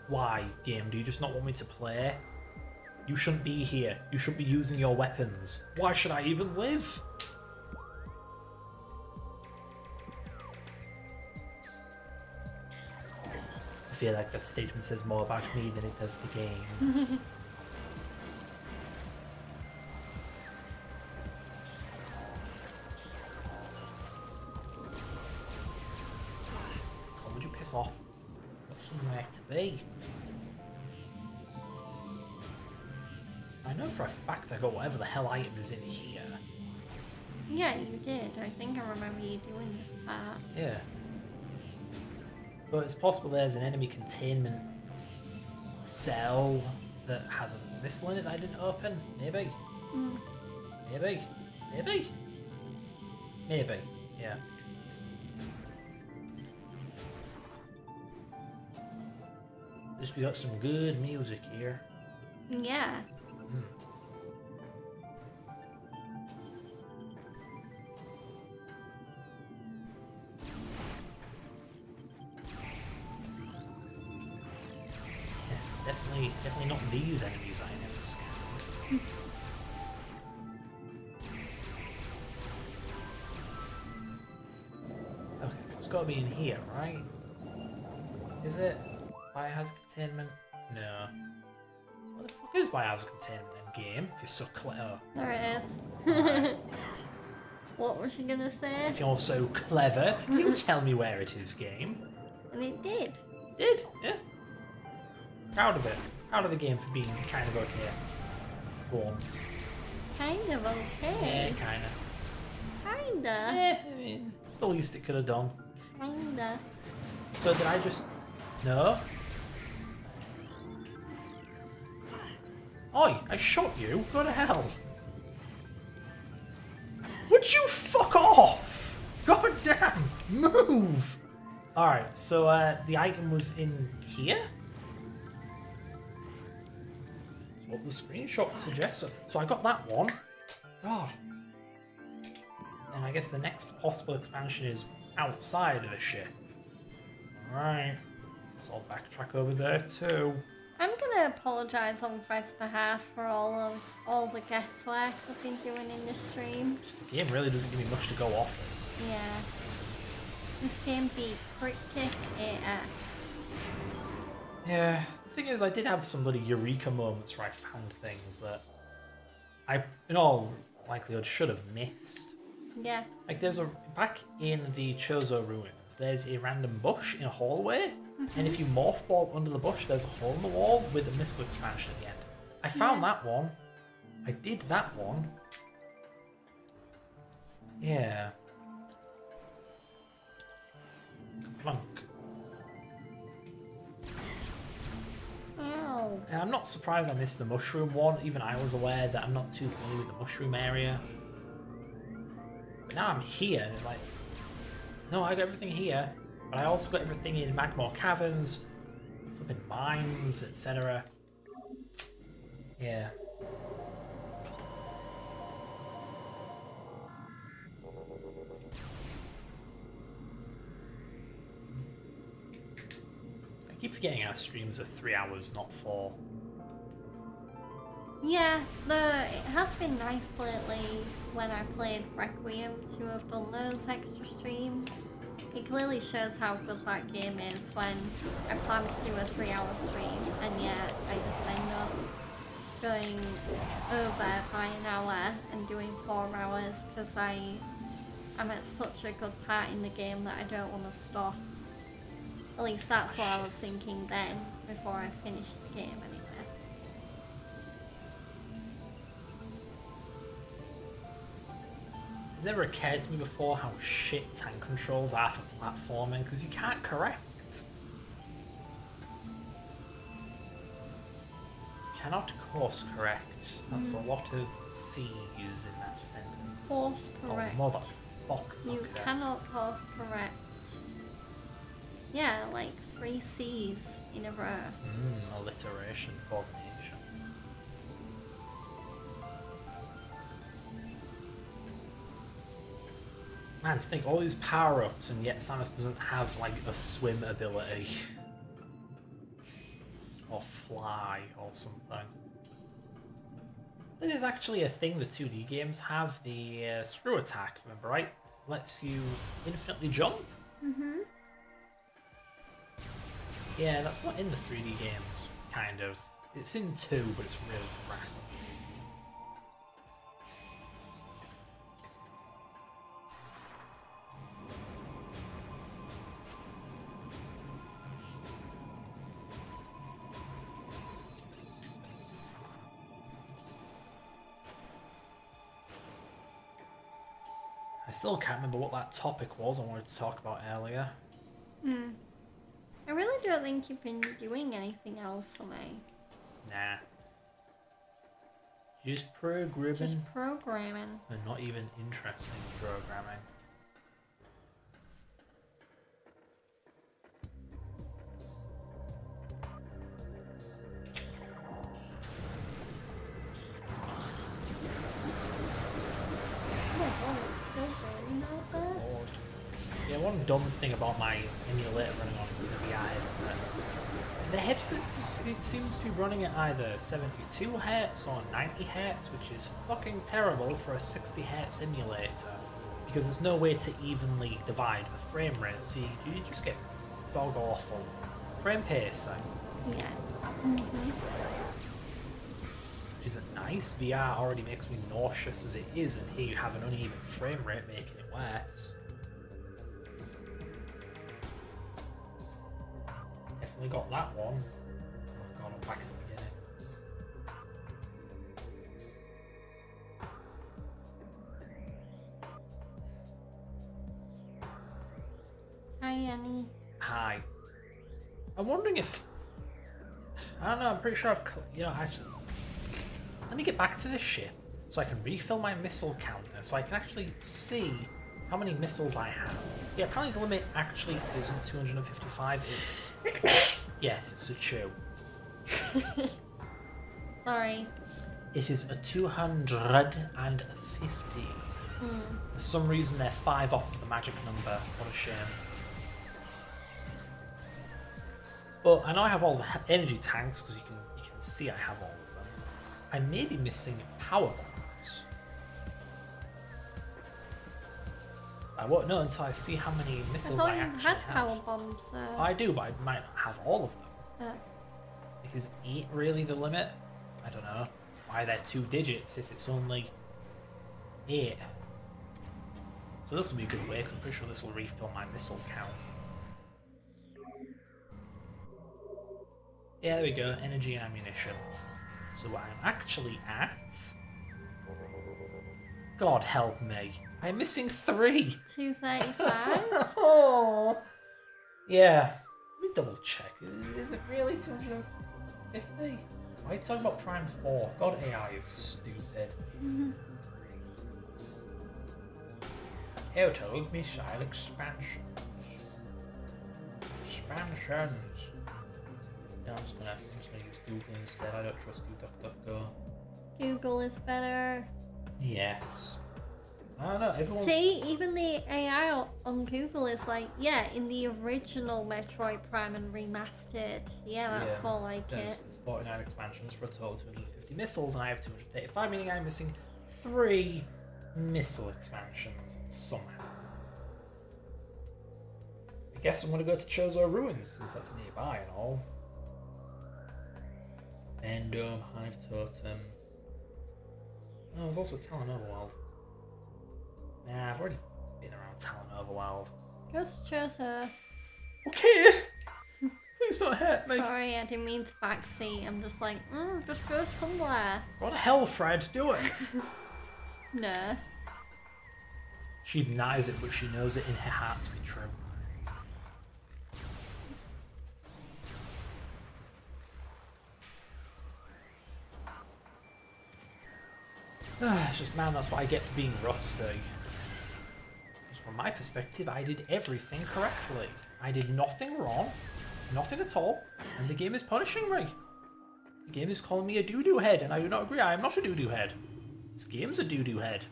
[SPEAKER 1] Why, game? Do you just not want me to play? You shouldn't be here. You shouldn't be using your weapons. Why should I even live? I feel like that statement says more about me than it does the game. Oh, would you piss off? Got somewhere to be. I know for a fact I got whatever the hell item is in here.
[SPEAKER 2] Yeah, you did. I think I remember you doing this part.
[SPEAKER 1] Yeah. But it's possible there's an enemy containment cell that has a missile in it that I didn't open. Maybe. Maybe. Maybe. Maybe. Yeah. Just we got some good music here.
[SPEAKER 2] Yeah.
[SPEAKER 1] Definitely not these enemies I never scanned. Okay, so it's got to be in here, right? Is it? Biohazard containment? No. What the fuck is biohazard containment in game? If you're so clever.
[SPEAKER 2] There it is. What was she gonna say?
[SPEAKER 1] If you're so clever, you tell me where it is, game.
[SPEAKER 2] And it did.
[SPEAKER 1] Did, yeah. Proud of it. Proud of the game for being kind of okay. Once.
[SPEAKER 2] Kind of okay.
[SPEAKER 1] Yeah, kinda.
[SPEAKER 2] Kinda.
[SPEAKER 1] I mean, it's the least it could have done.
[SPEAKER 2] Kinda.
[SPEAKER 1] So did I just... No? Oi, I shot you? Go to hell. Would you fuck off? God damn, move! Alright, so the item was in here? That's what the screenshot suggests. So I got that one. God. And I guess the next possible expansion is outside of the ship. Alright. So I'll backtrack over there too.
[SPEAKER 2] I'm gonna apologise on Fred's behalf for all the guesswork I've been doing in this stream.
[SPEAKER 1] The game really doesn't give me much to go off of.
[SPEAKER 2] Yeah. This game be cryptic AF.
[SPEAKER 1] Yeah, the thing is I did have some bloody eureka moments where I found things that I, in all likelihood, should have missed.
[SPEAKER 2] Yeah.
[SPEAKER 1] Like there's back in the Chozo ruins, there's a random bush in a hallway, and if you morph ball under the bush, there's a hole in the wall with a missile expansion at the end. I found that one. I did that one. Yeah. Plunk.
[SPEAKER 2] Ow.
[SPEAKER 1] And I'm not surprised I missed the mushroom one. Even I was aware that I'm not too familiar with the mushroom area. But now I'm here, and it's like, no, I got everything here, but I also got everything in Magmore Caverns, flipping mines, etc. Yeah. I keep forgetting our streams are 3 hours, not 4.
[SPEAKER 2] Yeah, it has been nice lately when I played Requiem to have done those extra streams. It clearly shows how good that game is when I plan to do a 3-hour stream and yet I just end up going over by an hour and doing 4 hours because I'm at such a good part in the game that I don't want to stop. At least that's what I was thinking then before I finished the game anyway.
[SPEAKER 1] It's never occurred to me before how shit tank controls are for platforming, because you can't correct. You cannot course correct. That's a lot of C's in that sentence.
[SPEAKER 2] Course correct.
[SPEAKER 1] Oh, mother. Fuck.
[SPEAKER 2] You cannot course correct. Yeah, like 3 C's in a row.
[SPEAKER 1] Alliteration for the nation. Man, to think all these power-ups and yet Samus doesn't have like a swim ability. Or fly or something. That is actually a thing the 2D games have, the screw attack, remember, right? Lets you infinitely jump?
[SPEAKER 2] Mm-hmm.
[SPEAKER 1] Yeah, that's not in the 3D games, kind of. It's in 2, but it's really crap. I still can't remember what that topic was I wanted to talk about earlier.
[SPEAKER 2] I really don't think you've been doing anything else for me.
[SPEAKER 1] Nah. Just programming.
[SPEAKER 2] Just programming.
[SPEAKER 1] And not even interesting programming. Yeah, one dumb thing about my emulator running on the VR headset. The headset it seems to be running at either 72 Hz or 90 Hz, which is fucking terrible for a 60 Hz emulator. Because there's no way to evenly divide the frame rate, so you just get dog awful frame pacing.
[SPEAKER 2] Yeah. Mm-hmm.
[SPEAKER 1] Which isn't nice. VR already makes me nauseous as it is, and here you have an uneven frame rate making it worse. Definitely got that one. Oh god, I'm back at the beginning.
[SPEAKER 2] Hi, Annie.
[SPEAKER 1] Hi. I'm wondering if... I don't know, I'm pretty sure I've... You know, actually... Let me get back to this ship so I can refill my missile counter so I can actually see how many missiles I have. Yeah, apparently the limit actually isn't 255, it's... Yes, it's a chew.
[SPEAKER 2] Sorry.
[SPEAKER 1] It is a 250. For some reason they're 5 off of the magic number. What a shame. But I know I have all the energy tanks because you can see I have all of them. I may be missing power bombs. I won't know until I see how many missiles I actually
[SPEAKER 2] had
[SPEAKER 1] have.
[SPEAKER 2] power bombs.
[SPEAKER 1] I do, but I might not have all of them.
[SPEAKER 2] Uh,
[SPEAKER 1] Is 8 really the limit? I don't know. Why are there 2 digits if it's only 8? So this will be a good way, because I'm pretty sure this will refill my missile count. Yeah, there we go. Energy and ammunition. So what I'm actually at... God help me. I'm missing 3!
[SPEAKER 2] 235?
[SPEAKER 1] Oh! Yeah. Let me double check. Is it really 250? Why are you talking about Prime 4? God, AI is stupid. Auto missile expansion. Expansions. No, I'm just gonna use Google instead. I don't trust you, DuckDuckGo.
[SPEAKER 2] Google is better.
[SPEAKER 1] Yes. I don't know, everyone's...
[SPEAKER 2] See, even the AI on Google is like, yeah, in the original Metroid Prime and remastered. Yeah, that's more like it.
[SPEAKER 1] It's 49 expansions for a total of 250 missiles, and I have 235, meaning I'm missing 3 missile expansions somehow. I guess I'm gonna go to Chozo Ruins, since that's nearby and all. Endome, Hive Totem. Oh, there's also Talon Overworld. Nah, I've already been around Talon Overworld.
[SPEAKER 2] Go to Chozo.
[SPEAKER 1] Okay! Please don't hurt me.
[SPEAKER 2] Sorry, I didn't mean to backseat. I'm just like, just go somewhere.
[SPEAKER 1] What the hell, Fred? Do it!
[SPEAKER 2] No.
[SPEAKER 1] She denies it, but she knows it in her heart to be true. It's just, man, that's what I get for being rusty. Because from my perspective, I did everything correctly. I did nothing wrong, nothing at all, and the game is punishing me. The game is calling me a doo-doo head, and I do not agree. I am not a doo-doo head. This game's a doo-doo head.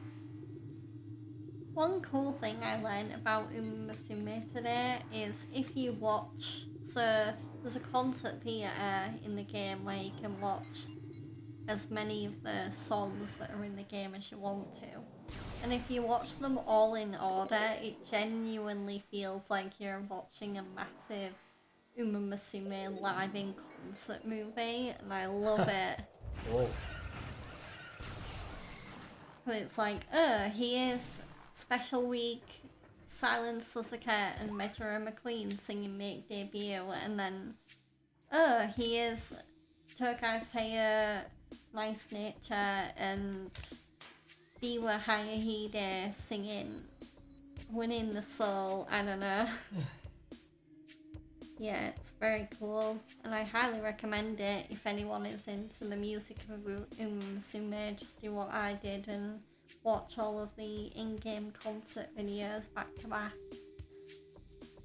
[SPEAKER 2] One cool thing I learned about Musume today is if you watch, so there's a concert theatre in the game where you can watch as many of the songs that are in the game as you want to. And if you watch them all in order, it genuinely feels like you're watching a massive Uma Musume live in concert movie, and I love it.
[SPEAKER 1] Cool.
[SPEAKER 2] It's like, here's Special Week, Silence Suzuka and Metro McQueen singing Make Debut, and then, here's Tokai Taya, Nice Nature, and Biwa Hayahide singing Winning the Soul, I don't know. Yeah, it's very cool, and I highly recommend it if anyone is into the music of Musume. Just do what I did and watch all of the in-game concert videos back to back.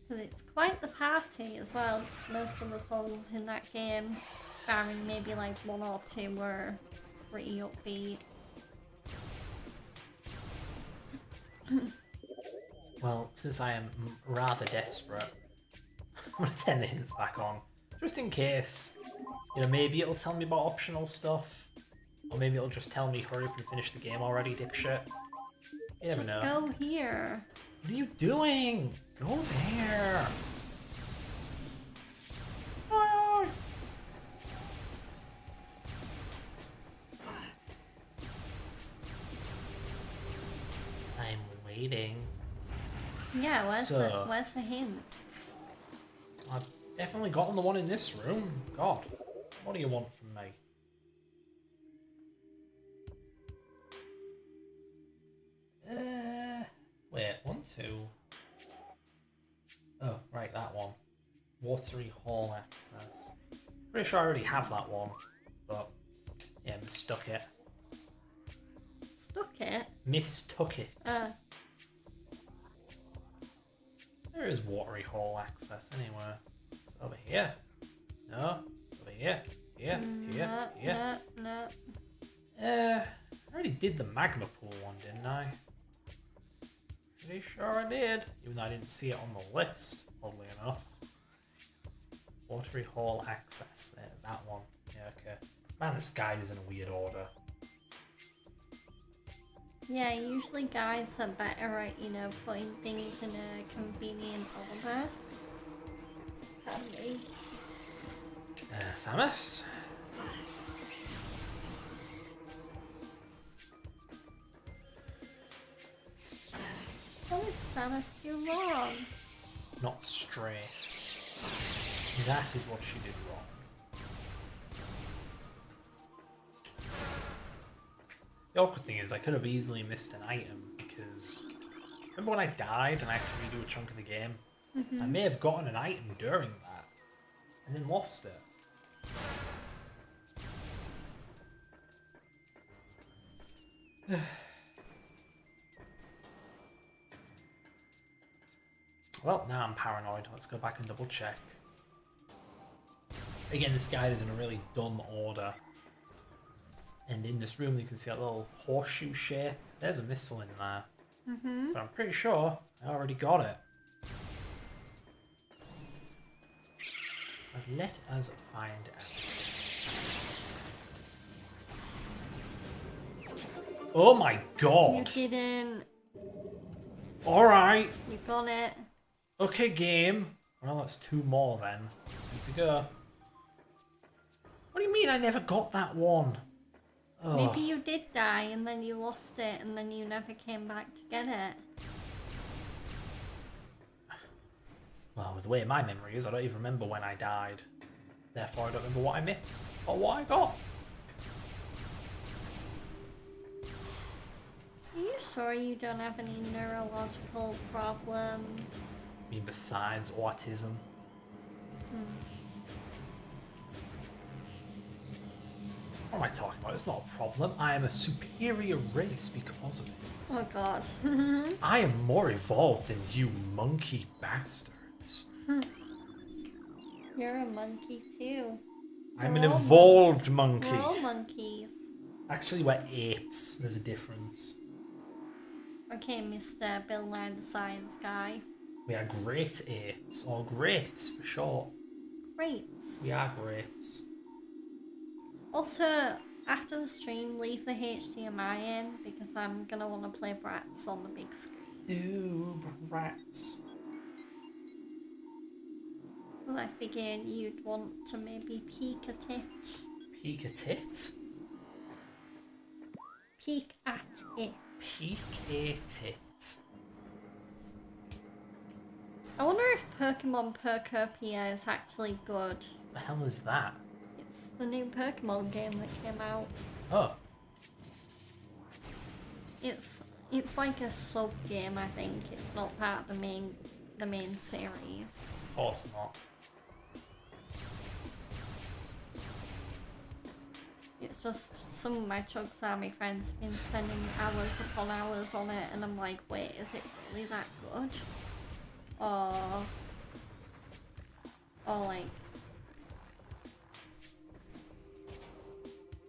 [SPEAKER 2] Because it's quite the party as well, because most of the songs in that game, barring maybe like one or two, were pretty upbeat.
[SPEAKER 1] Well, since I am rather desperate, I'm gonna turn the hints back on, just in case. You know, maybe it'll tell me about optional stuff, or maybe it'll just tell me hurry up and finish the game already, dipshit. You never know.
[SPEAKER 2] Go here.
[SPEAKER 1] What are you doing? Go there. Oh. I'm waiting.
[SPEAKER 2] Yeah, where's
[SPEAKER 1] So-
[SPEAKER 2] the hints?
[SPEAKER 1] I've definitely gotten the one in this room. God, what do you want from me? Wait, 1, 2. Oh, right, that one. Watery Hall access. Pretty sure I already have that one, but yeah, mistook it.
[SPEAKER 2] Stuck it?
[SPEAKER 1] Mistook it. There is Watery Hall access anywhere. Over here. No. Over here. Here. Here.
[SPEAKER 2] No,
[SPEAKER 1] Here.
[SPEAKER 2] no.
[SPEAKER 1] I already did the Magma Pool one, didn't I? Pretty sure I did. Even though I didn't see it on the list, oddly enough. Watery Hall access. There, that one. Yeah, okay. Man, this guide is in a weird order.
[SPEAKER 2] Yeah, usually guides are better at, you know, putting things in a convenient order. Can be.
[SPEAKER 1] Samus?
[SPEAKER 2] What did Samus do wrong?
[SPEAKER 1] Not straight. That is what she did wrong. The awkward thing is I could have easily missed an item because remember when I died and I had to redo a chunk of the game? I may have gotten an item during that and then lost it. Well, now I'm paranoid. Let's go back and double check. Again, this guide is in a really dumb order. And in this room, you can see a little horseshoe shape. There's a missile in there. But I'm pretty sure I already got it. But let us find out. Oh my god!
[SPEAKER 2] You didn't.
[SPEAKER 1] Alright.
[SPEAKER 2] You got it.
[SPEAKER 1] Okay, game. Well, that's 2 more then. 2 to go. What do you mean I never got that one? Ugh.
[SPEAKER 2] Maybe you did die and then you lost it and then you never came back to get it.
[SPEAKER 1] Well, with the way my memory is, I don't even remember when I died. Therefore, I don't remember what I missed or what I got.
[SPEAKER 2] Are you sure you don't have any neurological problems?
[SPEAKER 1] I mean, besides autism. What am I talking about? It's not a problem. I am a superior race because of it.
[SPEAKER 2] Oh god.
[SPEAKER 1] I am more evolved than you monkey bastards.
[SPEAKER 2] You're a monkey too.
[SPEAKER 1] I'm
[SPEAKER 2] We're
[SPEAKER 1] an
[SPEAKER 2] all
[SPEAKER 1] evolved monkey.
[SPEAKER 2] We're all monkeys.
[SPEAKER 1] Actually, we're apes. There's a difference.
[SPEAKER 2] Okay, Mr. Bill Nye the Science Guy.
[SPEAKER 1] We are great apes, or grapes for short.
[SPEAKER 2] Grapes.
[SPEAKER 1] We are grapes.
[SPEAKER 2] Also, after the stream, leave the HDMI in because I'm gonna want to play Bratz on the big screen.
[SPEAKER 1] Ooh, rats.
[SPEAKER 2] Well, I figured you'd want to maybe peek at it.
[SPEAKER 1] Peek at it?
[SPEAKER 2] Peek at it.
[SPEAKER 1] Peek at it.
[SPEAKER 2] I wonder if Pokemon Percopia is actually good.
[SPEAKER 1] The hell is that?
[SPEAKER 2] It's the new Pokemon game that came out.
[SPEAKER 1] Oh.
[SPEAKER 2] It's like a sub game, I think. It's not part of the main series.
[SPEAKER 1] Of course not.
[SPEAKER 2] It's just some of my Chugs Army friends have been spending hours upon hours on it, and I'm like, wait, is it really that good? Or like,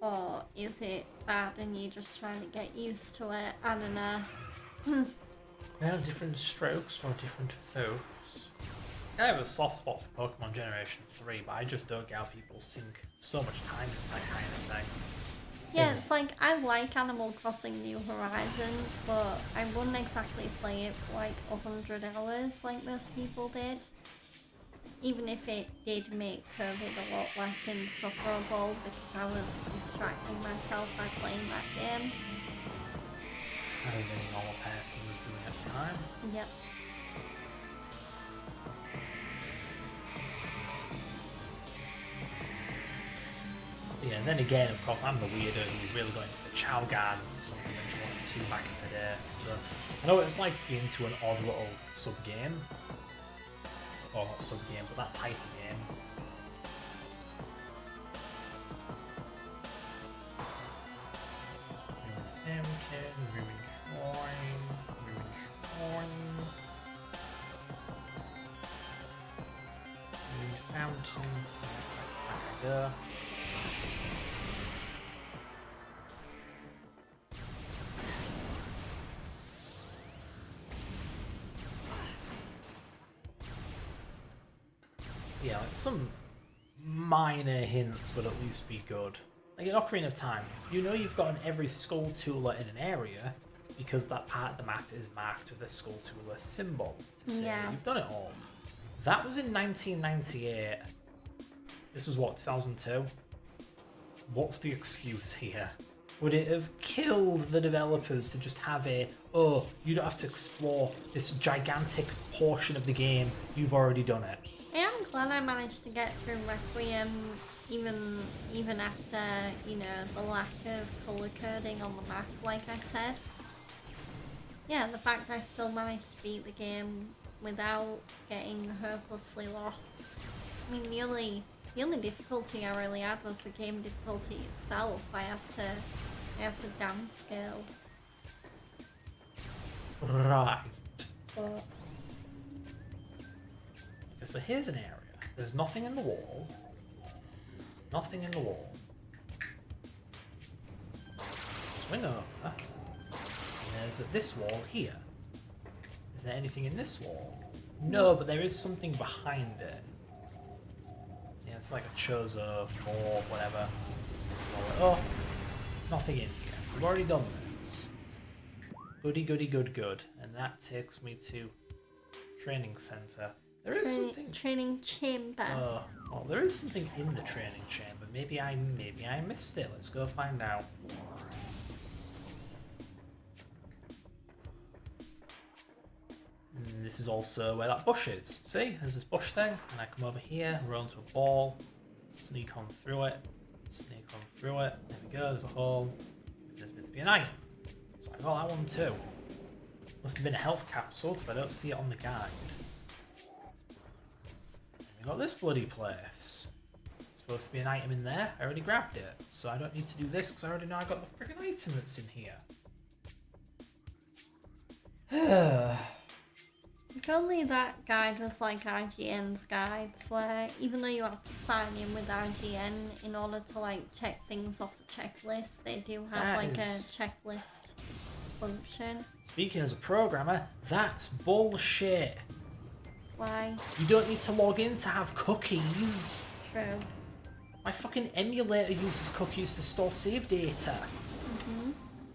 [SPEAKER 2] or is it bad and you're just trying to get used to it? I don't know.
[SPEAKER 1] Well, different strokes for different folks. I have a soft spot for Pokemon Generation 3, but I just don't get how people sink so much time into that kind of thing.
[SPEAKER 2] Yeah, it's like, I like Animal Crossing New Horizons, but I wouldn't exactly play it for like 100 hours like most people did. Even if it did make COVID a lot less insufferable because I was distracting myself by playing that game.
[SPEAKER 1] As any normal person was doing at the time.
[SPEAKER 2] Yep.
[SPEAKER 1] Yeah, and then again, of course, I'm the weirdo who's really got into the Chow Garden or something that you wanted to back in the day. So I know what it's like to be into an odd little sub-game. Or not sub-game, but that type of game. Fountain, ruined shrine, ruined shrine. Ruined fountain. Back I go. Yeah, like some minor hints would at least be good. Like in Ocarina of Time, you know you've gotten every Skulltula in an area because that part of the map is marked with a Skulltula symbol to say that you've done it all. That was in 1998. This was what, 2002? What's the excuse here? Would it have killed the developers to just have oh, you don't have to explore this gigantic portion of the game, you've already done it?
[SPEAKER 2] I am glad I managed to get through Requiem even after, you know, the lack of colour coding on the map, like I said. Yeah, the fact I still managed to beat the game without getting hopelessly lost. I mean, the only difficulty I really had was the game difficulty itself. I had to downscale.
[SPEAKER 1] Right.
[SPEAKER 2] But
[SPEAKER 1] So here's an area. There's nothing in the wall. Nothing in the wall. Swing over. And there's this wall here. Is there anything in this wall? No, but there is something behind it. Yeah, it's like a Chozo or whatever. Oh, nothing in here. So we've already done this. Goody, goody, good, good. And that takes me to training center. There is something.
[SPEAKER 2] Training chamber.
[SPEAKER 1] Well, there is something in the training chamber. Maybe I missed it. Let's go find out. And this is also where that bush is. See, there's this bush thing, and I come over here, run to a ball, sneak on through it, sneak on through it. There we go. There's a hole. There's meant to be an item. So I got that one too. Must have been a health capsule because I don't see it on the guide. We got this bloody place. Supposed to be an item in there. I already grabbed it. So I don't need to do this because I already know I got the freaking item that's in here.
[SPEAKER 2] If only that guide was like IGN's guides, where even though you have to sign in with IGN in order to like check things off the checklist, they do have like a checklist function.
[SPEAKER 1] It's Speaking as a programmer, that's bullshit.
[SPEAKER 2] Why?
[SPEAKER 1] You don't need to log in to have cookies.
[SPEAKER 2] True.
[SPEAKER 1] My fucking emulator uses cookies to store save data.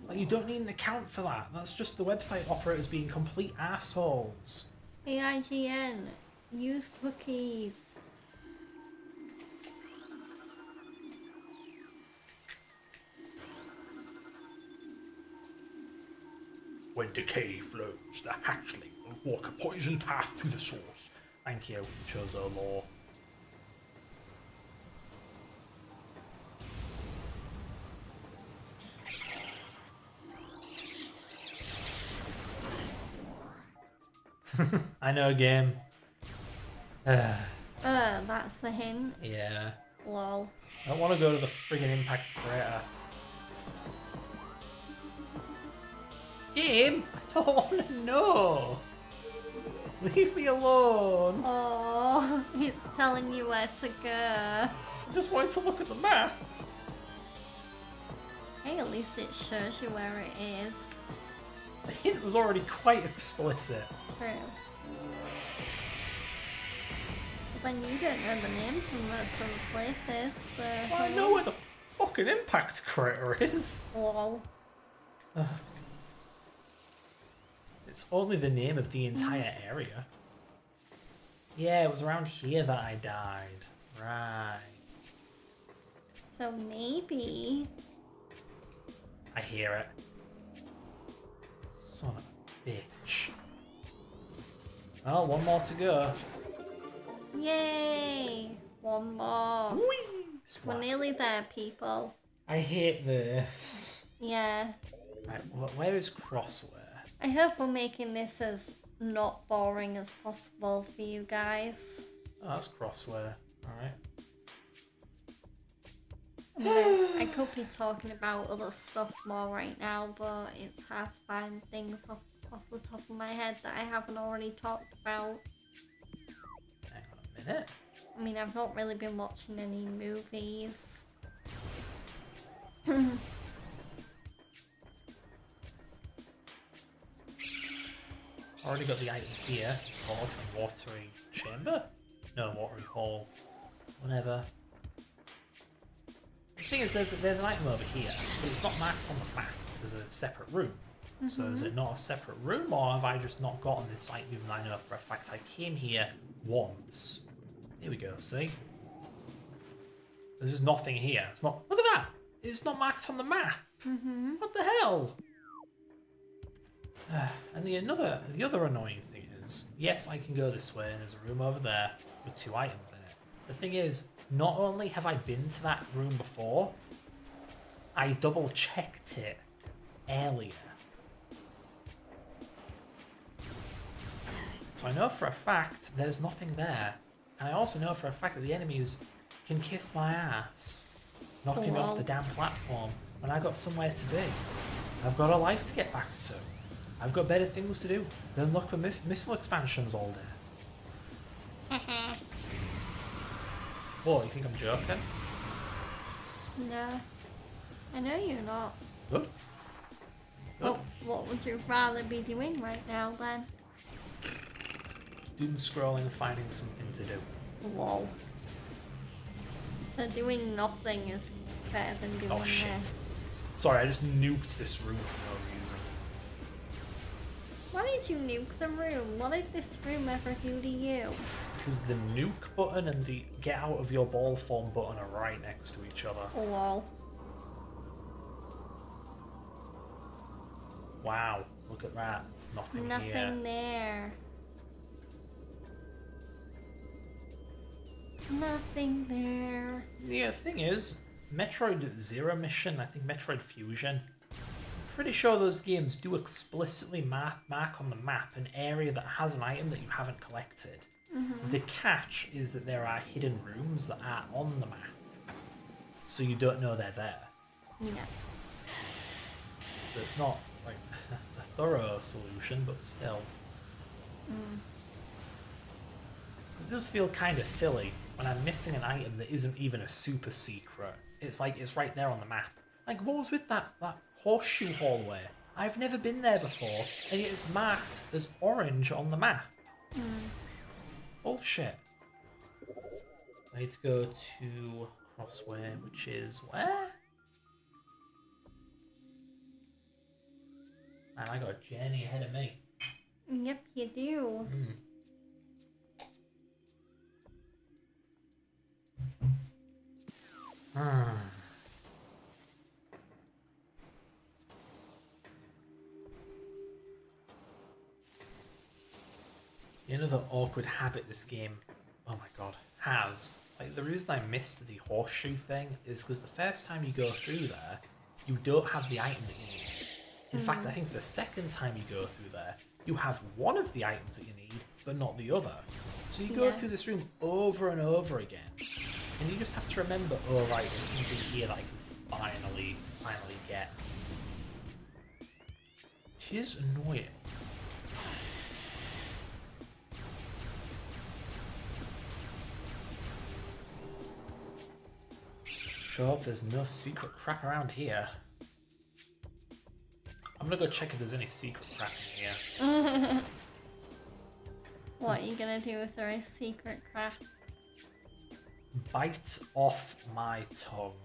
[SPEAKER 1] Like, you don't need an account for that. That's just the website operators being complete assholes.
[SPEAKER 2] AIGN, use cookies.
[SPEAKER 1] When decay flows, the hatchling will walk a poisoned path to the source. Thank you, Chozo Law. I know, game.
[SPEAKER 2] That's the hint.
[SPEAKER 1] Yeah.
[SPEAKER 2] Lol.
[SPEAKER 1] I don't want to go to the friggin' impact crater. Game? I don't want to know. Leave me alone.
[SPEAKER 2] Oh, it's telling you where to go.
[SPEAKER 1] I just wanted to look at the map.
[SPEAKER 2] Hey, at least it shows you where it is.
[SPEAKER 1] The hint was already quite explicit.
[SPEAKER 2] True. But then you don't know the names of most of the places, so...
[SPEAKER 1] Well, I know where the fucking impact crater is.
[SPEAKER 2] Lol.
[SPEAKER 1] It's only the name of the entire area. Yeah, it was around here that I died. Right.
[SPEAKER 2] So maybe...
[SPEAKER 1] I hear it. Son of a bitch. Well, one more to go.
[SPEAKER 2] Yay! One more.
[SPEAKER 1] Whee!
[SPEAKER 2] We're
[SPEAKER 1] Splat.
[SPEAKER 2] nearly there, people.
[SPEAKER 1] I hate this.
[SPEAKER 2] Yeah.
[SPEAKER 1] Right, where is Crossware?
[SPEAKER 2] I hope we're making this as not boring as possible for you guys.
[SPEAKER 1] Oh, that's Crossware. Alright.
[SPEAKER 2] I mean, I could be talking about other stuff more right now, but it's hard to find things off the top of my head that I haven't already talked about.
[SPEAKER 1] Hang on a minute.
[SPEAKER 2] I mean, I've not really been watching any movies.
[SPEAKER 1] Already got the item here. Of course, a watery chamber? No, watery hall. Whatever. The thing is, there's an item over here, but it's not marked on the map. There's a separate room. So is it not a separate room, or have I just not gotten this item even though I know for a fact I came here once? Here we go, see? There's nothing here. It's not... Look at that! It's not marked on the map! What the hell? And the other annoying thing is, yes, I can go this way, and there's a room over there with 2 items in it. The thing is, not only have I been to that room before, I double-checked it earlier. So I know for a fact there's nothing there. And I also know for a fact that the enemies can kiss my ass, knocking me off the damn platform when I got somewhere to be. I've got a life to get back to. I've got better things to do than look for missile expansions all day. Whoa, you think I'm joking?
[SPEAKER 2] No. I know you're not.
[SPEAKER 1] Good.
[SPEAKER 2] But what would you rather be doing right now then?
[SPEAKER 1] Doom scrolling, finding something to do.
[SPEAKER 2] Lol. So doing nothing is better than doing
[SPEAKER 1] Oh shit.
[SPEAKER 2] this.
[SPEAKER 1] Sorry, I just nuked this room for no reason.
[SPEAKER 2] Why did you nuke the room? What did this room ever do to you?
[SPEAKER 1] Because the nuke button and the get out of your ball form button are right next to each other.
[SPEAKER 2] Lol.
[SPEAKER 1] Wow, look at that. Nothing here.
[SPEAKER 2] Nothing there. Nothing there.
[SPEAKER 1] The thing is, Metroid Zero Mission, I think Metroid Fusion, I'm pretty sure those games do explicitly mark on the map an area that has an item that you haven't collected. The catch is that there are hidden rooms that are on the map, so you don't know they're there.
[SPEAKER 2] Yeah.
[SPEAKER 1] So it's not like a thorough solution, but still. It does feel kind of silly when I'm missing an item that isn't even a super secret. It's like it's right there on the map. Like, what was with that horseshoe hallway? I've never been there before, and yet it's marked as orange on the map. Bullshit. I need to go to Crossway, which is where? Man, I got a journey ahead of me.
[SPEAKER 2] Yep, you do.
[SPEAKER 1] Another awkward habit this game, oh my god, has. Like, the reason I missed the horseshoe thing is because the first time you go through there, you don't have the item that you need. In fact, I think the second time you go through there, you have one of the items that you need, but not the other. So you go through this room over and over again, and you just have to remember, oh right, there's something here that I can finally get. It is annoying. Sure hope there's no secret crap around here. I'm gonna go check if there's any secret crap in here.
[SPEAKER 2] What are you gonna do with the secret crap?
[SPEAKER 1] Bite off my tongue.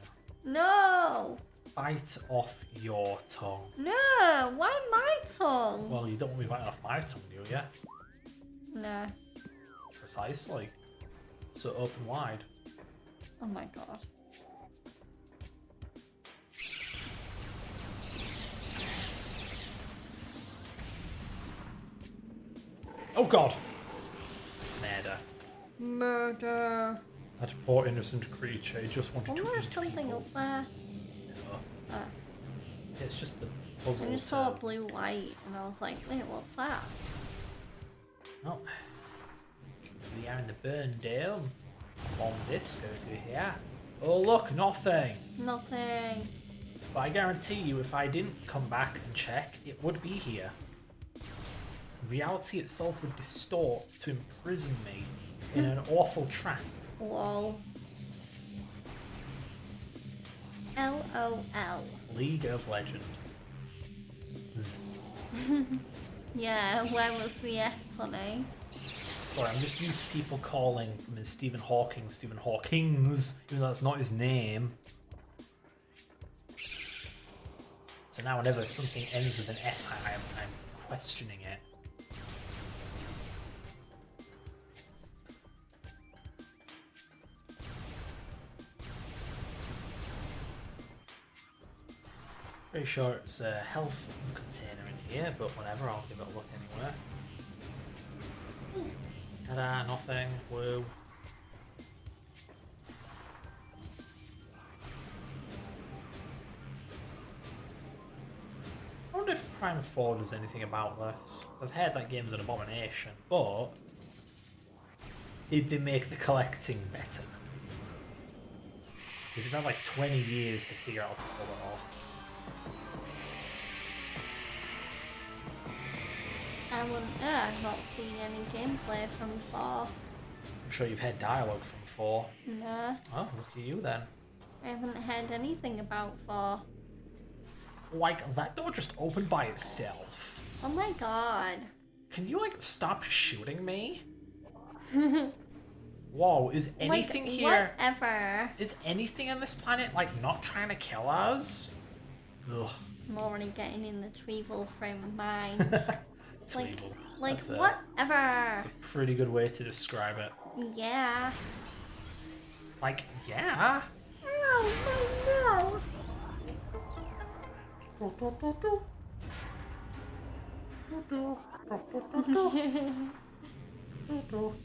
[SPEAKER 2] No!
[SPEAKER 1] Bite off your tongue.
[SPEAKER 2] No! Why my tongue?
[SPEAKER 1] Well, you don't want me biting off my tongue, do you?
[SPEAKER 2] No.
[SPEAKER 1] Precisely. So open wide.
[SPEAKER 2] Oh my god.
[SPEAKER 1] Oh god! Murder.
[SPEAKER 2] Murder.
[SPEAKER 1] That poor innocent creature, he just wanted
[SPEAKER 2] Wasn't
[SPEAKER 1] to
[SPEAKER 2] there
[SPEAKER 1] eat
[SPEAKER 2] something
[SPEAKER 1] people.
[SPEAKER 2] up there?
[SPEAKER 1] No.
[SPEAKER 2] Oh.
[SPEAKER 1] It's just the puzzle.
[SPEAKER 2] I just saw a blue light and I was like, wait, what's that?
[SPEAKER 1] Oh. We are in the burn dome. On this, go through here. Oh look, nothing!
[SPEAKER 2] Nothing.
[SPEAKER 1] But I guarantee you, if I didn't come back and check, it would be here. Reality itself would distort to imprison me in an awful trap.
[SPEAKER 2] Lol. LOL.
[SPEAKER 1] League of Legends.
[SPEAKER 2] Yeah, where was the S, honey?
[SPEAKER 1] Sorry, I'm just used to people calling him Stephen Hawkins, even though that's not his name. So now whenever something ends with an S, I'm questioning it. Pretty sure it's a health container in here, but whatever, I'll give it a look anyway. Ta-da, nothing, woo. I wonder if Prime 4 does anything about this. I've heard that game's an abomination, but did they make the collecting better? Because they've had like 20 years to figure out how to pull it off.
[SPEAKER 2] I wouldn't. I've not seen any gameplay from 4.
[SPEAKER 1] I'm sure you've heard dialogue from 4.
[SPEAKER 2] No.
[SPEAKER 1] Oh, look at you then.
[SPEAKER 2] I haven't heard anything about 4.
[SPEAKER 1] Like, that door just opened by itself.
[SPEAKER 2] Oh my god.
[SPEAKER 1] Can you, like, stop shooting me? Whoa, is anything
[SPEAKER 2] like,
[SPEAKER 1] here...
[SPEAKER 2] Whatever.
[SPEAKER 1] Is anything on this planet, like, not trying to kill us? Ugh.
[SPEAKER 2] I'm already getting in the Tweeble frame of mind.
[SPEAKER 1] Tweeble.
[SPEAKER 2] Like
[SPEAKER 1] That's
[SPEAKER 2] whatever.
[SPEAKER 1] That's a pretty good way to describe it.
[SPEAKER 2] Yeah.
[SPEAKER 1] Like, yeah.
[SPEAKER 2] Oh no.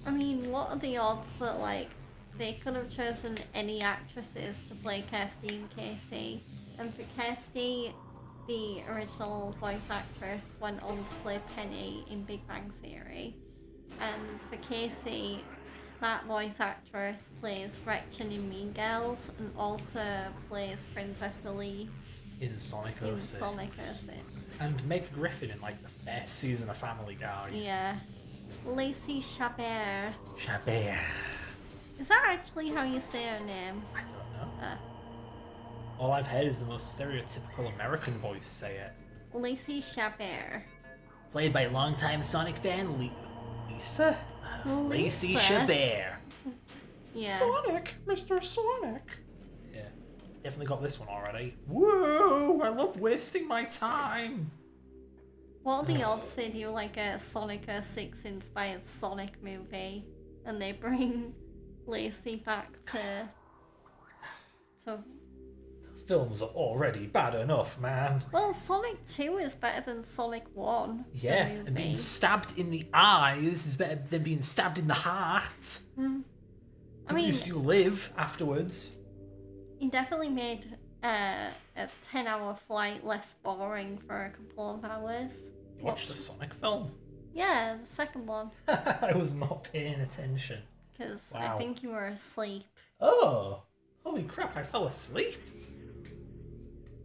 [SPEAKER 2] I mean, what are the odds that like they could have chosen any actresses to play Kirsty and Casey, and for Kirsty, the original voice actress went on to play Penny in Big Bang Theory, and for Casey, that voice actress plays Gretchen in Mean Girls and also plays Princess Elise
[SPEAKER 1] In Sonic 06.
[SPEAKER 2] in Sonic 06.
[SPEAKER 1] And Meg Griffin in, like, the first season of Family Guy.
[SPEAKER 2] Yeah. Lacey Chabert.
[SPEAKER 1] Chabert.
[SPEAKER 2] Is that actually how you say her name?
[SPEAKER 1] I don't know. All I've heard is the most stereotypical American voice say it.
[SPEAKER 2] Lacey Chabert.
[SPEAKER 1] Played by longtime Sonic fan Lisa? Lacey
[SPEAKER 2] Lisa.
[SPEAKER 1] Chabert.
[SPEAKER 2] Yeah.
[SPEAKER 1] Sonic, Mr. Sonic. Yeah, definitely got this one already. Whoa, I love wasting my time.
[SPEAKER 2] What are the odds they do like a Sonic 06 inspired Sonic movie and they bring Lacey back to
[SPEAKER 1] Films are already bad enough, man.
[SPEAKER 2] Well, Sonic 2 is better than Sonic 1.
[SPEAKER 1] Yeah,
[SPEAKER 2] the
[SPEAKER 1] and
[SPEAKER 2] movie.
[SPEAKER 1] being stabbed in the eyes is better than being stabbed in the heart.
[SPEAKER 2] I mean,
[SPEAKER 1] At least you live afterwards.
[SPEAKER 2] it definitely made a 10-hour flight less boring for a couple of hours.
[SPEAKER 1] You watched the Sonic film?
[SPEAKER 2] Yeah, the second one.
[SPEAKER 1] I was not paying attention.
[SPEAKER 2] Because
[SPEAKER 1] Wow.
[SPEAKER 2] I think you were asleep.
[SPEAKER 1] Oh, holy crap, I fell asleep.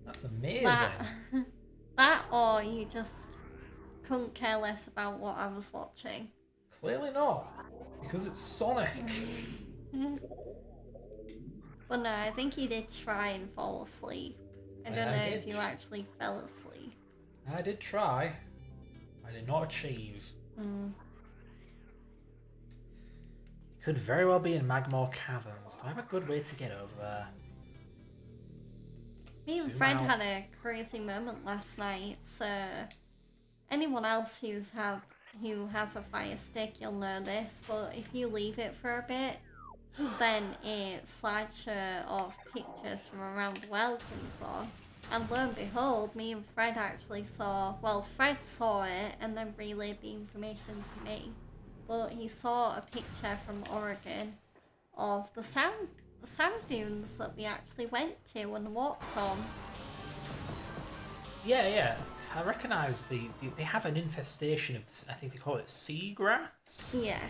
[SPEAKER 1] That's amazing.
[SPEAKER 2] That or you just couldn't care less about what I was watching.
[SPEAKER 1] Clearly not, because it's Sonic.
[SPEAKER 2] But no, I think you did try and fall asleep. I don't know if you actually fell asleep.
[SPEAKER 1] I did try. I did not achieve. It could very well be in Magmore Caverns. Do I have a good way to get over there?
[SPEAKER 2] Me and
[SPEAKER 1] Zoom
[SPEAKER 2] Fred
[SPEAKER 1] out.
[SPEAKER 2] had a crazy moment last night, so anyone else who has a Fire Stick, you'll know this, but if you leave it for a bit, then a slideshow of pictures from around the world comes on. And lo and behold, me and Fred actually saw, well, Fred saw it and then relayed the information to me, but he saw a picture from Oregon of the sand dunes that we actually went to and walked on.
[SPEAKER 1] Yeah. I recognise they have an infestation of, I think they call it seagrass.
[SPEAKER 2] Yeah.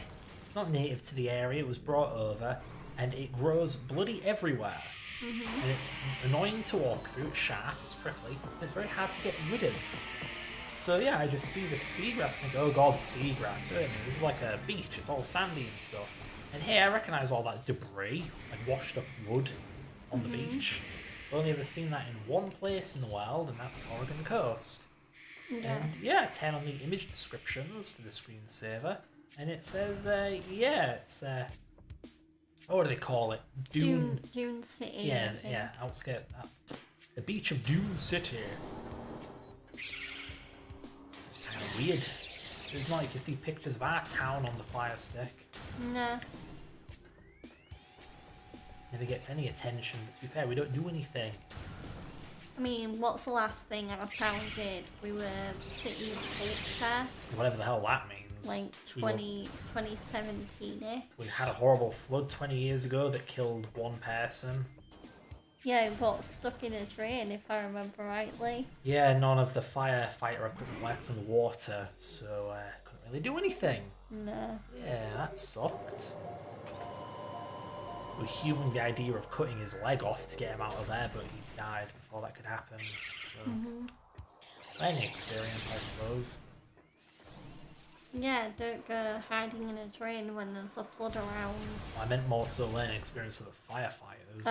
[SPEAKER 1] It's not native to the area, it was brought over, and it grows bloody everywhere. And it's annoying to walk through, it's sharp, it's prickly, and it's very hard to get rid of. So yeah, I just see the seagrass and think, oh god, seagrass, this is like a beach, it's all sandy and stuff. And hey, I recognise all that debris, like washed up wood on the beach. I've only ever seen that in one place in the world, and that's Oregon coast.
[SPEAKER 2] Yeah.
[SPEAKER 1] And yeah, 10 on the image descriptions for the screensaver, and it says, it's what do they call it?
[SPEAKER 2] Dune City.
[SPEAKER 1] Yeah,
[SPEAKER 2] I think.
[SPEAKER 1] yeah, outskirt. The beach of Dune City. It's kind of weird. It's not like you see pictures of our town on the Fire Stick.
[SPEAKER 2] No.
[SPEAKER 1] Never gets any attention. But to be fair, we don't do anything.
[SPEAKER 2] I mean, what's the last thing our town did? We were City of Culture,
[SPEAKER 1] Whatever the hell that means.
[SPEAKER 2] like 2017-ish.
[SPEAKER 1] We had a horrible flood 20 years ago that killed one person.
[SPEAKER 2] Yeah, we got stuck in a drain, if I remember rightly.
[SPEAKER 1] Yeah, none of the firefighter equipment worked in the water, so couldn't really do anything.
[SPEAKER 2] No.
[SPEAKER 1] Yeah, that sucked. We humored the idea of cutting his leg off to get him out of there, but he died before that could happen. So, learning experience, I suppose.
[SPEAKER 2] Yeah, don't go hiding in a drain when there's a flood around.
[SPEAKER 1] I meant more so learning experience for the firefighters.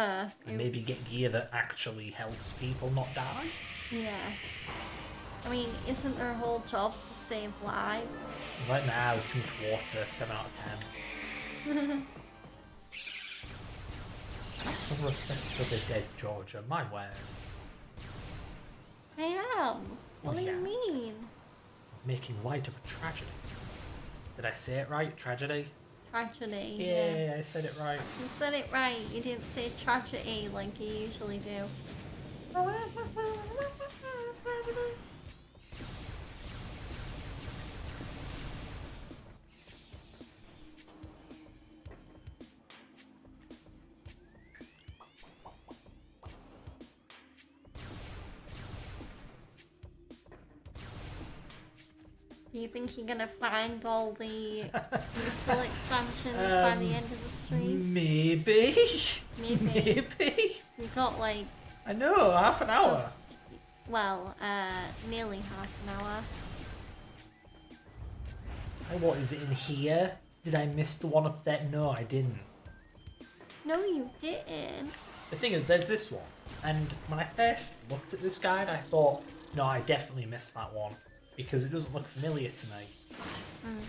[SPEAKER 1] And maybe
[SPEAKER 2] oops.
[SPEAKER 1] get gear that actually helps people not die.
[SPEAKER 2] Yeah. I mean, isn't their whole job to save lives?
[SPEAKER 1] It's like, nah, there's too much water, 7 out of 10. Have some respect for the dead, Georgia, my word.
[SPEAKER 2] I am. What do
[SPEAKER 1] Yeah.
[SPEAKER 2] you mean?
[SPEAKER 1] Making light of a tragedy. Did I say it right? Tragedy?
[SPEAKER 2] Tragedy.
[SPEAKER 1] Yeah, I said it right.
[SPEAKER 2] You said it right. You didn't say tragedy like you usually do. Do you think you're gonna find all the useful expansions by the end of the stream?
[SPEAKER 1] Maybe.
[SPEAKER 2] Maybe.
[SPEAKER 1] Maybe.
[SPEAKER 2] We've got like
[SPEAKER 1] I know, half an hour.
[SPEAKER 2] just, well, nearly half an hour.
[SPEAKER 1] Hey, what is it in here? Did I miss the one up there? No, I didn't.
[SPEAKER 2] No, you didn't.
[SPEAKER 1] The thing is, there's this one, and when I first looked at this guide, I thought, No, I definitely missed that one because it doesn't look familiar to me.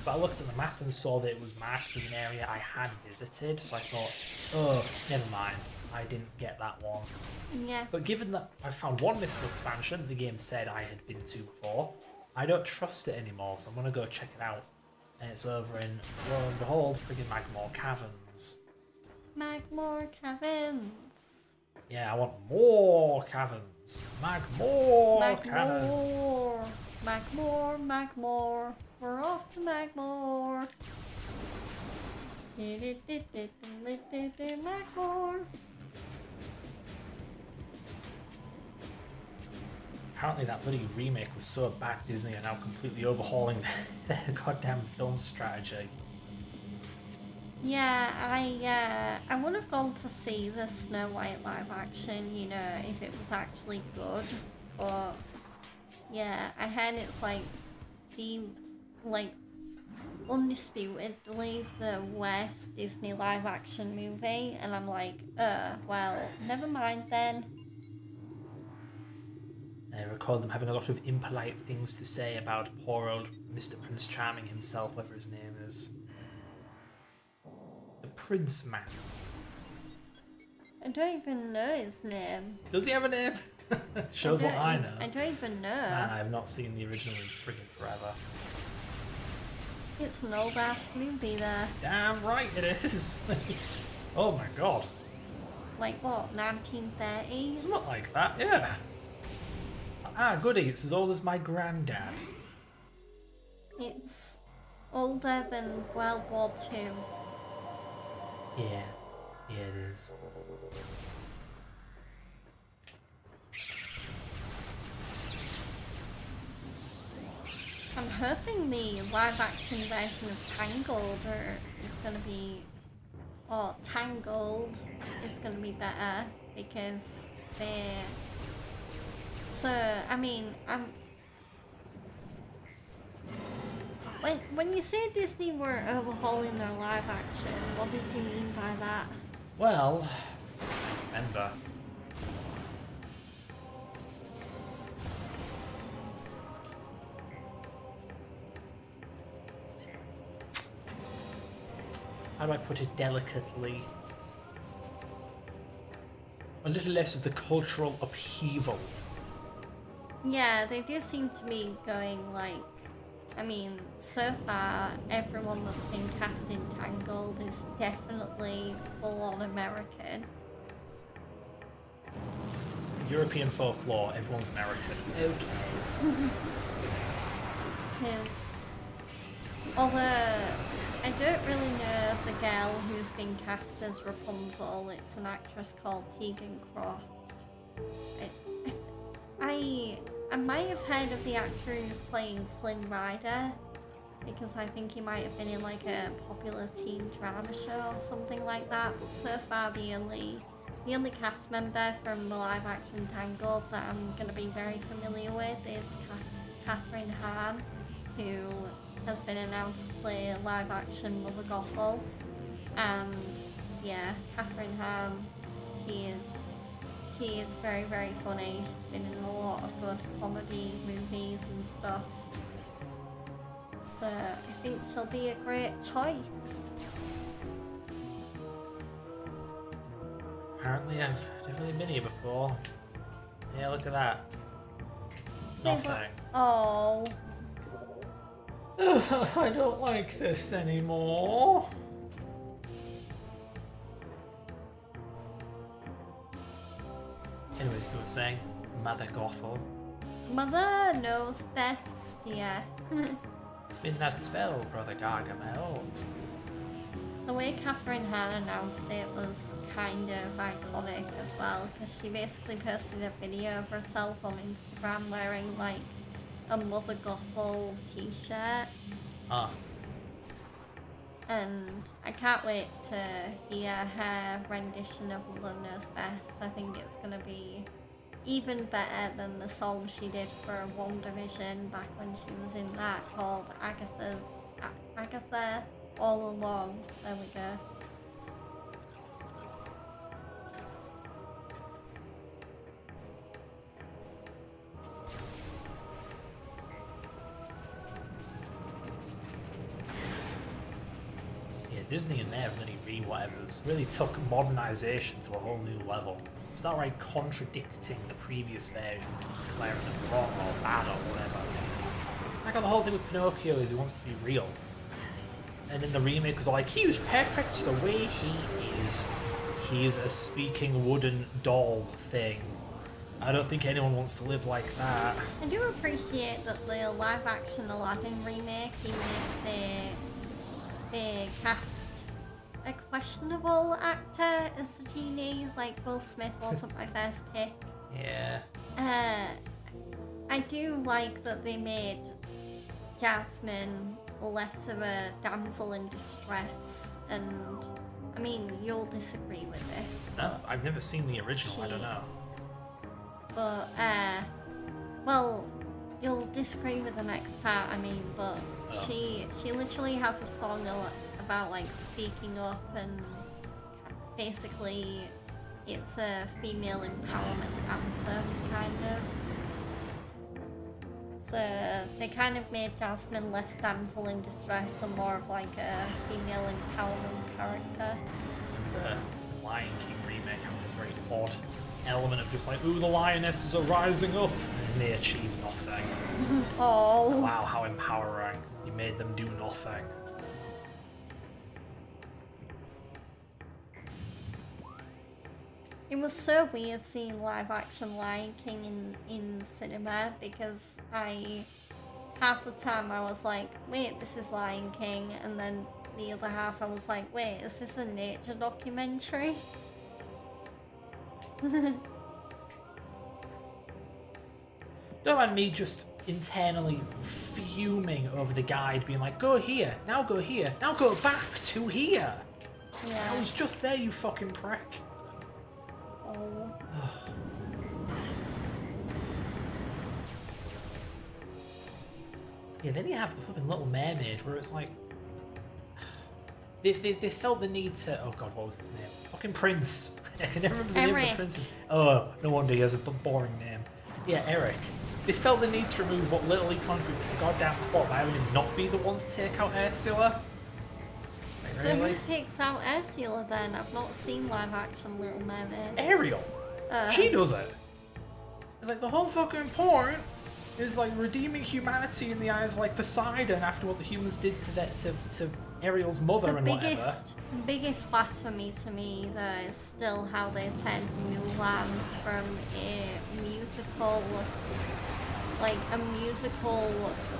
[SPEAKER 1] But I looked at the map and saw that it was marked as an area I had visited, so I thought, oh, never mind, I didn't get that one.
[SPEAKER 2] Yeah.
[SPEAKER 1] But given that I found one missile expansion the game said I had been to before, I don't trust it anymore, so I'm going to go check it out. And it's over in, lo and behold, friggin' Magmore Caverns.
[SPEAKER 2] Magmore Caverns.
[SPEAKER 1] Yeah, I want more caverns. Magmore caverns.
[SPEAKER 2] Magmore, Magmore. We're off to Magmore. Magmore.
[SPEAKER 1] Apparently that bloody remake was so bad Disney are now completely overhauling their goddamn film strategy.
[SPEAKER 2] Yeah, I would have gone to see the Snow White live action, you know, if it was actually good. But yeah, I heard it's like undisputedly the worst Disney live action movie, and I'm like, well, never mind then.
[SPEAKER 1] I recall them having a lot of impolite things to say about poor old Mr. Prince Charming himself, whatever his name is. The Prince Man.
[SPEAKER 2] I don't even know his name.
[SPEAKER 1] Does he have a name? Shows what I know.
[SPEAKER 2] I don't even know.
[SPEAKER 1] Man, I have not seen the original in friggin' forever.
[SPEAKER 2] It's an old ass movie there.
[SPEAKER 1] Damn right it is. Oh my god.
[SPEAKER 2] Like what, 1930s?
[SPEAKER 1] Something like that, yeah. Ah, goody, it's as old as my granddad.
[SPEAKER 2] It's older than World War II.
[SPEAKER 1] Yeah, it is.
[SPEAKER 2] I'm hoping the live action version of Tangled is going to be, or Tangled is going to be better because they're, so, I mean, when you say Disney were overhauling their live action, what did you mean by that?
[SPEAKER 1] Well, remember. How do I put it delicately? A little less of the cultural upheaval.
[SPEAKER 2] Yeah, they do seem to be going like, I mean, so far everyone that's been cast in Tangled is definitely full-on American.
[SPEAKER 1] European folklore, everyone's American. Okay.
[SPEAKER 2] Because, although I don't really know the girl who's been cast as Rapunzel, it's an actress called Tegan Croft. I might have heard of the actor who's playing Flynn Rider, because I think he might have been in like a popular teen drama show or something like that, but so far the only cast member from the live action Tangled that I'm going to be very familiar with is Catherine Hahn, who has been announced to play live action Mother Gothel. And yeah, Catherine Hahn, she is very, very funny. She's been in a lot of good comedy movies and stuff. So I think she'll be a great choice.
[SPEAKER 1] Apparently I've definitely been here before. Yeah, look at that. Nothing.
[SPEAKER 2] Oh.
[SPEAKER 1] I don't like this anymore. Anyways, you were saying Mother Gothel.
[SPEAKER 2] Mother knows best, yeah.
[SPEAKER 1] Spin that spell, Brother Gargamel.
[SPEAKER 2] The way Catherine Hahn announced it was kind of iconic as well, because she basically posted a video of herself on Instagram wearing like a Mother Gothel t-shirt.
[SPEAKER 1] Ah.
[SPEAKER 2] And I can't wait to hear her rendition of Mother Knows Best. I think it's going to be even better than the song she did for WandaVision back when she was in that, called Agatha All Along. There we go.
[SPEAKER 1] Yeah, Disney and their bloody re-whatevers really took modernization to a whole new level. It's outright contradicting the previous versions, declaring them wrong or bad or whatever. I got the whole thing with Pinocchio is he wants to be real. And then the remake was like, he was perfect the way he is. He is a speaking wooden doll thing. I don't think anyone wants to live like that.
[SPEAKER 2] I do appreciate that the live-action Aladdin remake, even if they cast a questionable actor as the genie, like Will Smith wasn't my first pick.
[SPEAKER 1] Yeah.
[SPEAKER 2] I do like that they made Jasmine less of a damsel in distress, and I mean, you'll disagree with this.
[SPEAKER 1] No, I've never seen the original, I don't know.
[SPEAKER 2] But, well, you'll disagree with the next part, I mean, but she literally has a song about, like, speaking up, and basically it's a female empowerment anthem, kind of. So they kind of made Jasmine less damsel in distress and more of, like, a female empowerment character.
[SPEAKER 1] The Lion King remake had this very odd element of just like, ooh, the lionesses are rising up, and they achieve nothing.
[SPEAKER 2] Oh.
[SPEAKER 1] Wow, how empowering. You made them do nothing.
[SPEAKER 2] It was so weird seeing live action Lion King in cinema, because half the time I was like, wait, this is Lion King, and then the other half I was like, wait, is this a nature documentary?
[SPEAKER 1] Don't mind me just internally fuming over the guide being like, go here, now go back to here.
[SPEAKER 2] Yeah.
[SPEAKER 1] I was just there, you fucking prick.
[SPEAKER 2] Oh.
[SPEAKER 1] Yeah, then you have the fucking Little Mermaid where it's like, they felt the need to, oh god, what was his name? Fucking Prince. I can never remember the name of the princess. Oh, no wonder he has a boring name. Yeah, Eric. They felt the need to remove what literally contributes to the goddamn plot by having him not be the one to take out Ursula. Like,
[SPEAKER 2] So
[SPEAKER 1] really?
[SPEAKER 2] who takes out Ursula then? I've not seen live action Little Mermaid.
[SPEAKER 1] Ariel. She does it. It's like the whole fucking point is like redeeming humanity in the eyes of like Poseidon after what the humans did to Ariel's mother
[SPEAKER 2] The
[SPEAKER 1] and whatever.
[SPEAKER 2] biggest blasphemy to me though is still how they turned Mulan from a musical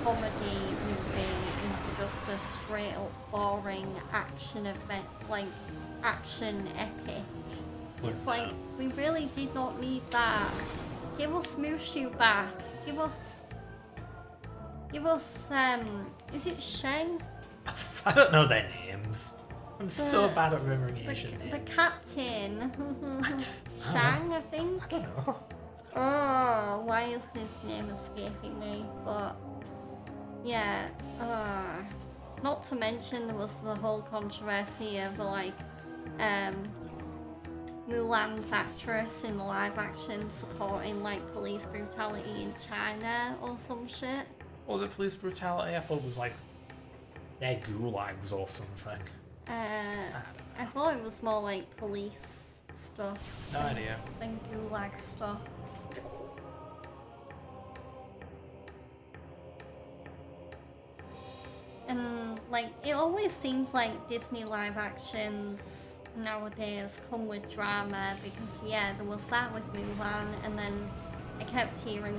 [SPEAKER 2] comedy movie into just a straight up boring action event, like action epic. It's like, we really did not need that. Give us Mushu back. Give us, is it Sheng?
[SPEAKER 1] I don't know their names. I'm so bad at remembering Asian names.
[SPEAKER 2] The captain. Shang, I think.
[SPEAKER 1] I don't know.
[SPEAKER 2] Oh, why is his name escaping me? But yeah, not to mention there was the whole controversy of like Mulan's actress in the live action supporting like police brutality in China or some shit.
[SPEAKER 1] Was it police brutality? I thought it was like their gulags or something.
[SPEAKER 2] I thought it was more like police stuff.
[SPEAKER 1] No idea.
[SPEAKER 2] Than gulag stuff. And like, it always seems like Disney live actions nowadays come with drama, because yeah, there was that with Mulan, and then I kept hearing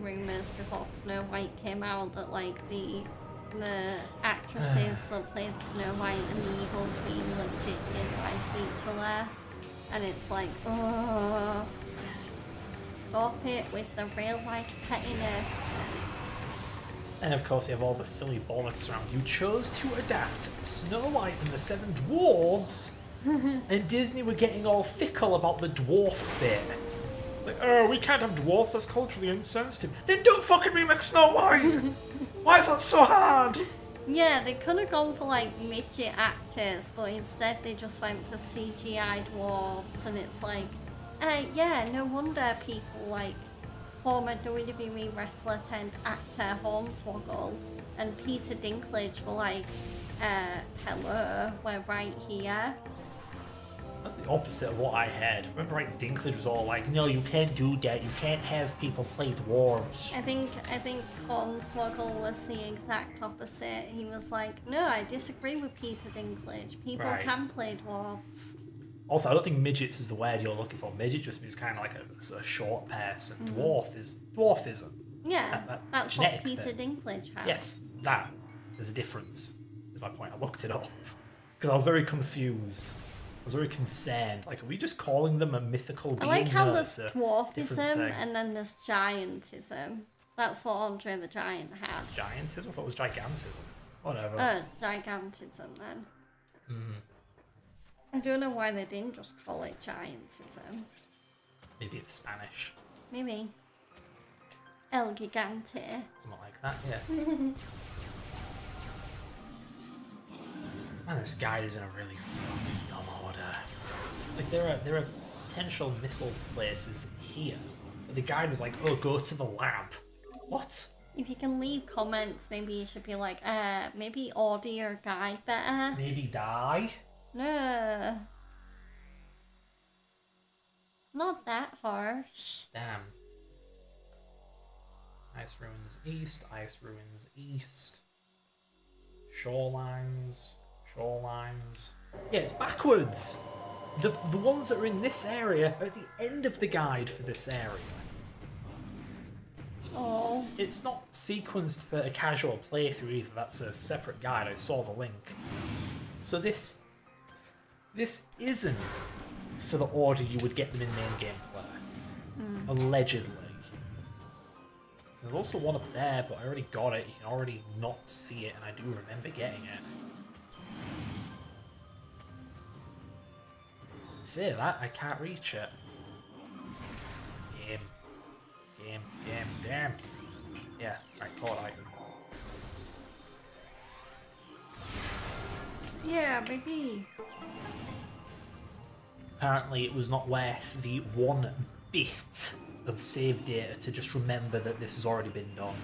[SPEAKER 2] rumors before Snow White came out that like the actresses that played Snow White and the Evil Queen legit did like each other, and it's like, oh, stop it with the real life pettiness.
[SPEAKER 1] And of course, you have all the silly bollocks around. You chose to adapt Snow White and the Seven Dwarves, and Disney were getting all fickle about the dwarf bit. Like, oh, we can't have dwarfs, that's culturally insensitive. Then don't fucking remake Snow White! Why is that so hard?
[SPEAKER 2] Yeah, they could have gone for like midget actors, but instead they just went for CGI dwarves, and it's like, yeah, no wonder people like former WWE wrestler turned actor Hornswoggle and Peter Dinklage were like hello, we're right here.
[SPEAKER 1] That's the opposite of what I had. Remember, right? Dinklage was all like, "No, you can't do that. You can't have people play dwarves."
[SPEAKER 2] I think Hornswoggle was the exact opposite. He was like, no, I disagree with Peter Dinklage. People
[SPEAKER 1] Right.
[SPEAKER 2] can play dwarves.
[SPEAKER 1] Also, I don't think midgets is the word you're looking for. Midget just means kind of like a short person. Dwarf is dwarfism.
[SPEAKER 2] Yeah, that's what
[SPEAKER 1] genetic
[SPEAKER 2] Peter
[SPEAKER 1] thing.
[SPEAKER 2] Dinklage has.
[SPEAKER 1] Yes, that. There's a difference. Is my point. I looked it up because I was very confused. I was very concerned. Like, are we just calling them a mythical being?
[SPEAKER 2] I like how
[SPEAKER 1] No,
[SPEAKER 2] there's
[SPEAKER 1] it's a
[SPEAKER 2] dwarfism
[SPEAKER 1] different thing.
[SPEAKER 2] and then there's giantism. That's what Andre the Giant had.
[SPEAKER 1] Giantism? I thought it was gigantism. Whatever.
[SPEAKER 2] Gigantism then. I don't know why they didn't just call it giantism.
[SPEAKER 1] Maybe it's Spanish.
[SPEAKER 2] Maybe. El Gigante.
[SPEAKER 1] Something like that, yeah. Man, this guide is in a really fucking dumb order. Like, there are potential missile places here. But the guide was like, oh, go to the lab. What?
[SPEAKER 2] If you can leave comments, maybe you should be like, maybe Audie or Guy better.
[SPEAKER 1] Maybe die?
[SPEAKER 2] No. Not that harsh.
[SPEAKER 1] Damn. Ice ruins east, ice ruins east. Shorelines. Yeah, it's backwards! The ones that are in this area are at the end of the guide for this area.
[SPEAKER 2] Oh.
[SPEAKER 1] It's not sequenced for a casual playthrough either, that's a separate guide, I saw the link. So this isn't for the order you would get them in main gameplay. Allegedly. There's also one up there, but I already got it, you can already not see it, and I do remember getting it. Say that, I can't reach it. Damn. Yeah, right, call it item.
[SPEAKER 2] Yeah, baby.
[SPEAKER 1] Apparently it was not worth the 1 bit of save data to just remember that this has already been done.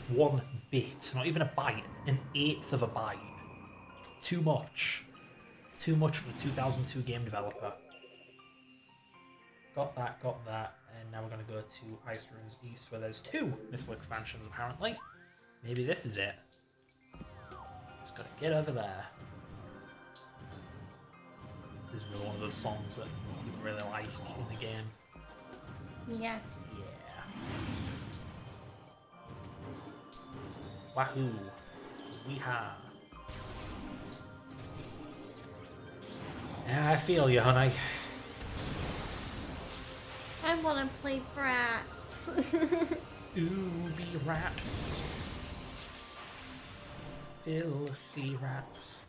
[SPEAKER 1] 1 bit, not even a byte, an eighth of a byte. Too much. Too much for the 2002 game developer. Got that, and now we're going to go to Ice Ruins East where there's 2 missile expansions apparently. Maybe this is it. Just gotta get over there. This is one of those songs that people really like in the game.
[SPEAKER 2] Yeah.
[SPEAKER 1] Yeah. Wahoo. Weehaw. Yeah, I feel you, honey.
[SPEAKER 2] I want to play Bratz.
[SPEAKER 1] Ooh, be rats. Filthy rats.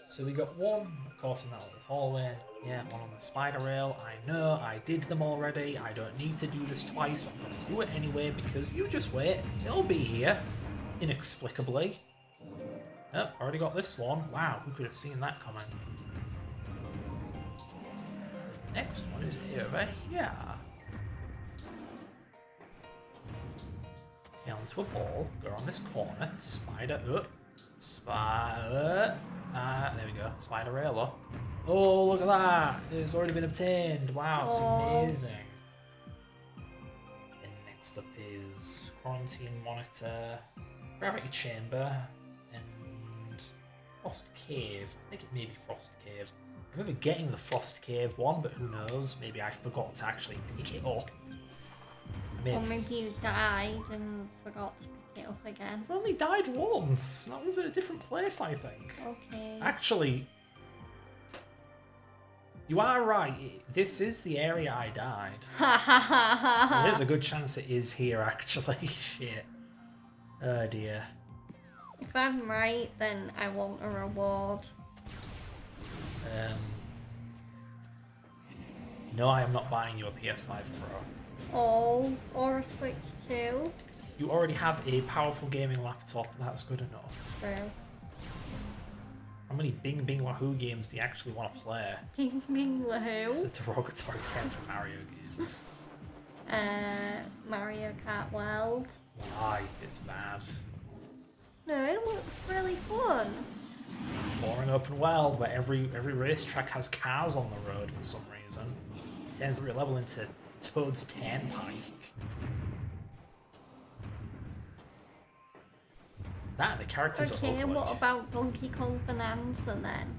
[SPEAKER 1] So we got one, of course, in that little hallway. Yeah, one on the spider rail. I know, I did them already. I don't need to do this twice, but I'm going to do it anyway because you just wait. It'll be here. Inexplicably. Oh, already got this one. Wow, who could have seen that coming? The next one is over here. Tail into a ball, go around this corner, spider up, spider, there we go, spider rail up. Oh, look at that, it's already been obtained, wow, it's amazing. And next up is quarantine monitor, gravity chamber, and frost cave. I think it may be frost cave. I remember getting the frost cave one, but who knows, maybe I forgot to actually pick it up.
[SPEAKER 2] Or maybe you died and forgot to pick it up again.
[SPEAKER 1] I only died once. That was at a different place, I think.
[SPEAKER 2] Okay.
[SPEAKER 1] Actually, you are right. This is the area I died.
[SPEAKER 2] Ha ha ha ha ha.
[SPEAKER 1] There's a good chance it is here, actually. Shit. Oh dear.
[SPEAKER 2] If I'm right, then I want a reward.
[SPEAKER 1] No, I am not buying you a PS5 Pro.
[SPEAKER 2] Oh, or a Switch 2.
[SPEAKER 1] You already have a powerful gaming laptop. That's good enough.
[SPEAKER 2] True.
[SPEAKER 1] How many Bing Bing Wahoo games do you actually want to play?
[SPEAKER 2] Bing Bing
[SPEAKER 1] It's a
[SPEAKER 2] Wahoo.
[SPEAKER 1] derogatory term for Mario games.
[SPEAKER 2] Mario Kart World.
[SPEAKER 1] Why? It's bad.
[SPEAKER 2] No, it looks really fun.
[SPEAKER 1] open world where every racetrack has cars on the road for some reason. It ends up your level into Toad's Turnpike. That, the characters are ugly.
[SPEAKER 2] Okay, what about Donkey Kong Bonanza then?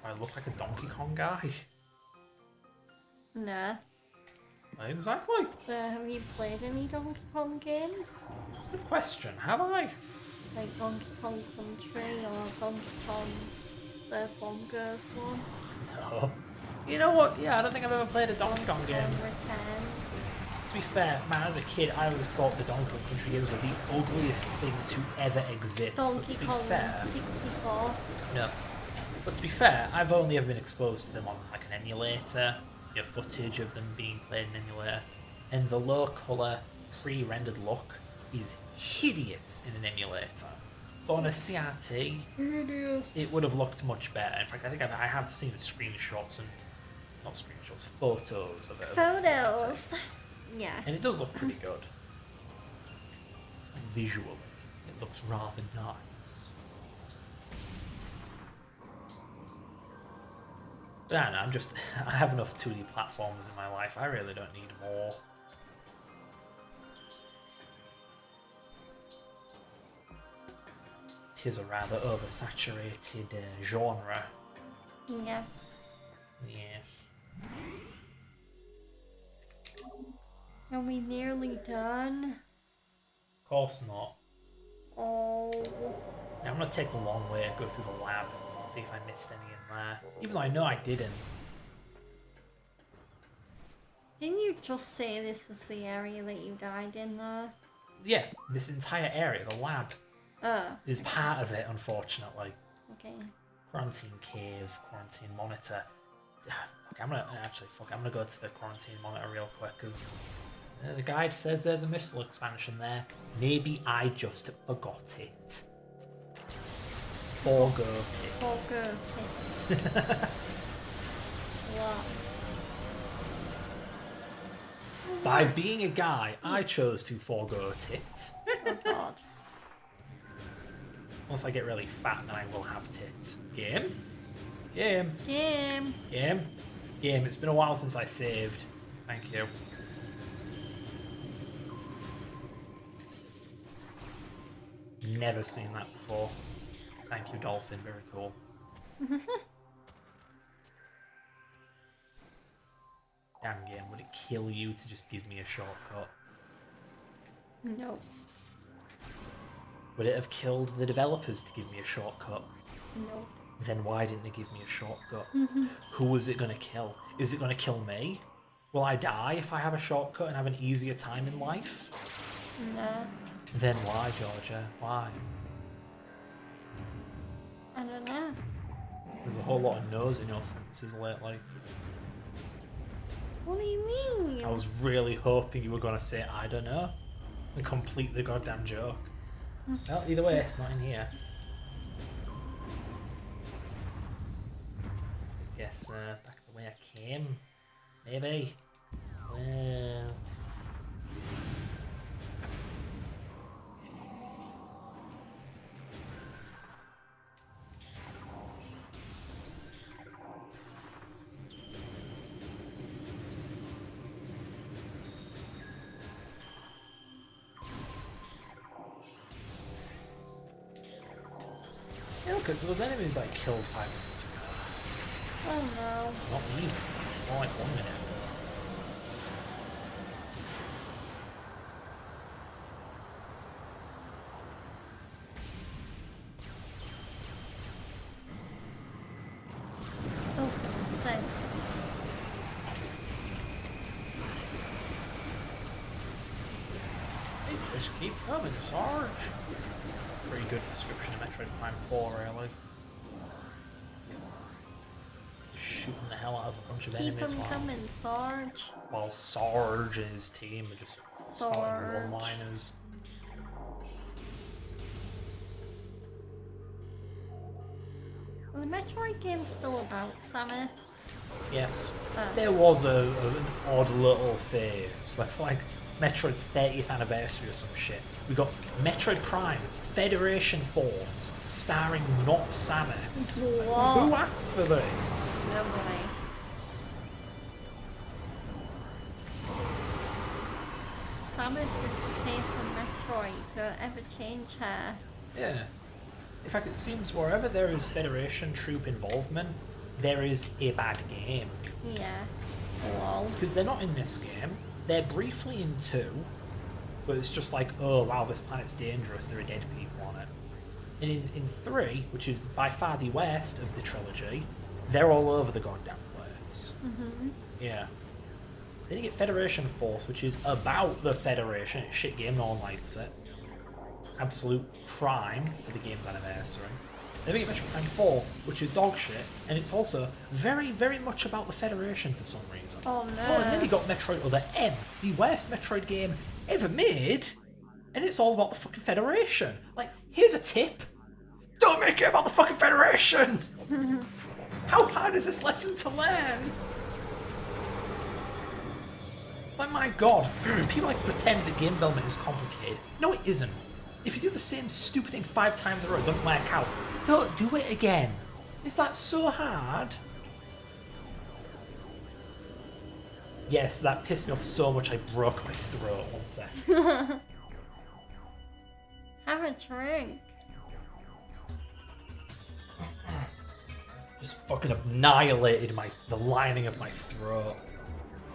[SPEAKER 1] I look like a Donkey Kong guy.
[SPEAKER 2] No.
[SPEAKER 1] Exactly.
[SPEAKER 2] Have you played any Donkey Kong games?
[SPEAKER 1] Good question. Have I?
[SPEAKER 2] Like Donkey Kong Country or Donkey Kong the Bongos one?
[SPEAKER 1] No. You know what? Yeah, I don't think I've ever played a Donkey Kong game.
[SPEAKER 2] Returns.
[SPEAKER 1] To be fair, man, as a kid, I always thought the Donkey Kong Country games were the ugliest thing to ever exist.
[SPEAKER 2] Donkey
[SPEAKER 1] but to be
[SPEAKER 2] Kong
[SPEAKER 1] fair,
[SPEAKER 2] 64.
[SPEAKER 1] no. But to be fair, I've only ever been exposed to them on like an emulator, footage of them being played in an emulator, and the low colour, pre-rendered look is hideous in an emulator. But on a CRT, it would have looked much better. In fact, I think I have seen screenshots and not screenshots, photos of it.
[SPEAKER 2] Photos. Yeah.
[SPEAKER 1] And it does look pretty good. And visually, it looks rather nice. But I don't know, I have enough 2D platformers in my life, I really don't need more. It is a rather oversaturated genre.
[SPEAKER 2] Yeah.
[SPEAKER 1] Yeah.
[SPEAKER 2] Are we nearly done?
[SPEAKER 1] Of course not.
[SPEAKER 2] Oh.
[SPEAKER 1] Yeah, I'm gonna take the long way, go through the lab, see if I missed any in there. Even though I know I didn't.
[SPEAKER 2] Didn't you just say this was the area that you died in there?
[SPEAKER 1] Yeah, this entire area, the lab,
[SPEAKER 2] Oh.
[SPEAKER 1] is part of it, unfortunately.
[SPEAKER 2] Okay.
[SPEAKER 1] Quarantine cave, quarantine monitor. Okay, I'm gonna go to the quarantine monitor real quick because the guide says there's a missile expansion there. Maybe I just forgot it. Forgot it.
[SPEAKER 2] Forgot it. What?
[SPEAKER 1] By being a guy, I chose to forgo it.
[SPEAKER 2] Oh god.
[SPEAKER 1] Once I get really fat, then I will have tits. Game? Game.
[SPEAKER 2] Game.
[SPEAKER 1] Game. Game. It's been a while since I saved. Thank you. Never seen that before. Thank you, Dolphin. Very cool. Damn game, would it kill you to just give me a shortcut?
[SPEAKER 2] No.
[SPEAKER 1] Would it have killed the developers to give me a shortcut?
[SPEAKER 2] No.
[SPEAKER 1] Then why didn't they give me a shortcut? Who was it going to kill? Is it going to kill me? Will I die if I have a shortcut and have an easier time in life?
[SPEAKER 2] No.
[SPEAKER 1] Then why, Georgia? Why?
[SPEAKER 2] I don't know.
[SPEAKER 1] There's a whole lot of no's in your sentences lately.
[SPEAKER 2] What do you mean?
[SPEAKER 1] I was really hoping you were going to say, I don't know, and complete the goddamn joke. Well, either way, it's not in here. Guess back the way I came. Maybe. Well... Because those enemies I killed 5 minutes ago.
[SPEAKER 2] Oh no.
[SPEAKER 1] Not even. More like 1 minute ago.
[SPEAKER 2] Oh, sense.
[SPEAKER 1] They just keep coming, Sarge. Pretty good description of Metroid Prime 4, really. Shooting the hell out of a bunch of
[SPEAKER 2] Keep
[SPEAKER 1] enemies
[SPEAKER 2] them coming, Sarge.
[SPEAKER 1] while Sarge and his team are just spouting one-liners.
[SPEAKER 2] Are the Metroid games still about Samus?
[SPEAKER 1] Yes. There was an odd little phase, like Metroid's 30th anniversary or some shit. We got Metroid Prime Federation Force, starring not Samus.
[SPEAKER 2] What?
[SPEAKER 1] Who asked for this?
[SPEAKER 2] Nobody. Samus is the face of Metroid. Don't ever change her.
[SPEAKER 1] Yeah. In fact, it seems wherever there is Federation troop involvement, there is a bad game.
[SPEAKER 2] Yeah. Lol.
[SPEAKER 1] Because they're not in this game. They're briefly in 2, but it's just like, oh wow, this planet's dangerous, there are dead people on it. And in 3, which is by far the worst of the trilogy, they're all over the goddamn place.
[SPEAKER 2] Mm-hmm.
[SPEAKER 1] Yeah. Then you get Federation Force, which is about the Federation. It's a shit game, no one likes it. Absolute crime for the game's anniversary. Then we get Metroid Prime 4, which is dog shit, and it's also very, very much about the Federation for some reason.
[SPEAKER 2] Oh no.
[SPEAKER 1] Oh, and then you got Metroid Other M, the worst Metroid game ever made, and it's all about the fucking Federation. Like, here's a tip. Don't make it about the fucking Federation! How hard is this lesson to learn? Like, my god, people like to pretend that game development is complicated. No, it isn't. If you do the same stupid thing 5 times in a row, don't work out. Don't do it again. Is that so hard? Yes, that pissed me off so much I broke my throat. 1 sec.
[SPEAKER 2] Have a drink.
[SPEAKER 1] Just fucking annihilated the lining of my throat.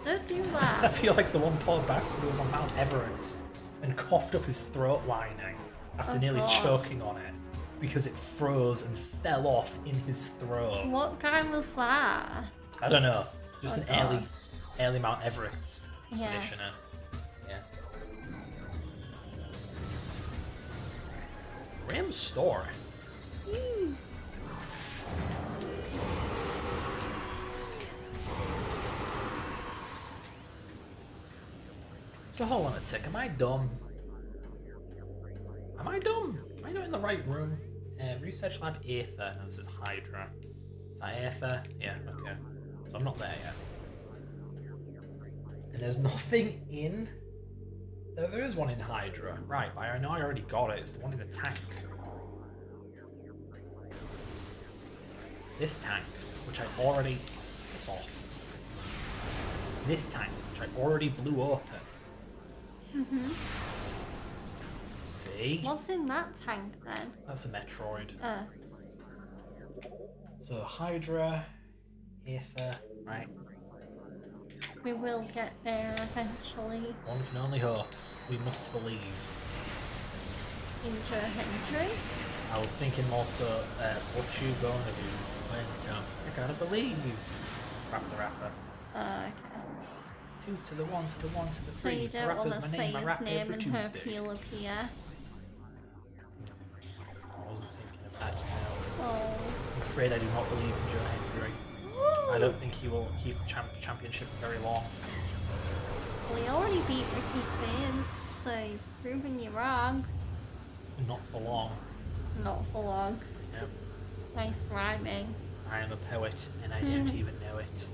[SPEAKER 2] Don't do
[SPEAKER 1] I
[SPEAKER 2] that.
[SPEAKER 1] feel like the one Paul Baxter was on Mount Everest and coughed up his throat lining after
[SPEAKER 2] Oh,
[SPEAKER 1] nearly
[SPEAKER 2] God.
[SPEAKER 1] choking on it because it froze and fell off in his throat.
[SPEAKER 2] What guy was that?
[SPEAKER 1] I don't know. Just
[SPEAKER 2] Oh,
[SPEAKER 1] an
[SPEAKER 2] God.
[SPEAKER 1] early Mount Everest
[SPEAKER 2] Yeah.
[SPEAKER 1] expeditioner. Yeah. Graham's store.
[SPEAKER 2] Hmm.
[SPEAKER 1] So hold on a tick, am I dumb? Am I dumb? Am I not in the right room? Research Lab Aether. No, this is Hydra. Is that Aether? Yeah, okay. So I'm not there yet. And there's nothing in... There is one in Hydra. Right, but I know I already got it. It's the one in the tank. This tank, which I already... Piss off. This tank, which I already blew open.
[SPEAKER 2] Mm-hmm.
[SPEAKER 1] See?
[SPEAKER 2] What's in that tank then?
[SPEAKER 1] That's a Metroid.
[SPEAKER 2] Uh,
[SPEAKER 1] So Hydra, Aether, right?
[SPEAKER 2] we will get there eventually.
[SPEAKER 1] One can only hope. We must believe.
[SPEAKER 2] Injure Henry.
[SPEAKER 1] I was thinking also, what you gonna do when you come? I gotta believe. Rap the rapper.
[SPEAKER 2] Okay.
[SPEAKER 1] 2 to the 1 to the 1 to the
[SPEAKER 2] So
[SPEAKER 1] 3.
[SPEAKER 2] you
[SPEAKER 1] The
[SPEAKER 2] don't
[SPEAKER 1] rapper's
[SPEAKER 2] want
[SPEAKER 1] my
[SPEAKER 2] to say
[SPEAKER 1] name. I
[SPEAKER 2] his
[SPEAKER 1] rap
[SPEAKER 2] name
[SPEAKER 1] every
[SPEAKER 2] and her
[SPEAKER 1] Tuesday.
[SPEAKER 2] peel appear.
[SPEAKER 1] I wasn't thinking of that, you know.
[SPEAKER 2] Oh.
[SPEAKER 1] I'm afraid I do not believe in Joe Hendry. I don't think he will keep the championship very long.
[SPEAKER 2] Well, he already beat Ricky Finn, so he's proving you wrong.
[SPEAKER 1] Not for long.
[SPEAKER 2] Not for long.
[SPEAKER 1] Yep.
[SPEAKER 2] Nice rhyming.
[SPEAKER 1] I am a poet, and I don't even know it.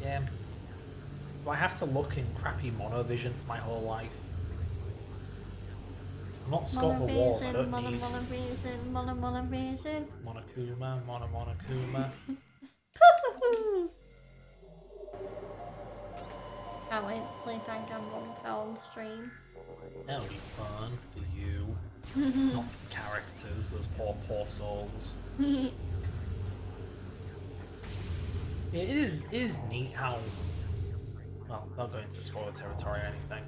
[SPEAKER 1] Again, do I have to look in crappy monovision for my whole life? I'm not Scott the Walls, I don't need
[SPEAKER 2] Monovision, monovision.
[SPEAKER 1] Monokuma, Monokuma.
[SPEAKER 2] Can't wait to play Danganronpa on stream.
[SPEAKER 1] That'll be fun for you. Not for the characters, those poor souls. It is neat how, well, not going into spoiler territory or anything.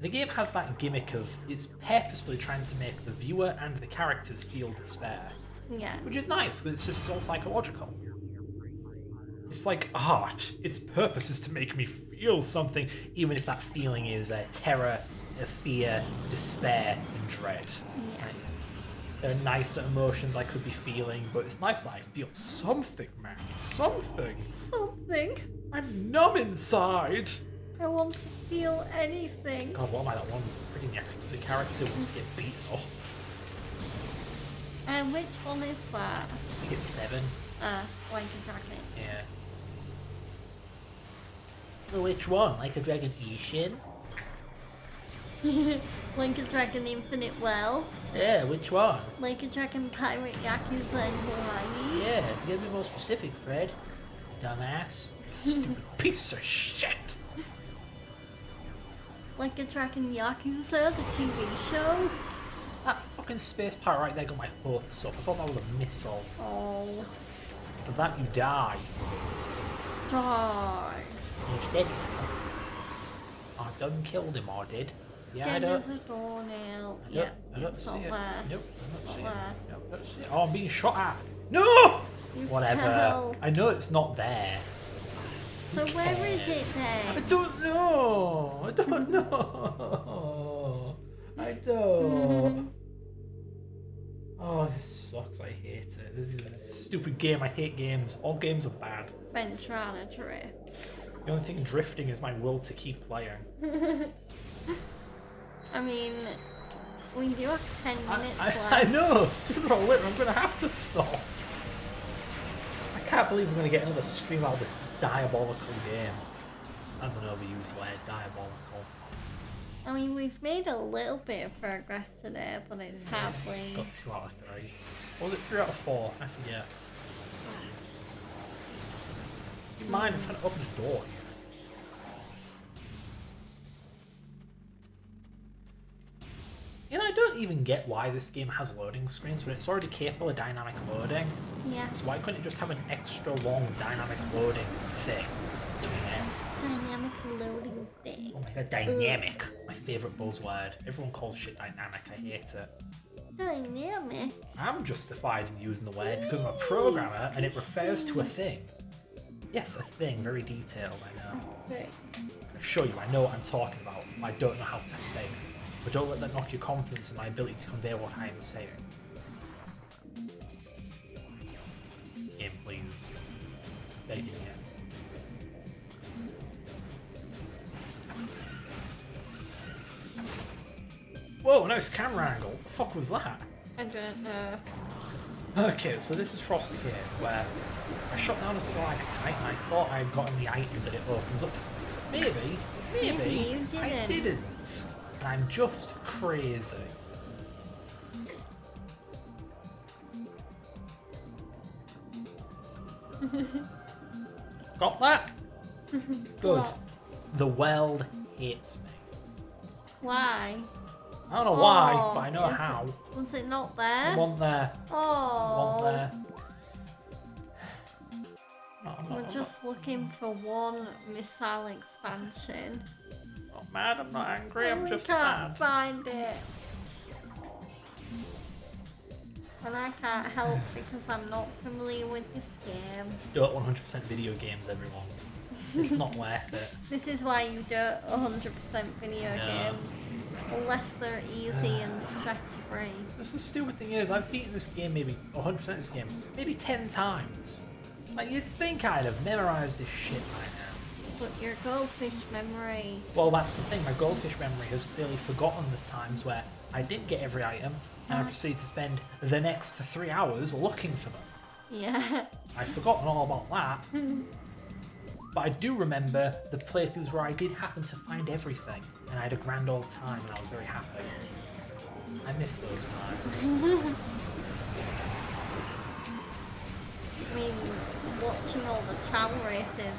[SPEAKER 1] The game has that gimmick of it's purposefully trying to make the viewer and the characters feel despair,
[SPEAKER 2] Yeah.
[SPEAKER 1] which is nice because it's all psychological. It's like art. Its purpose is to make me feel something, even if that feeling is terror, fear, despair, and dread.
[SPEAKER 2] Yeah.
[SPEAKER 1] There are nicer emotions I could be feeling, but it's nice that I feel something, man. Something.
[SPEAKER 2] Something.
[SPEAKER 1] I'm numb inside.
[SPEAKER 2] I want to feel anything.
[SPEAKER 1] God, what am I, that one freaking Yakuza character who wants to get beaten up?
[SPEAKER 2] And which one is that?
[SPEAKER 1] I think it's 7.
[SPEAKER 2] Like a dragon.
[SPEAKER 1] Yeah. Well, which one? Like a Dragon Ishin?
[SPEAKER 2] Like a Dragon Infinite Wealth.
[SPEAKER 3] Yeah, which one?
[SPEAKER 2] Like a Dragon Pirate Yakuza in Hawaii.
[SPEAKER 3] Yeah, you gotta be more specific, Fred. Dumbass.
[SPEAKER 1] Stupid piece of shit.
[SPEAKER 2] Like a Dragon Yakuza, the TV show.
[SPEAKER 1] That fucking space pirate right there got my hopes up. I thought that was a missile.
[SPEAKER 2] Oh.
[SPEAKER 1] For that you die.
[SPEAKER 2] Die.
[SPEAKER 3] He's dead.
[SPEAKER 1] I done killed him, I did. Yeah,
[SPEAKER 2] Again,
[SPEAKER 1] I don't.
[SPEAKER 2] there's a doornail.
[SPEAKER 1] I
[SPEAKER 2] Yeah,
[SPEAKER 1] don't
[SPEAKER 2] it's
[SPEAKER 1] see
[SPEAKER 2] not
[SPEAKER 1] it.
[SPEAKER 2] there.
[SPEAKER 1] Nope, I'm
[SPEAKER 2] It's
[SPEAKER 1] not
[SPEAKER 2] not
[SPEAKER 1] seeing it.
[SPEAKER 2] there.
[SPEAKER 1] Nope, I don't see it. Oh, I'm being shot at. No!
[SPEAKER 2] You
[SPEAKER 1] Whatever.
[SPEAKER 2] fell.
[SPEAKER 1] I know it's not there.
[SPEAKER 2] So where is it
[SPEAKER 1] I
[SPEAKER 2] then?
[SPEAKER 1] don't know. I don't know. I don't. Oh, this sucks. I hate it. This is a stupid game. I hate games. All games are bad.
[SPEAKER 2] Ventrana drifts.
[SPEAKER 1] The only thing drifting is my will to keep playing.
[SPEAKER 2] I mean, we do have 10 minutes
[SPEAKER 1] I
[SPEAKER 2] left.
[SPEAKER 1] know. Sooner or later, I'm going to have to stop. I can't believe we're going to get another stream out of this diabolical game. That's an overused word, diabolical.
[SPEAKER 2] I mean, we've made a little bit of progress today, but it's hardly.
[SPEAKER 1] Got 2 out of 3. Or was it 3 out of 4? I forget. Do you mind? I'm trying to open a door here. You know, I don't even get why this game has loading screens when it's already capable of dynamic loading.
[SPEAKER 2] Yeah.
[SPEAKER 1] So why couldn't it just have an extra long dynamic loading thing between areas?
[SPEAKER 2] Dynamic loading thing.
[SPEAKER 1] Oh my god, dynamic! My favourite buzzword. Everyone calls shit dynamic, I hate it.
[SPEAKER 2] Dynamic.
[SPEAKER 1] I'm justified in using the word because I'm a programmer and it refers to a thing. Yes, a thing, very detailed, I know.
[SPEAKER 2] Okay.
[SPEAKER 1] I assure you, I know what I'm talking about, but I don't know how to say it. But don't let that knock your confidence in my ability to convey what I am saying. Game, please. Begging you. Whoa, nice camera angle. What the fuck was that?
[SPEAKER 2] I don't know.
[SPEAKER 1] Okay, so this is Frost here, where I shot down a stalactite and I thought I had gotten the item that it opens up. Maybe
[SPEAKER 2] Maybe you
[SPEAKER 1] I
[SPEAKER 2] didn't.
[SPEAKER 1] didn't. And I'm just crazy. Got that? Good.
[SPEAKER 2] What?
[SPEAKER 1] The world hates me.
[SPEAKER 2] Why?
[SPEAKER 1] I don't know why,
[SPEAKER 2] Oh,
[SPEAKER 1] but I know
[SPEAKER 2] is
[SPEAKER 1] how.
[SPEAKER 2] Was it not there?
[SPEAKER 1] One there.
[SPEAKER 2] Oh.
[SPEAKER 1] One there. No, I'm
[SPEAKER 2] We're
[SPEAKER 1] not,
[SPEAKER 2] just looking for one missile expansion.
[SPEAKER 1] I'm not mad, I'm not angry, I'm
[SPEAKER 2] we
[SPEAKER 1] just
[SPEAKER 2] can't
[SPEAKER 1] sad.
[SPEAKER 2] find it. And I can't help because I'm not familiar with this game.
[SPEAKER 1] Don't 100% video games, everyone. It's not worth it.
[SPEAKER 2] This is why you don't 100% video
[SPEAKER 1] No.
[SPEAKER 2] games. Unless they're easy and stress-free.
[SPEAKER 1] This the stupid thing is, I've beaten this game maybe 100% this game, maybe 10 times. Like, you'd think I'd have memorised this shit by now.
[SPEAKER 2] But your goldfish memory...
[SPEAKER 1] Well, that's the thing, my goldfish memory has clearly forgotten the times where I did get every item, and I proceeded to spend the next 3 hours looking for them.
[SPEAKER 2] Yeah.
[SPEAKER 1] I've forgotten all about that. But I do remember the playthroughs where I did happen to find everything, and I had a grand old time, and I was very happy. I miss those times.
[SPEAKER 2] I mean, watching all the tram races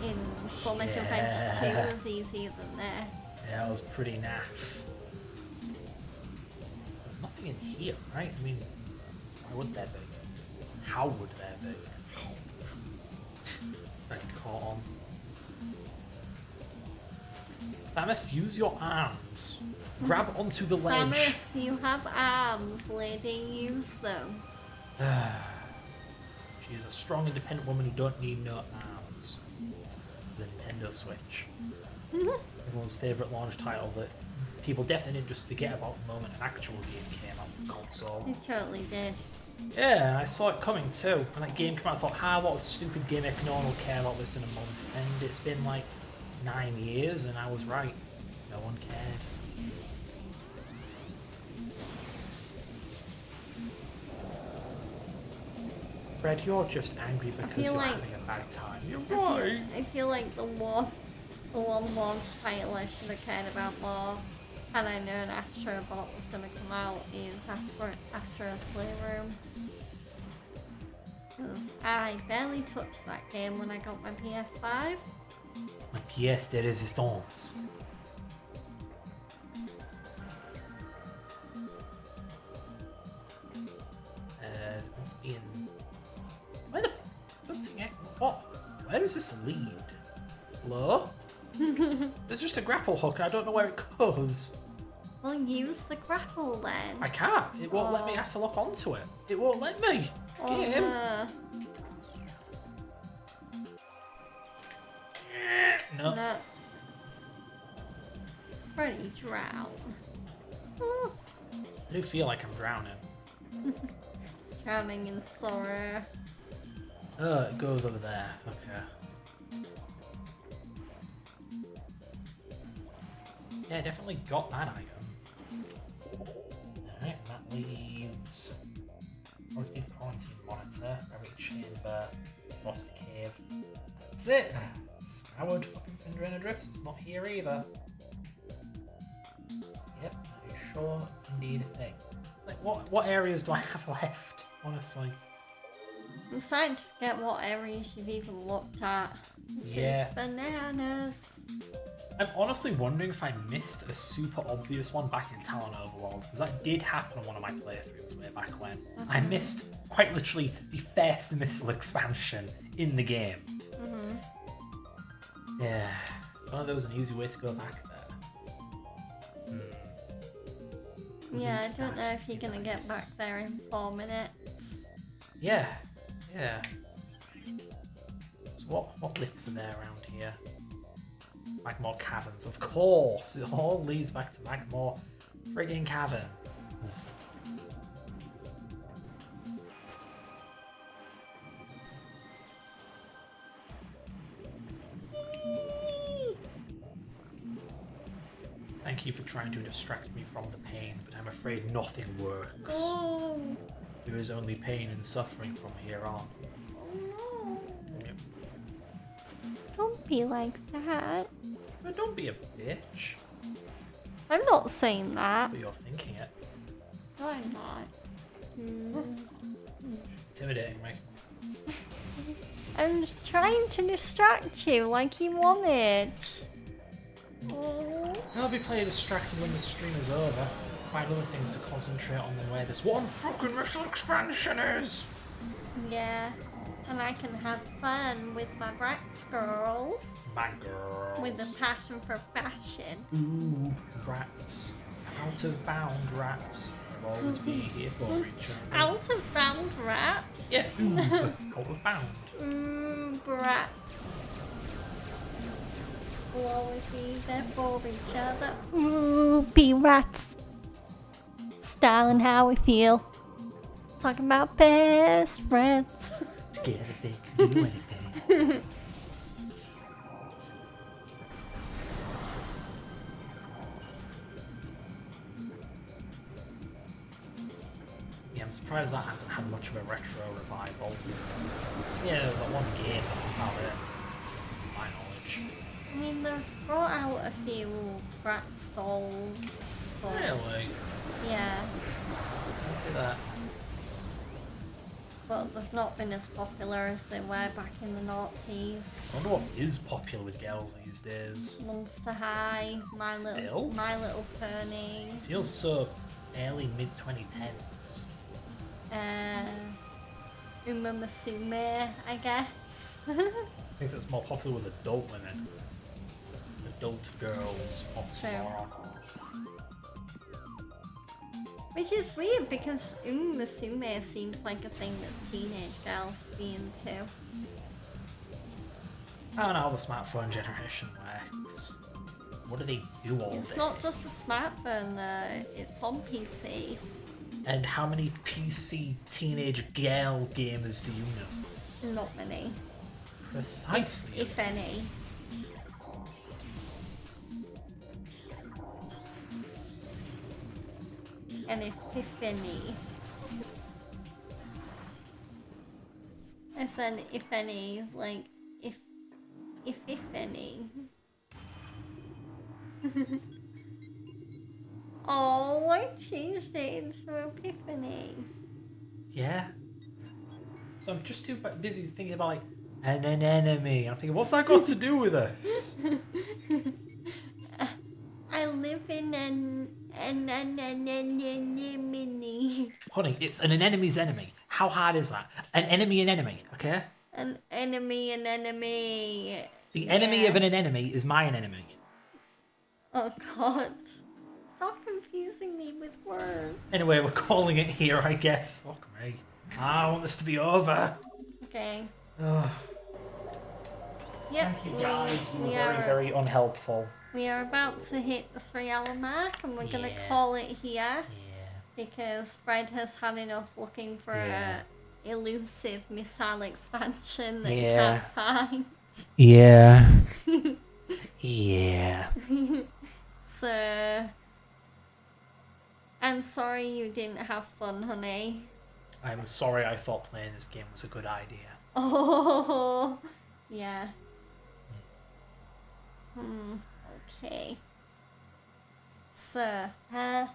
[SPEAKER 2] in Sonic
[SPEAKER 1] Yeah.
[SPEAKER 2] Adventure 2 was easier than this.
[SPEAKER 1] Yeah, it was pretty naff. There's nothing in here, right? I mean, why would there be? How would there be? Very caught on. Samus, use your arms. Grab onto the ledge.
[SPEAKER 2] Samus, you have arms, lady, use them.
[SPEAKER 1] She is a strong, independent woman who don't need no arms. The Nintendo Switch. Everyone's favourite launch title that people definitely didn't just forget about the moment an actual game came out for console.
[SPEAKER 2] You totally did.
[SPEAKER 1] Yeah, and I saw it coming too. When that game came out, I thought, what a stupid gimmick, no one will care about this in a month. And it's been like 9 years, and I was right. No one cared. Fred, you're just angry because
[SPEAKER 2] feel
[SPEAKER 1] you're
[SPEAKER 2] like-
[SPEAKER 1] having a bad time. You're right.
[SPEAKER 2] I feel like the one launch title I should have cared about more. Had I known Astro Bot was gonna come out, is Astro's Playroom. Because I barely touched that game when I got my PS5.
[SPEAKER 1] La pièce de résistance. It's meant to be in... Where the fucking heck? What? Where does this lead? Hello? There's just a grapple hook and I don't know where it goes.
[SPEAKER 2] Well, use the grapple then.
[SPEAKER 1] I can't. It won't let me. I have to lock onto it. It won't let me. Game. No.
[SPEAKER 2] No. Freddy drown.
[SPEAKER 1] I do feel like I'm drowning.
[SPEAKER 2] Drowning in sorrow.
[SPEAKER 1] Oh, it goes over there. Okay. Yeah, definitely got that item. Alright, that leaves Orchid Quarantine Monitor, Rabbit Chamber, Lost Cave. That's it! Scoured fucking Cinderella Drifts, it's not here either. Yep, that is sure indeed a thing. Like, what areas do I have left, honestly?
[SPEAKER 2] I'm starting to forget what areas you've even looked at. This
[SPEAKER 1] Yeah.
[SPEAKER 2] is bananas.
[SPEAKER 1] I'm honestly wondering if I missed a super obvious one back in Talon Overworld, because that did happen on one of my playthroughs way back when. I missed, quite literally, the first missile expansion in the game. Yeah, I don't know if there was an easy way to go back there.
[SPEAKER 2] Yeah, I don't know if you're gonna get back there in 4 minutes.
[SPEAKER 1] Yeah. So what lifts are there around here? Magmore Caverns, of course! It all leads back to Magmore friggin' Caverns. Thank you for trying to distract me from the pain, but I'm afraid nothing works.
[SPEAKER 2] Oh,
[SPEAKER 1] There is only pain and suffering from here on.
[SPEAKER 2] no.
[SPEAKER 1] Yep.
[SPEAKER 2] Don't be like that.
[SPEAKER 1] But don't be a bitch.
[SPEAKER 2] I'm not saying that.
[SPEAKER 1] But you're thinking it.
[SPEAKER 2] No, I'm not.
[SPEAKER 1] Intimidating me.
[SPEAKER 2] I'm trying to distract you like you wanted. Oh.
[SPEAKER 1] I'll be playing distracted when the stream is over. Find other things to concentrate on than where this one fucking missile expansion is.
[SPEAKER 2] Yeah, and I can have fun with my Bratz girls.
[SPEAKER 1] My girls.
[SPEAKER 2] With a passion for fashion.
[SPEAKER 1] Ooh, rats. Out of bound rats. I'll always be here for each other.
[SPEAKER 2] Out of bound rat.
[SPEAKER 1] Yeah, ooh, out of bound.
[SPEAKER 2] Brats. We'll always be there for each other. Ooh, be rats. Style and how we feel. Talking about best friends.
[SPEAKER 1] Together they can do anything. Yeah, I'm surprised that hasn't had much of a retro revival. Yeah, there was that one game, but that's about it. To my knowledge.
[SPEAKER 2] I mean, they've brought out a few brat stalls. But
[SPEAKER 1] Really?
[SPEAKER 2] yeah,
[SPEAKER 1] I see that.
[SPEAKER 2] but they've not been as popular as they were back in the noughties.
[SPEAKER 1] I wonder what is popular with girls these days.
[SPEAKER 2] Monster High, My
[SPEAKER 1] Still?
[SPEAKER 2] Little Pony,
[SPEAKER 1] Feels so early mid 2010s.
[SPEAKER 2] Uma Musume, I guess.
[SPEAKER 1] I think that's more popular with adult women. Adult girls, oxymoron.
[SPEAKER 2] Which is weird because Musume seems like a thing that teenage girls would be into.
[SPEAKER 1] I don't know how the smartphone generation works. What do they do all
[SPEAKER 2] It's
[SPEAKER 1] day?
[SPEAKER 2] not just a smartphone though, it's on PC.
[SPEAKER 1] And how many PC teenage girl gamers do you know?
[SPEAKER 2] Not many.
[SPEAKER 1] Precisely.
[SPEAKER 2] If any. An epiphany. I said if any, like if any. Oh, I changed it into Epiphany.
[SPEAKER 1] Yeah. So I'm just too busy thinking about like an enemy. I'm thinking, what's that got to do with this?
[SPEAKER 2] I live in an enemy.
[SPEAKER 1] Honey, it's an enemy's enemy. How hard is that? An enemy, okay?
[SPEAKER 2] An enemy.
[SPEAKER 1] The enemy
[SPEAKER 2] Yeah.
[SPEAKER 1] of an enemy is my enemy.
[SPEAKER 2] Oh god. Stop confusing me with words.
[SPEAKER 1] Anyway, we're calling it here, I guess. Fuck me. I want this to be over.
[SPEAKER 2] Okay.
[SPEAKER 1] Ugh.
[SPEAKER 2] Yep.
[SPEAKER 1] Thank you guys. You were
[SPEAKER 2] we
[SPEAKER 1] very,
[SPEAKER 2] are,
[SPEAKER 1] very unhelpful.
[SPEAKER 2] we are about to hit the 3-hour mark and we're gonna
[SPEAKER 1] Yeah.
[SPEAKER 2] call it here
[SPEAKER 1] Yeah.
[SPEAKER 2] because Fred has had enough looking for
[SPEAKER 1] Yeah.
[SPEAKER 2] a elusive missile expansion that he
[SPEAKER 1] Yeah.
[SPEAKER 2] can't find.
[SPEAKER 1] Yeah. Yeah.
[SPEAKER 2] So I'm sorry you didn't have fun, honey.
[SPEAKER 1] I'm sorry I thought playing this game was a good idea.
[SPEAKER 2] Oh, yeah. Okay. So, I'm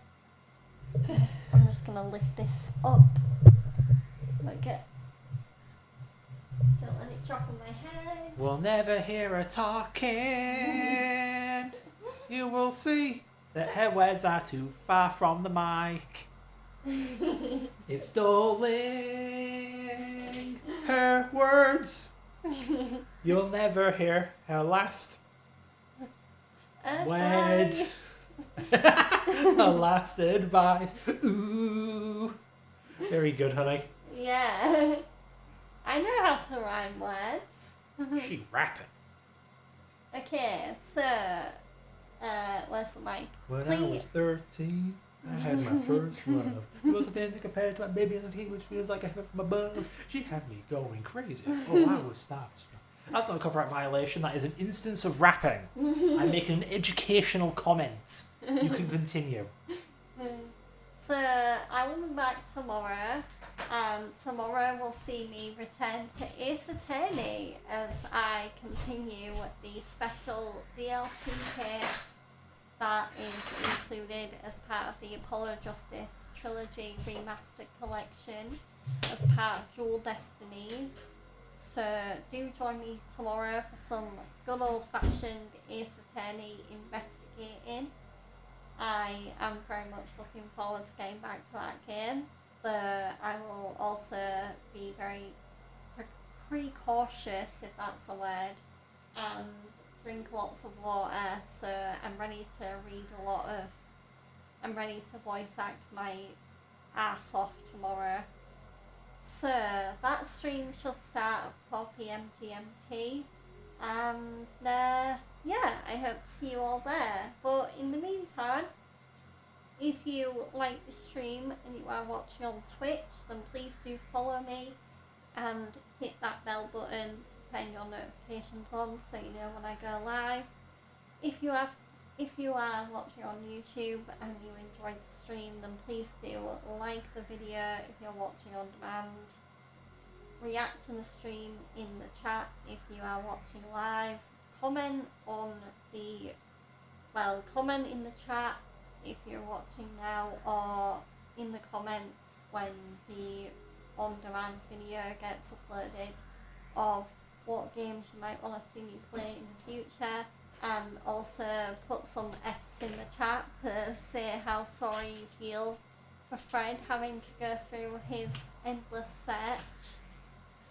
[SPEAKER 2] just gonna lift this up. Okay. Don't let it drop on my head.
[SPEAKER 1] We'll never hear her talking. You will see that her words are too far from the mic. It's stolen her words. You'll never hear her last word. Her last advice. Ooh. Very good, honey.
[SPEAKER 2] Yeah. I know how to rhyme words.
[SPEAKER 1] She rapping.
[SPEAKER 2] Okay, so, where's the mic?
[SPEAKER 1] When I
[SPEAKER 2] Please.
[SPEAKER 1] was 13, I had my first love. It was a thing compared to my baby on the feet, which feels like a heaven from above. She had me going crazy. Oh, I was starstruck. That's not a copyright violation. That is an instance of rapping. I'm making an educational comment. You can continue.
[SPEAKER 2] So I will be back tomorrow, and tomorrow will see me return to Ace Attorney as I continue the special DLC case that is included as part of the Apollo Justice Trilogy Remastered Collection as part of Dual Destinies. So do join me tomorrow for some good old-fashioned Ace Attorney investigating. I am very much looking forward to getting back to that game. I will also be very precautious, if that's a word, and drink lots of water. So I'm ready to I'm ready to voice act my ass off tomorrow. So that stream should start at 4 PM GMT. And yeah, I hope to see you all there. But in the meantime, if you like the stream and you are watching on Twitch, then please do follow me and hit that bell button to turn your notifications on so you know when I go live. If you are watching on YouTube and you enjoyed the stream, then please do like the video if you're watching on demand. React to the stream in the chat if you are watching live. Comment in the chat if you're watching now, or in the comments when the on-demand video gets uploaded of what games you might want to see me play in the future, and also put some F's in the chat to say how sorry you feel for Fred having to go through his endless search.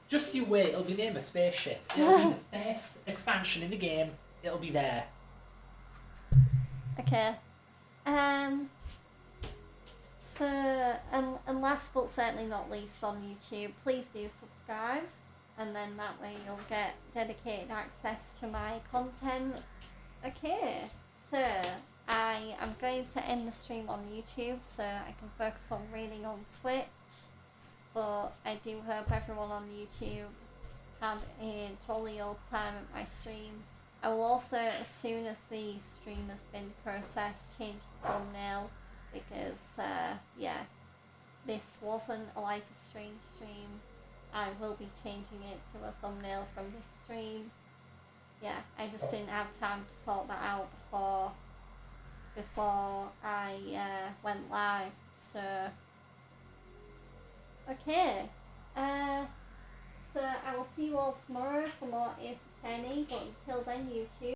[SPEAKER 1] Just you wait, it'll be named a spaceship. It'll be the first expansion in the game. It'll be there.
[SPEAKER 2] Okay. So, and last but certainly not least on YouTube, please do subscribe, and then that way you'll get dedicated access to my content. Okay, so I am going to end the stream on YouTube so I can focus on reading on Twitch. But I do hope everyone on YouTube had a jolly old time at my stream. I will also, as soon as the stream has been processed, change the thumbnail because, yeah, this wasn't a Life is Strange stream. I will be changing it to a thumbnail from this stream. Yeah, I just didn't have time to sort that out before I went live. So, okay. So I will see you all tomorrow for more Ace Attorney, but until then, YouTube.